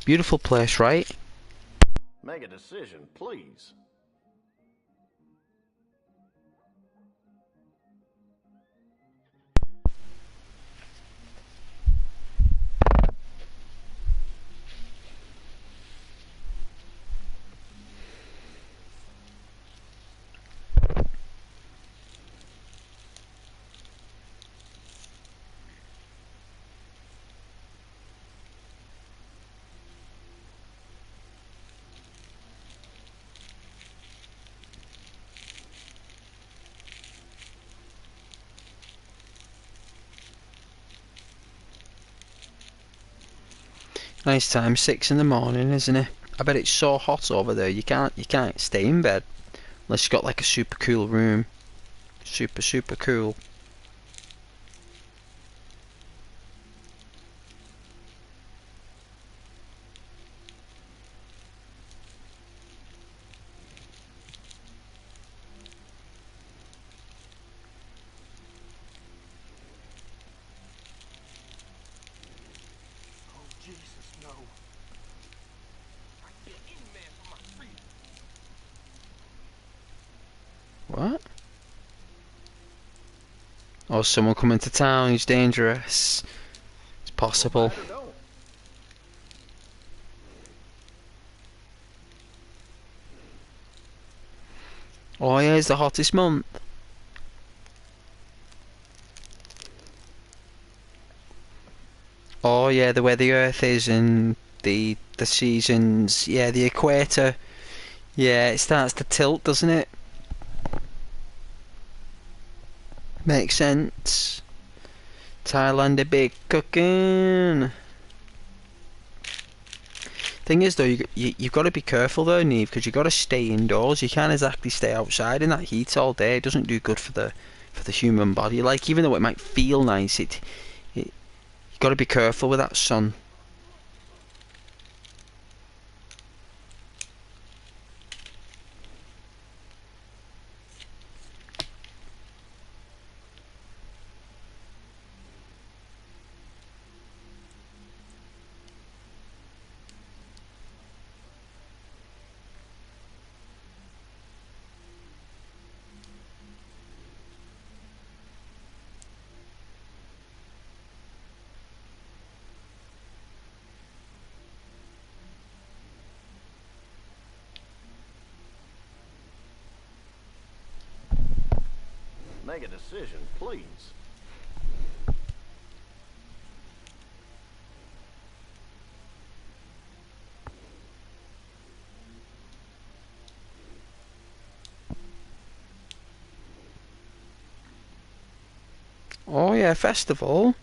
Beautiful place, right? Make a decision, please. Nice time, 6 in the morning, isn't it? I bet it's so hot over there. You can't stay in bed unless you've got like a super cool room. Super cool. Oh, Jesus, no. I can get any man for my freedom. What? Or someone coming to town who's dangerous. It's possible. Don't. Oh yeah, it's the hottest month. Oh yeah, the way the Earth is and the seasons. Yeah, the equator. Yeah, it starts to tilt, doesn't it? Makes sense. Thailand a big cooking. Thing is though, you've got to be careful though, Neve, because you've got to stay indoors. You can't exactly stay outside in that heat all day. It doesn't do good for the human body. Like even though it might feel nice, it you've got to be careful with that sun. Make a decision, please. Oh yeah, festival.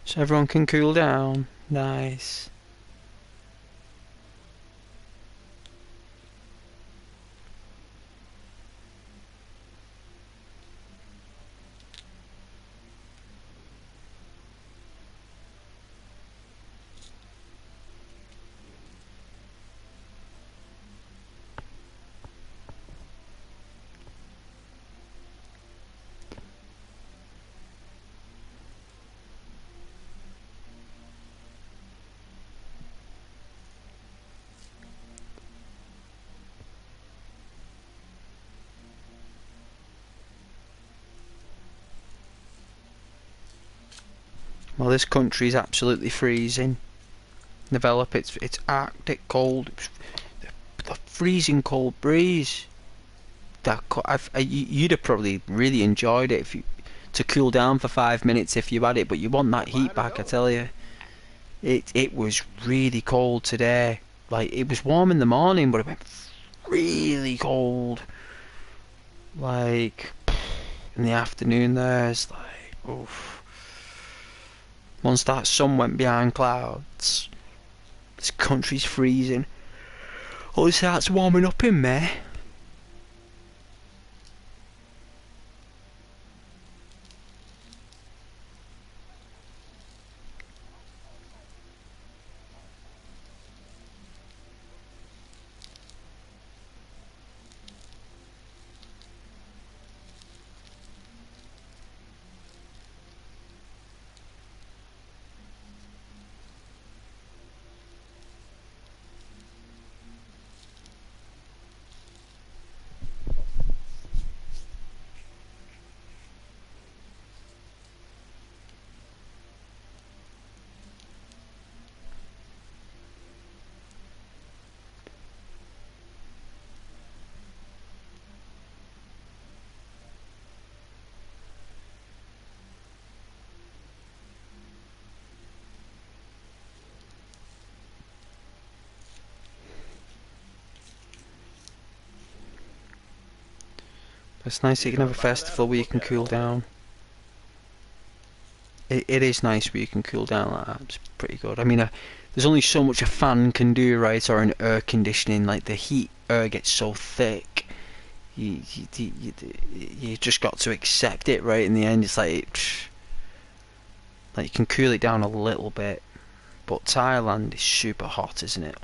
So everyone can cool down. Nice. Well, this country's absolutely freezing. Develop it's Arctic cold, the freezing cold breeze. You'd have probably really enjoyed it if you to cool down for 5 minutes if you had it, but you want that heat back. I tell you, it was really cold today. Like it was warm in the morning, but it went really cold. Like in the afternoon, there's like oof. Once that sun went behind clouds, this country's freezing. Oh, it starts warming up in May. It's nice that you can have a festival where you can cool down. It is nice where you can cool down like that. It's pretty good. I mean, there's only so much a fan can do, right? Or an air conditioning. Like the heat air gets so thick. You just got to accept it, right? In the end, it's like you can cool it down a little bit. But Thailand is super hot, isn't it?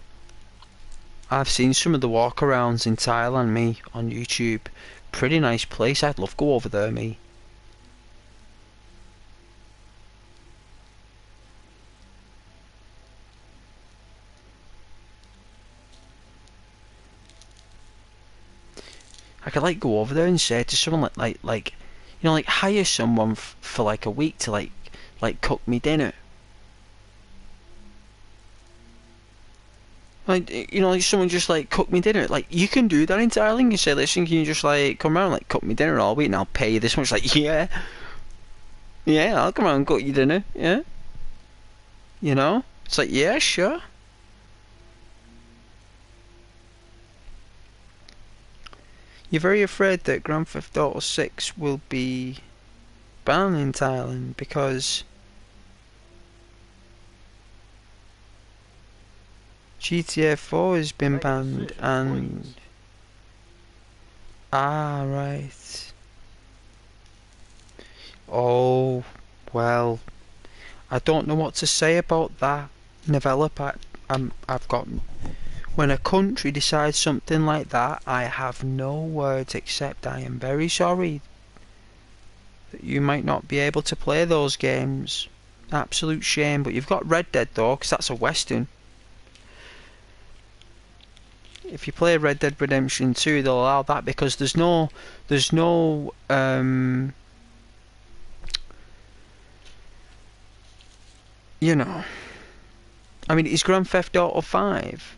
I've seen some of the walkarounds in Thailand, me, on YouTube. Pretty nice place. I'd love to go over there, me. I could like go over there and say to someone like you know, like hire someone for like a week to like cook me dinner. Like, you know, like someone just like cook me dinner. Like you can do that in Thailand. You say, listen, can you just like come around like cook me dinner all week and I'll pay you this much? Like, yeah, yeah, I'll come around and cook you dinner. Yeah, you know, it's like, yeah, sure. You're very afraid that Grand Theft Auto 6 will be banned in Thailand because GTA 4 has been banned and... Ah, right. Oh, well, I don't know what to say about that, developer. I've got... When a country decides something like that, I have no words except I am very sorry that you might not be able to play those games. Absolute shame, but you've got Red Dead though, because that's a Western. If you play Red Dead Redemption 2, they'll allow that because there's no you know, I mean, it's Grand Theft Auto 5.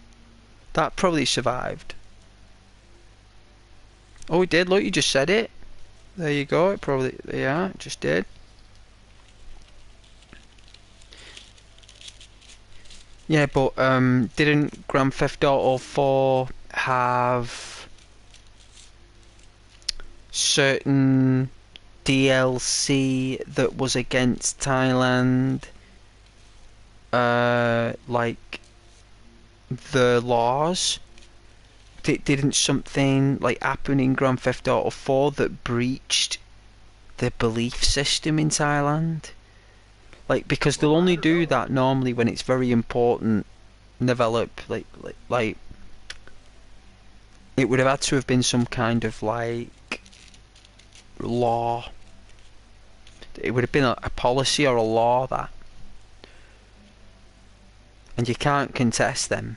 That probably survived. Oh, it did. Look, you just said it. There you go. It probably, yeah, it just did. Yeah, but didn't Grand Theft Auto 4 have certain DLC that was against Thailand? Like the laws? Didn't something like happen in Grand Theft Auto 4 that breached the belief system in Thailand? Like, because they'll only do that normally when it's very important. Develop like it would have had to have been some kind of like law. It would have been a policy or a law that, and you can't contest them.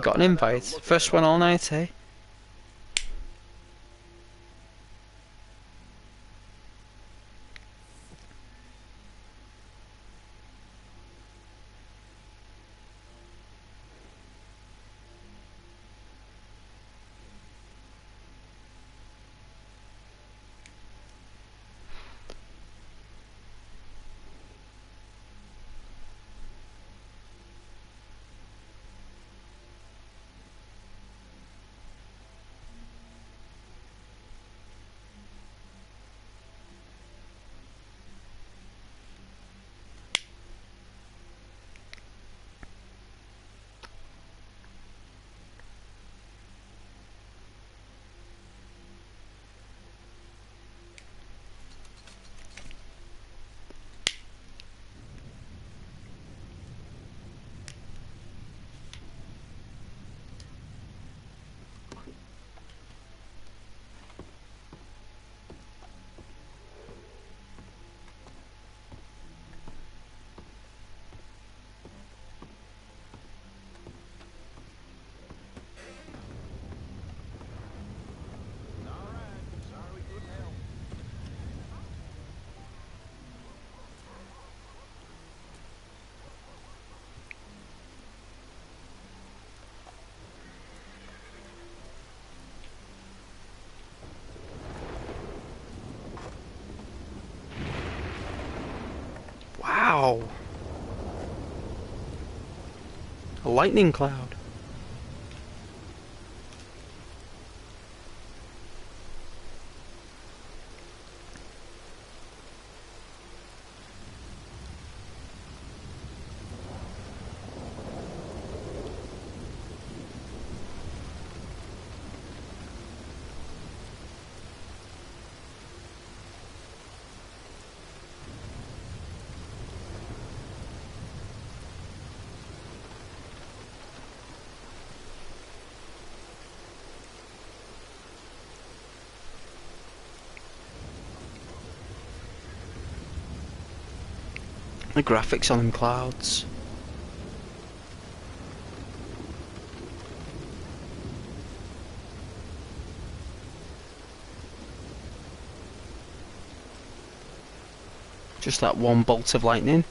Got an invite. First one all night, eh? Wow! A lightning cloud. The graphics on them clouds. Just that one bolt of lightning.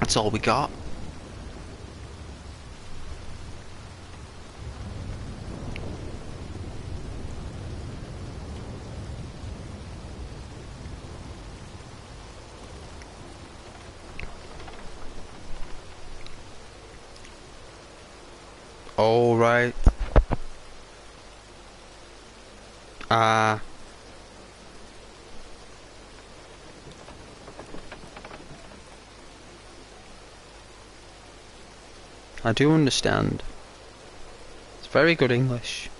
That's all we got. All right. I do understand. It's very good English.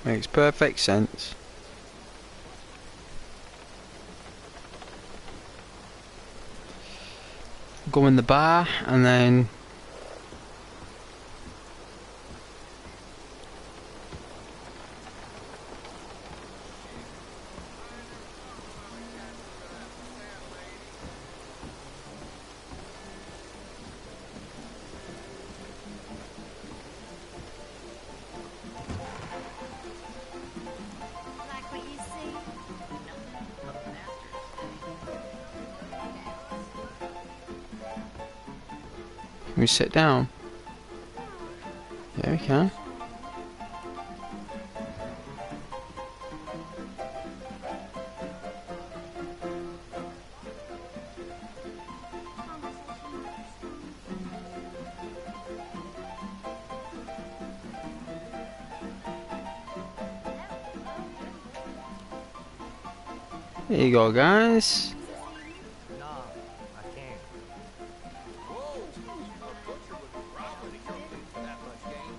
Makes perfect sense. Go in the bar and then Like what you see? Nothing but a master's can we sit down? Yeah, we can. There you go, guys. Nah, I can't. Whoa! A butcher would probably come in for that much game.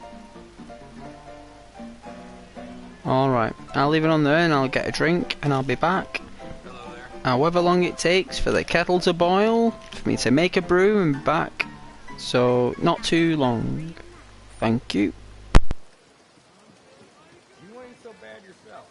Alright, I'll leave it on there and I'll get a drink and I'll be back. Hello there. However long it takes for the kettle to boil, for me to make a brew and be back. So, not too long. Thank you. You ain't so bad yourself.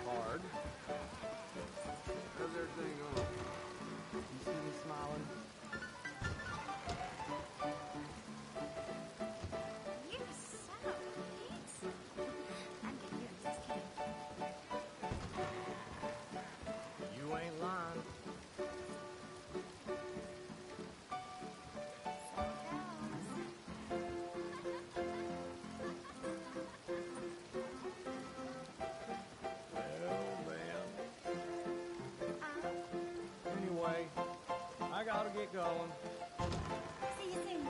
Hard. How's everything going? You see me smiling? You're so handsome. I'm getting you a discount. You ain't lying. So goes. Well, man. Anyway, I gotta get going. See you soon.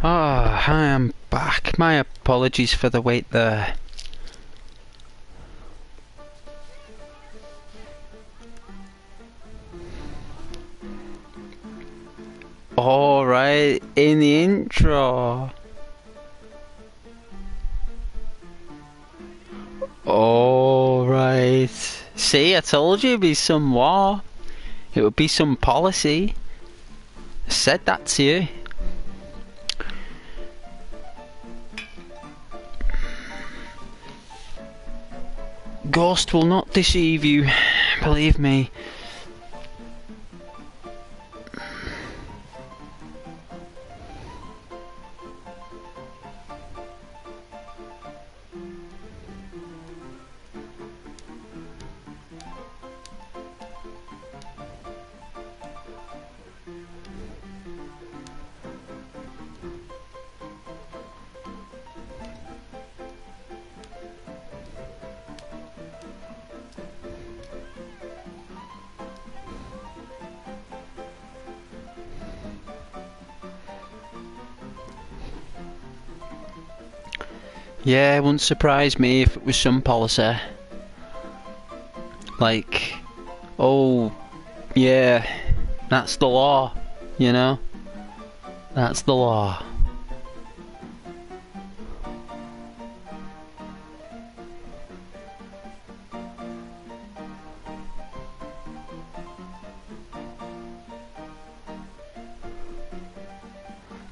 Ah, I am back. My apologies for the wait there. Alright, in the intro. Alright. See, I told you it'd be some war. It would be some policy. I said that to you. Ghost will not deceive you, believe me. Yeah, it wouldn't surprise me if it was some policy. Like, oh, yeah, that's the law, you know? That's the law.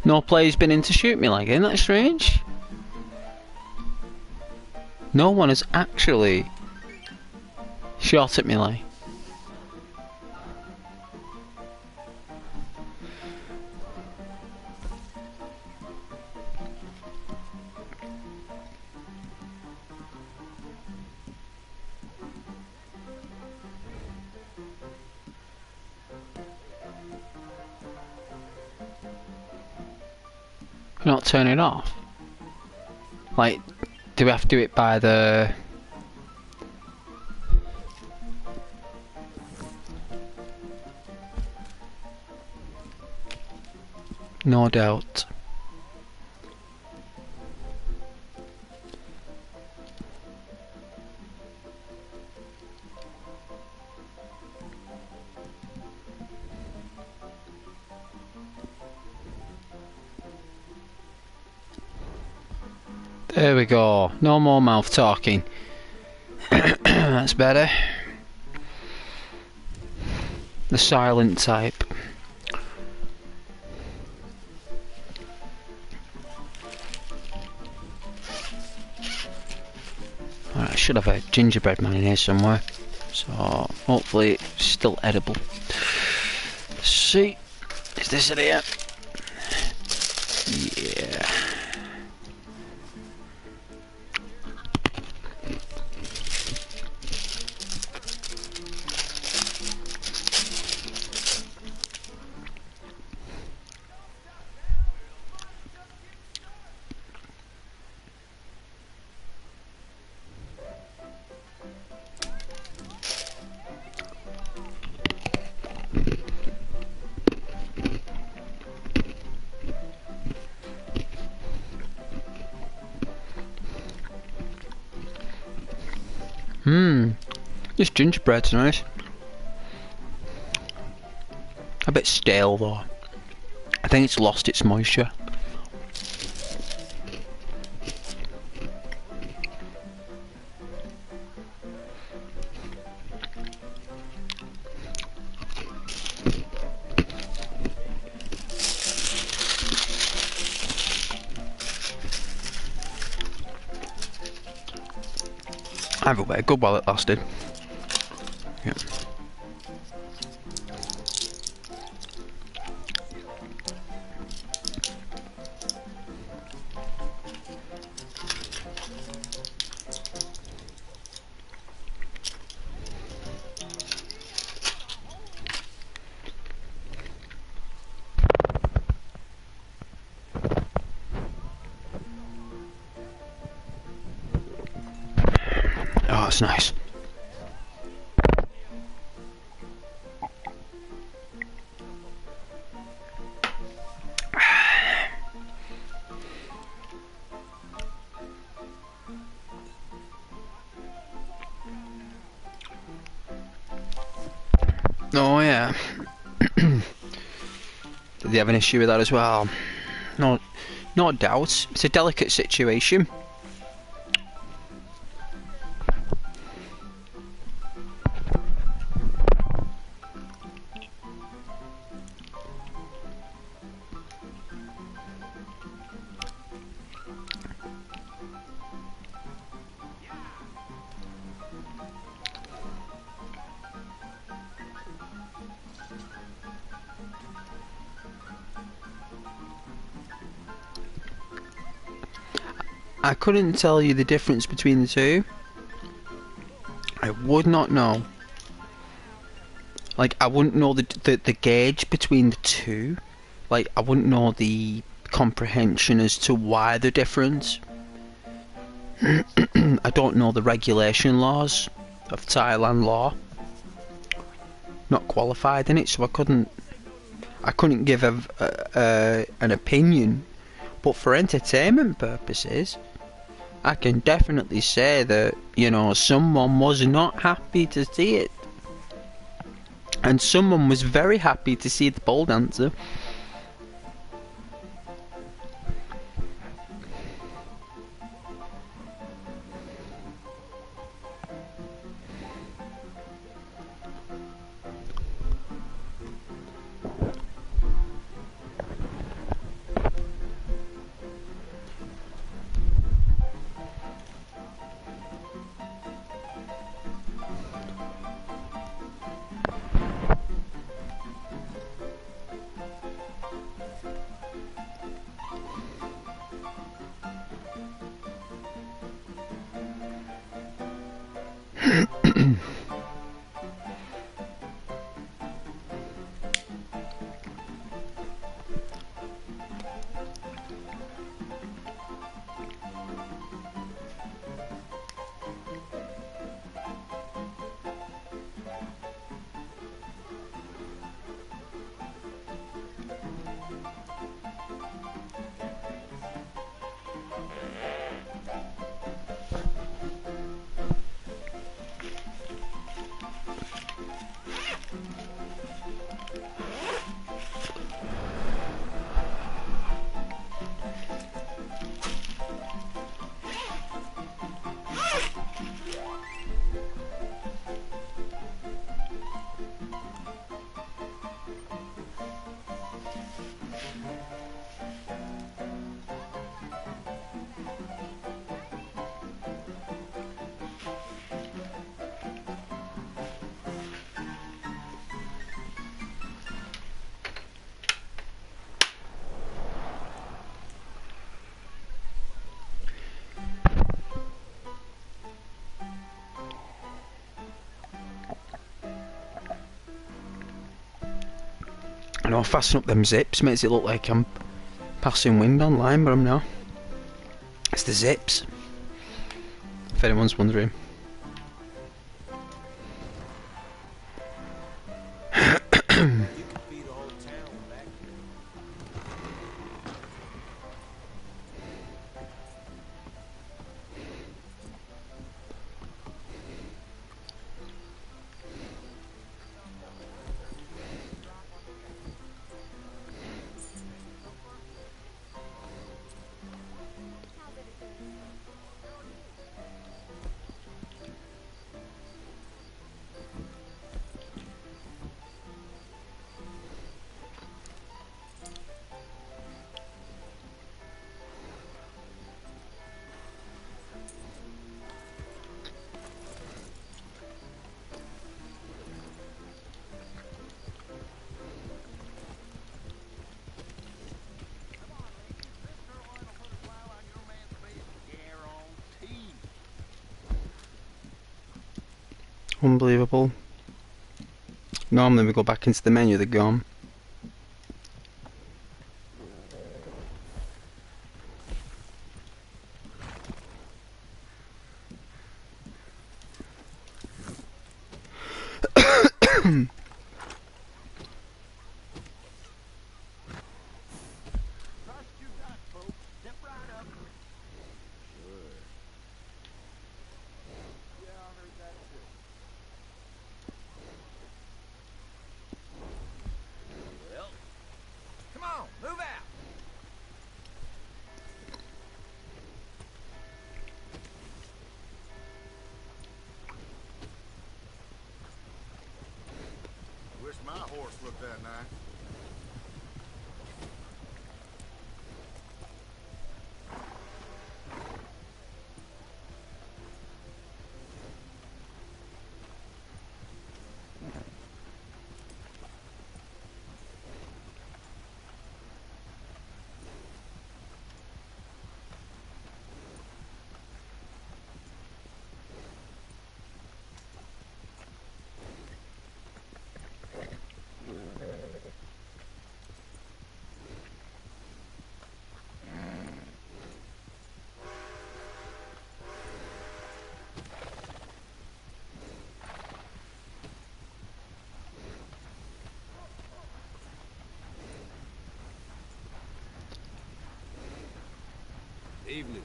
No player's been in to shoot me, like, isn't that strange? No one has actually shot at me, like. Not turn it off. Like, do we have to do it by the... No doubt. There we go. No more mouth talking. That's better. The silent type. Alright, I should have a gingerbread man in here somewhere. So, hopefully it's still edible. Let's see. Is this it here? Yeah. This gingerbread's nice. A bit stale though. I think it's lost its moisture. Either way, good while it lasted. Yep. Oh, it's nice. they have an issue with that as well. No doubt. It's a delicate situation. I couldn't tell you the difference between the two. I would not know. Like, I wouldn't know the gauge between the two. Like, I wouldn't know the comprehension as to why they're different. I don't know the regulation laws of Thailand law. Not qualified in it, so I couldn't give an opinion. But for entertainment purposes, I can definitely say that, you know, someone was not happy to see it. And someone was very happy to see the pole dancer. I know, fasten up them zips makes it look like I'm passing wind online, but I'm not. It's the zips, if anyone's wondering. You could feed a whole town back here. Unbelievable. Normally we go back into the menu, they're gone. Trust you got, folks. Step right up. Sure. Yeah, I heard that too. Well, come man. Evening.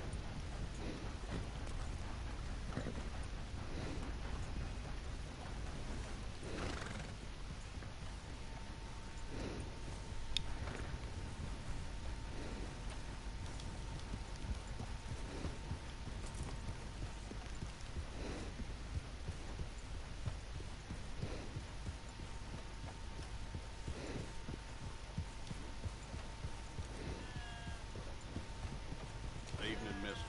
Evening, mister.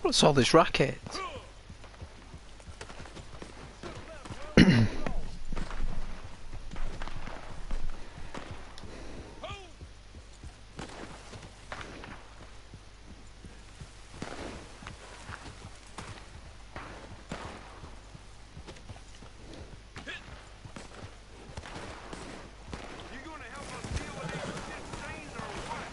What's all this racket? You gonna help us deal with these shit stains or what?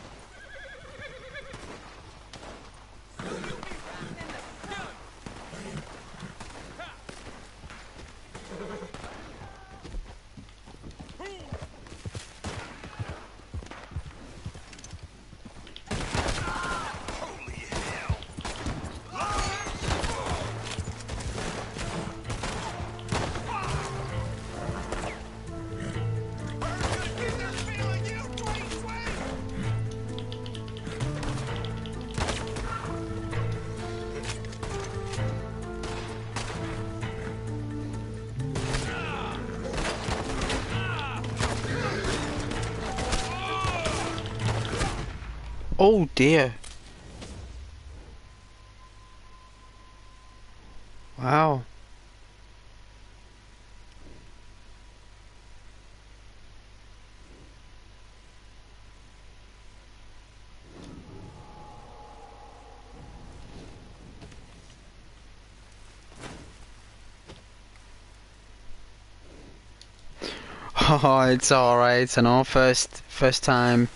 Oh dear. Wow. Oh, it's alright, I know, first time.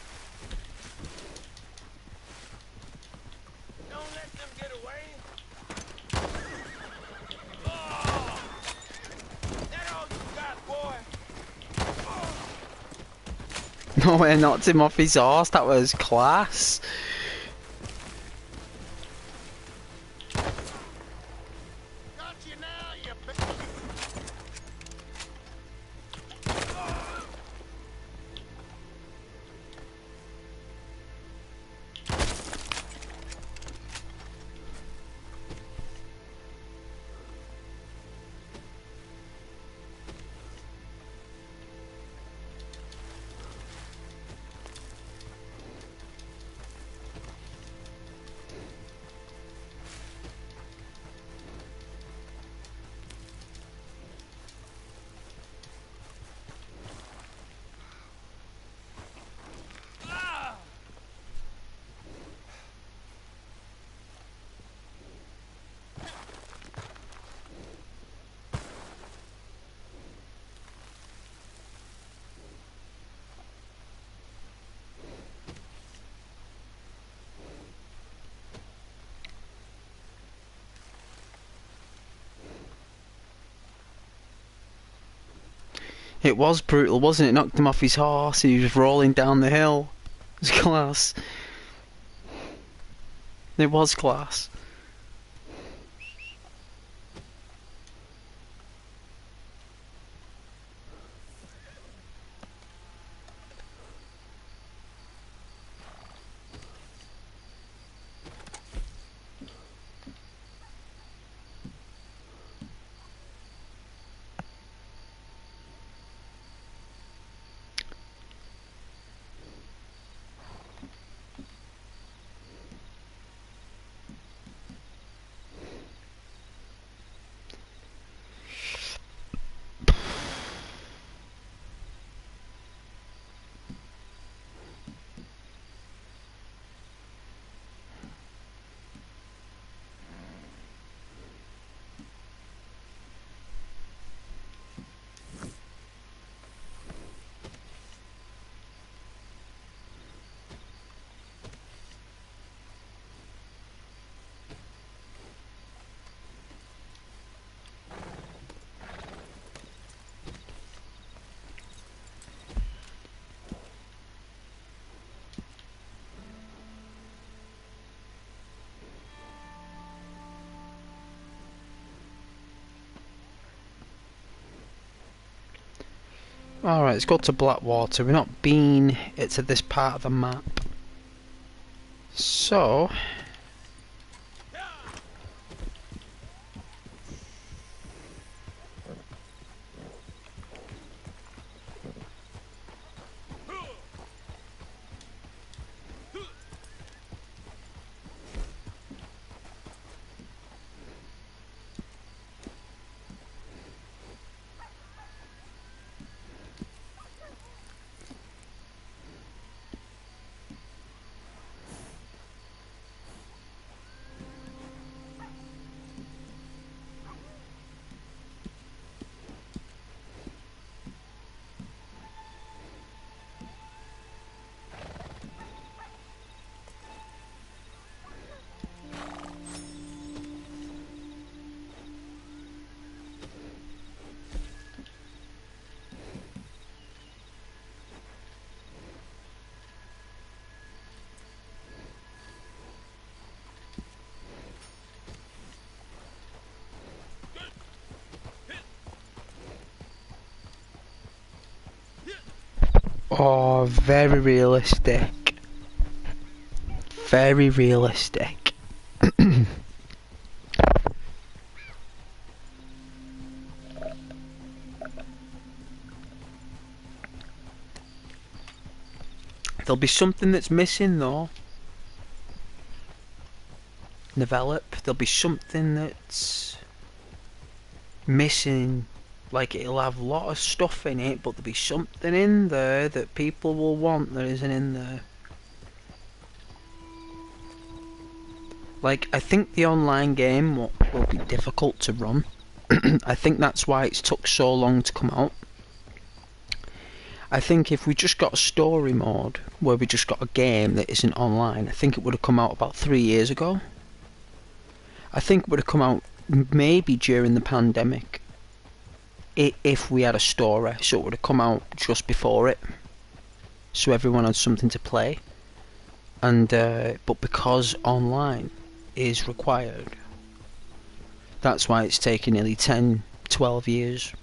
Don't let them get away. Oh, that all you got, boy. No way, knocked him off his horse, that was class. Got you now, you It was brutal, wasn't it? Knocked him off his horse, he was rolling down the hill. It was class. It was class. Alright, let's go to Blackwater. We've not been to this part of the map. So... Oh, very realistic. Very realistic. There'll be something that's missing though. Develop. There'll be something that's missing. Like, it'll have a lot of stuff in it, but there'll be something in there that people will want that isn't in there. Like, I think the online game will be difficult to run. I think that's why it's took so long to come out. I think if we just got a story mode where we just got a game that isn't online, I think it would have come out about 3 years ago. I think it would have come out maybe during the pandemic. If we had a story, so it would have come out just before it, so everyone had something to play. And but because online is required, that's why it's taken nearly 10, 12 years.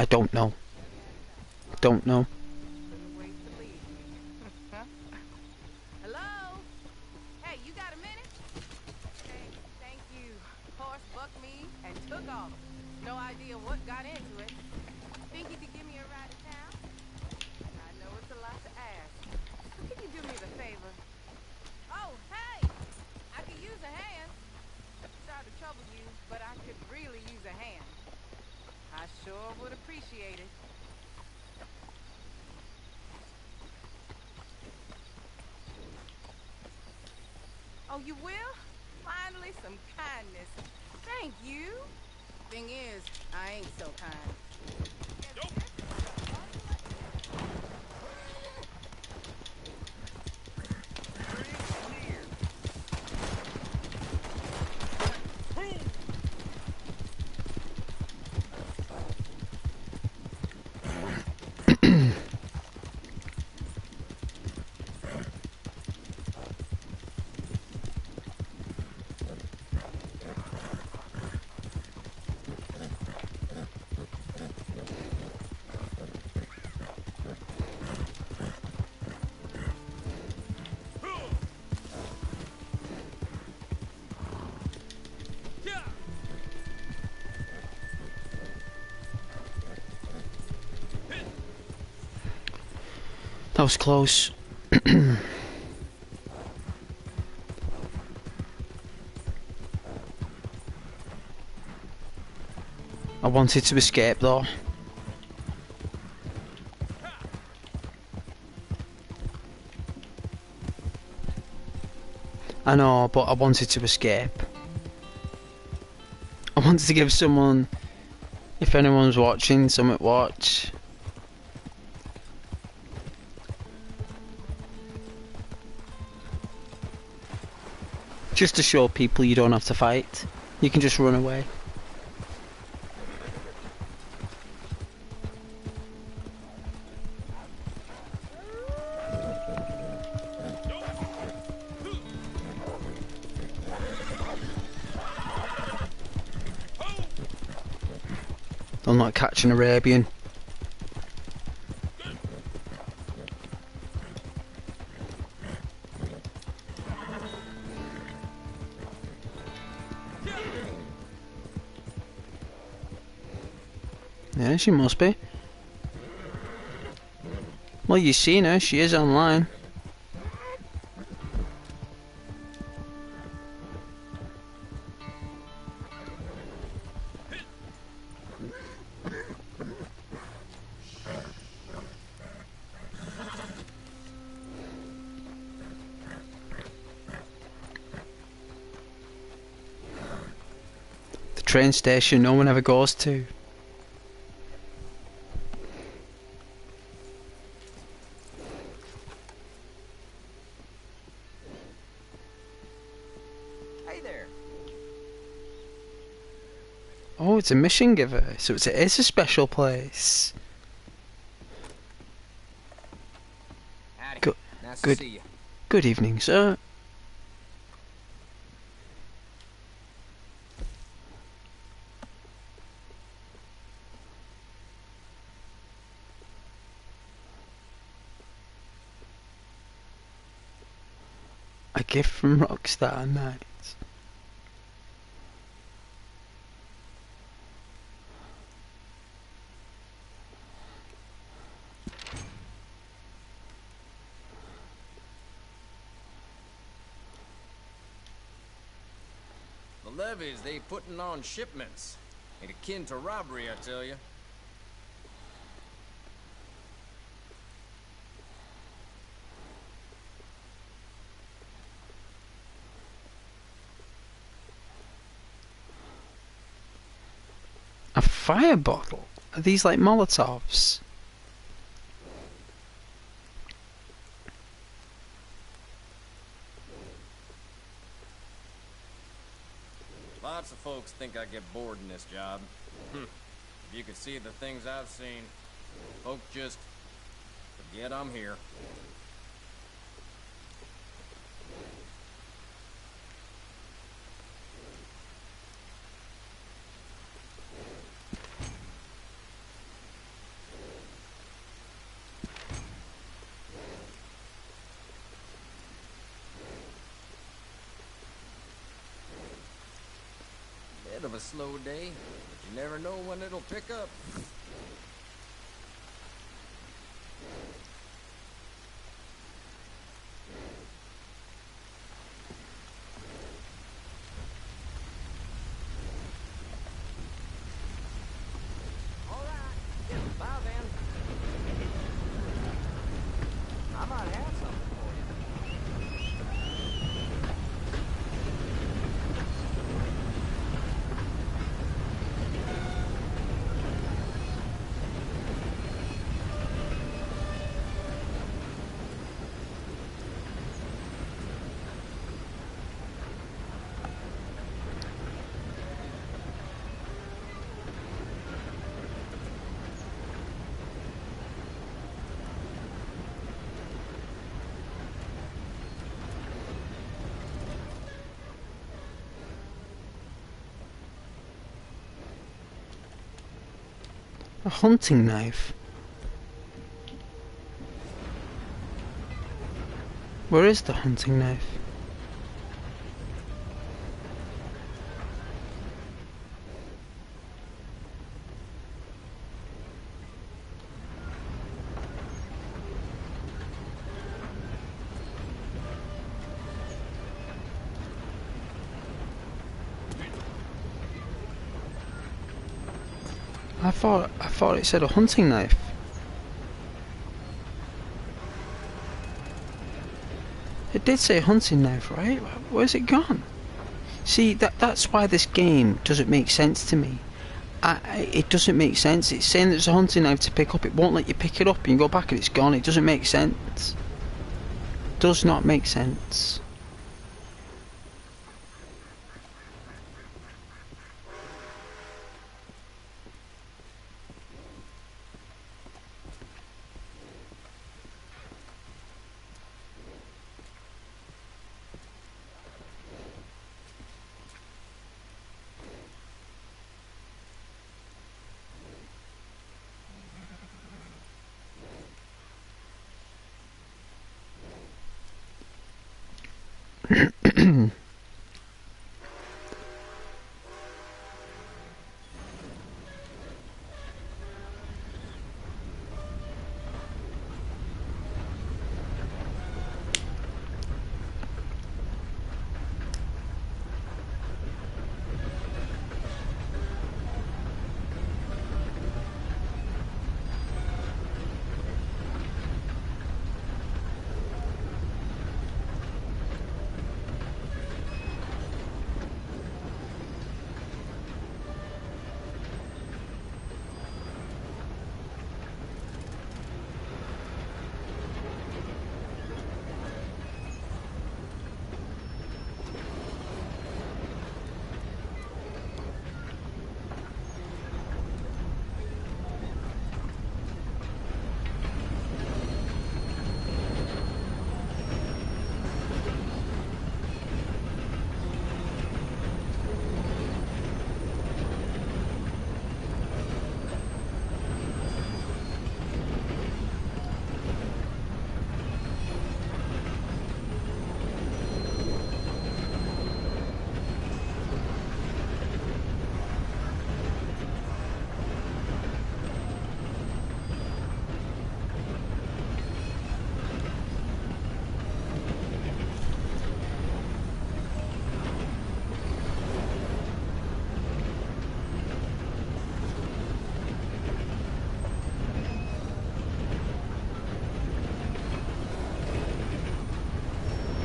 I don't know. Don't know. Couldn't wait to leave me. Hello? Hey, you got a minute? Thank you. Horse bucked me and took off. No idea what got into it. Think you could give me a ride to town? I know it's a lot to ask. But can you do me the favor? Oh, hey! I could use a hand. Sorry to trouble you, but I could really use a hand. I sure would appreciate it. Oh, you will? Finally, some kindness. Thank you. Thing is, I ain't so kind. That was close. I wanted to escape though. I know, but I wanted to escape. I wanted to give someone, if anyone's watching, something to watch. Just to show people you don't have to fight. You can just run away. I'm not catching Arabian. Yeah, she must be. Well, you've seen her, she is online. The train station no one ever goes to. Oh, it's a mission giver, so it is a special place. Howdy. Good, Nice good. to see you. Good evening, sir. A gift from Rockstar Knights. levies they putting on shipments. Ain't akin to robbery, I tell you. A fire bottle? Are these like Molotovs? Lots of folks think I get bored in this job. If you could see the things I've seen, folk just forget I'm here. Bit of a slow day, but you never know when it'll pick up. All right. Bye then. I might have something for you. A hunting knife? Where is the hunting knife? I thought it said a hunting knife. It did say hunting knife, right? Where's it gone? See, that's why this game doesn't make sense to me. It doesn't make sense. It's saying there's a hunting knife to pick up. It won't let you pick it up and you go back and it's gone. It doesn't make sense. Does not make sense.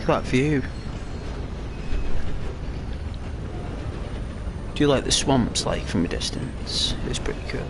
at that view. Do you like the swamps like from a distance? It's pretty cool.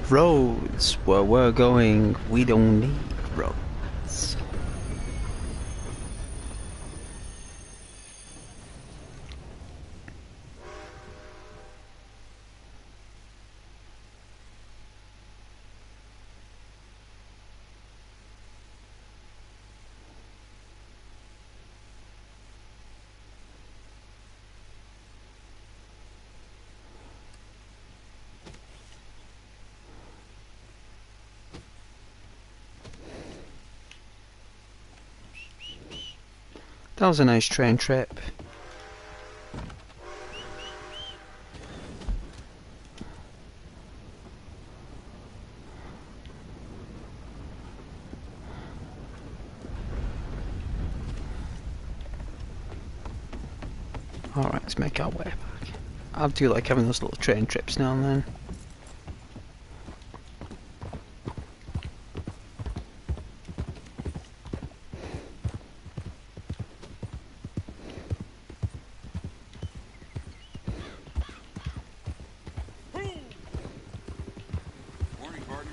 Roads, where we're going, we don't need roads. That was a nice train trip. Alright, let's make our way back. I do like having those little train trips now and then. Morning, partner.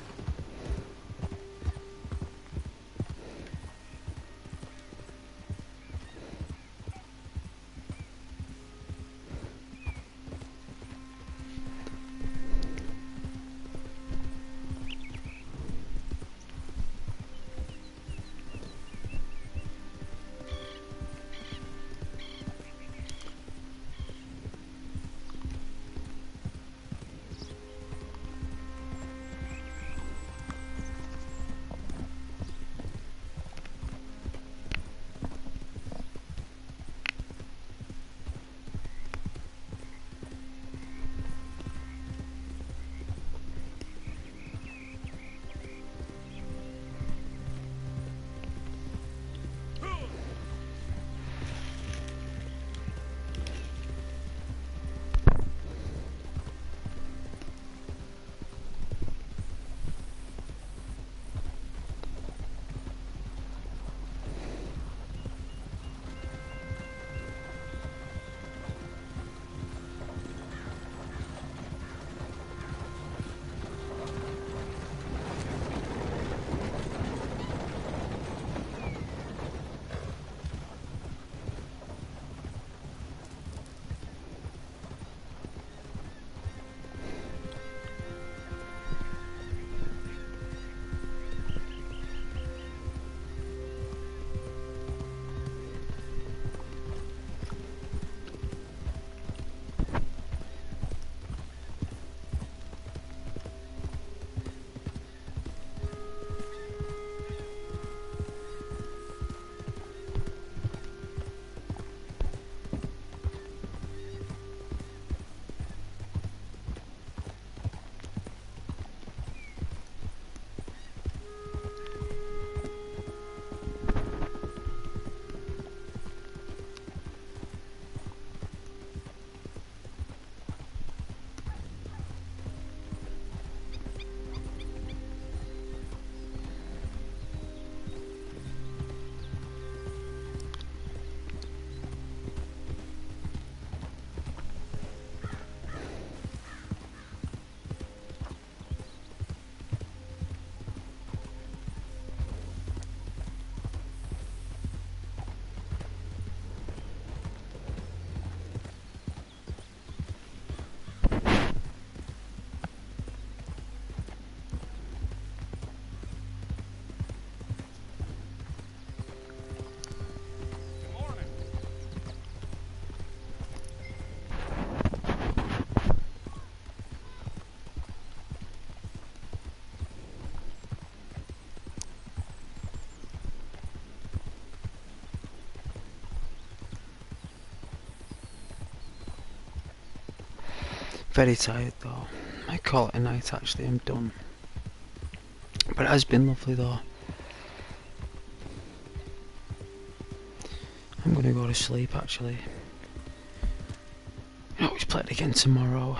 Very tired though. I call it a night actually, I'm done. But it has been lovely though. I'm gonna go to sleep actually. I always play it again tomorrow.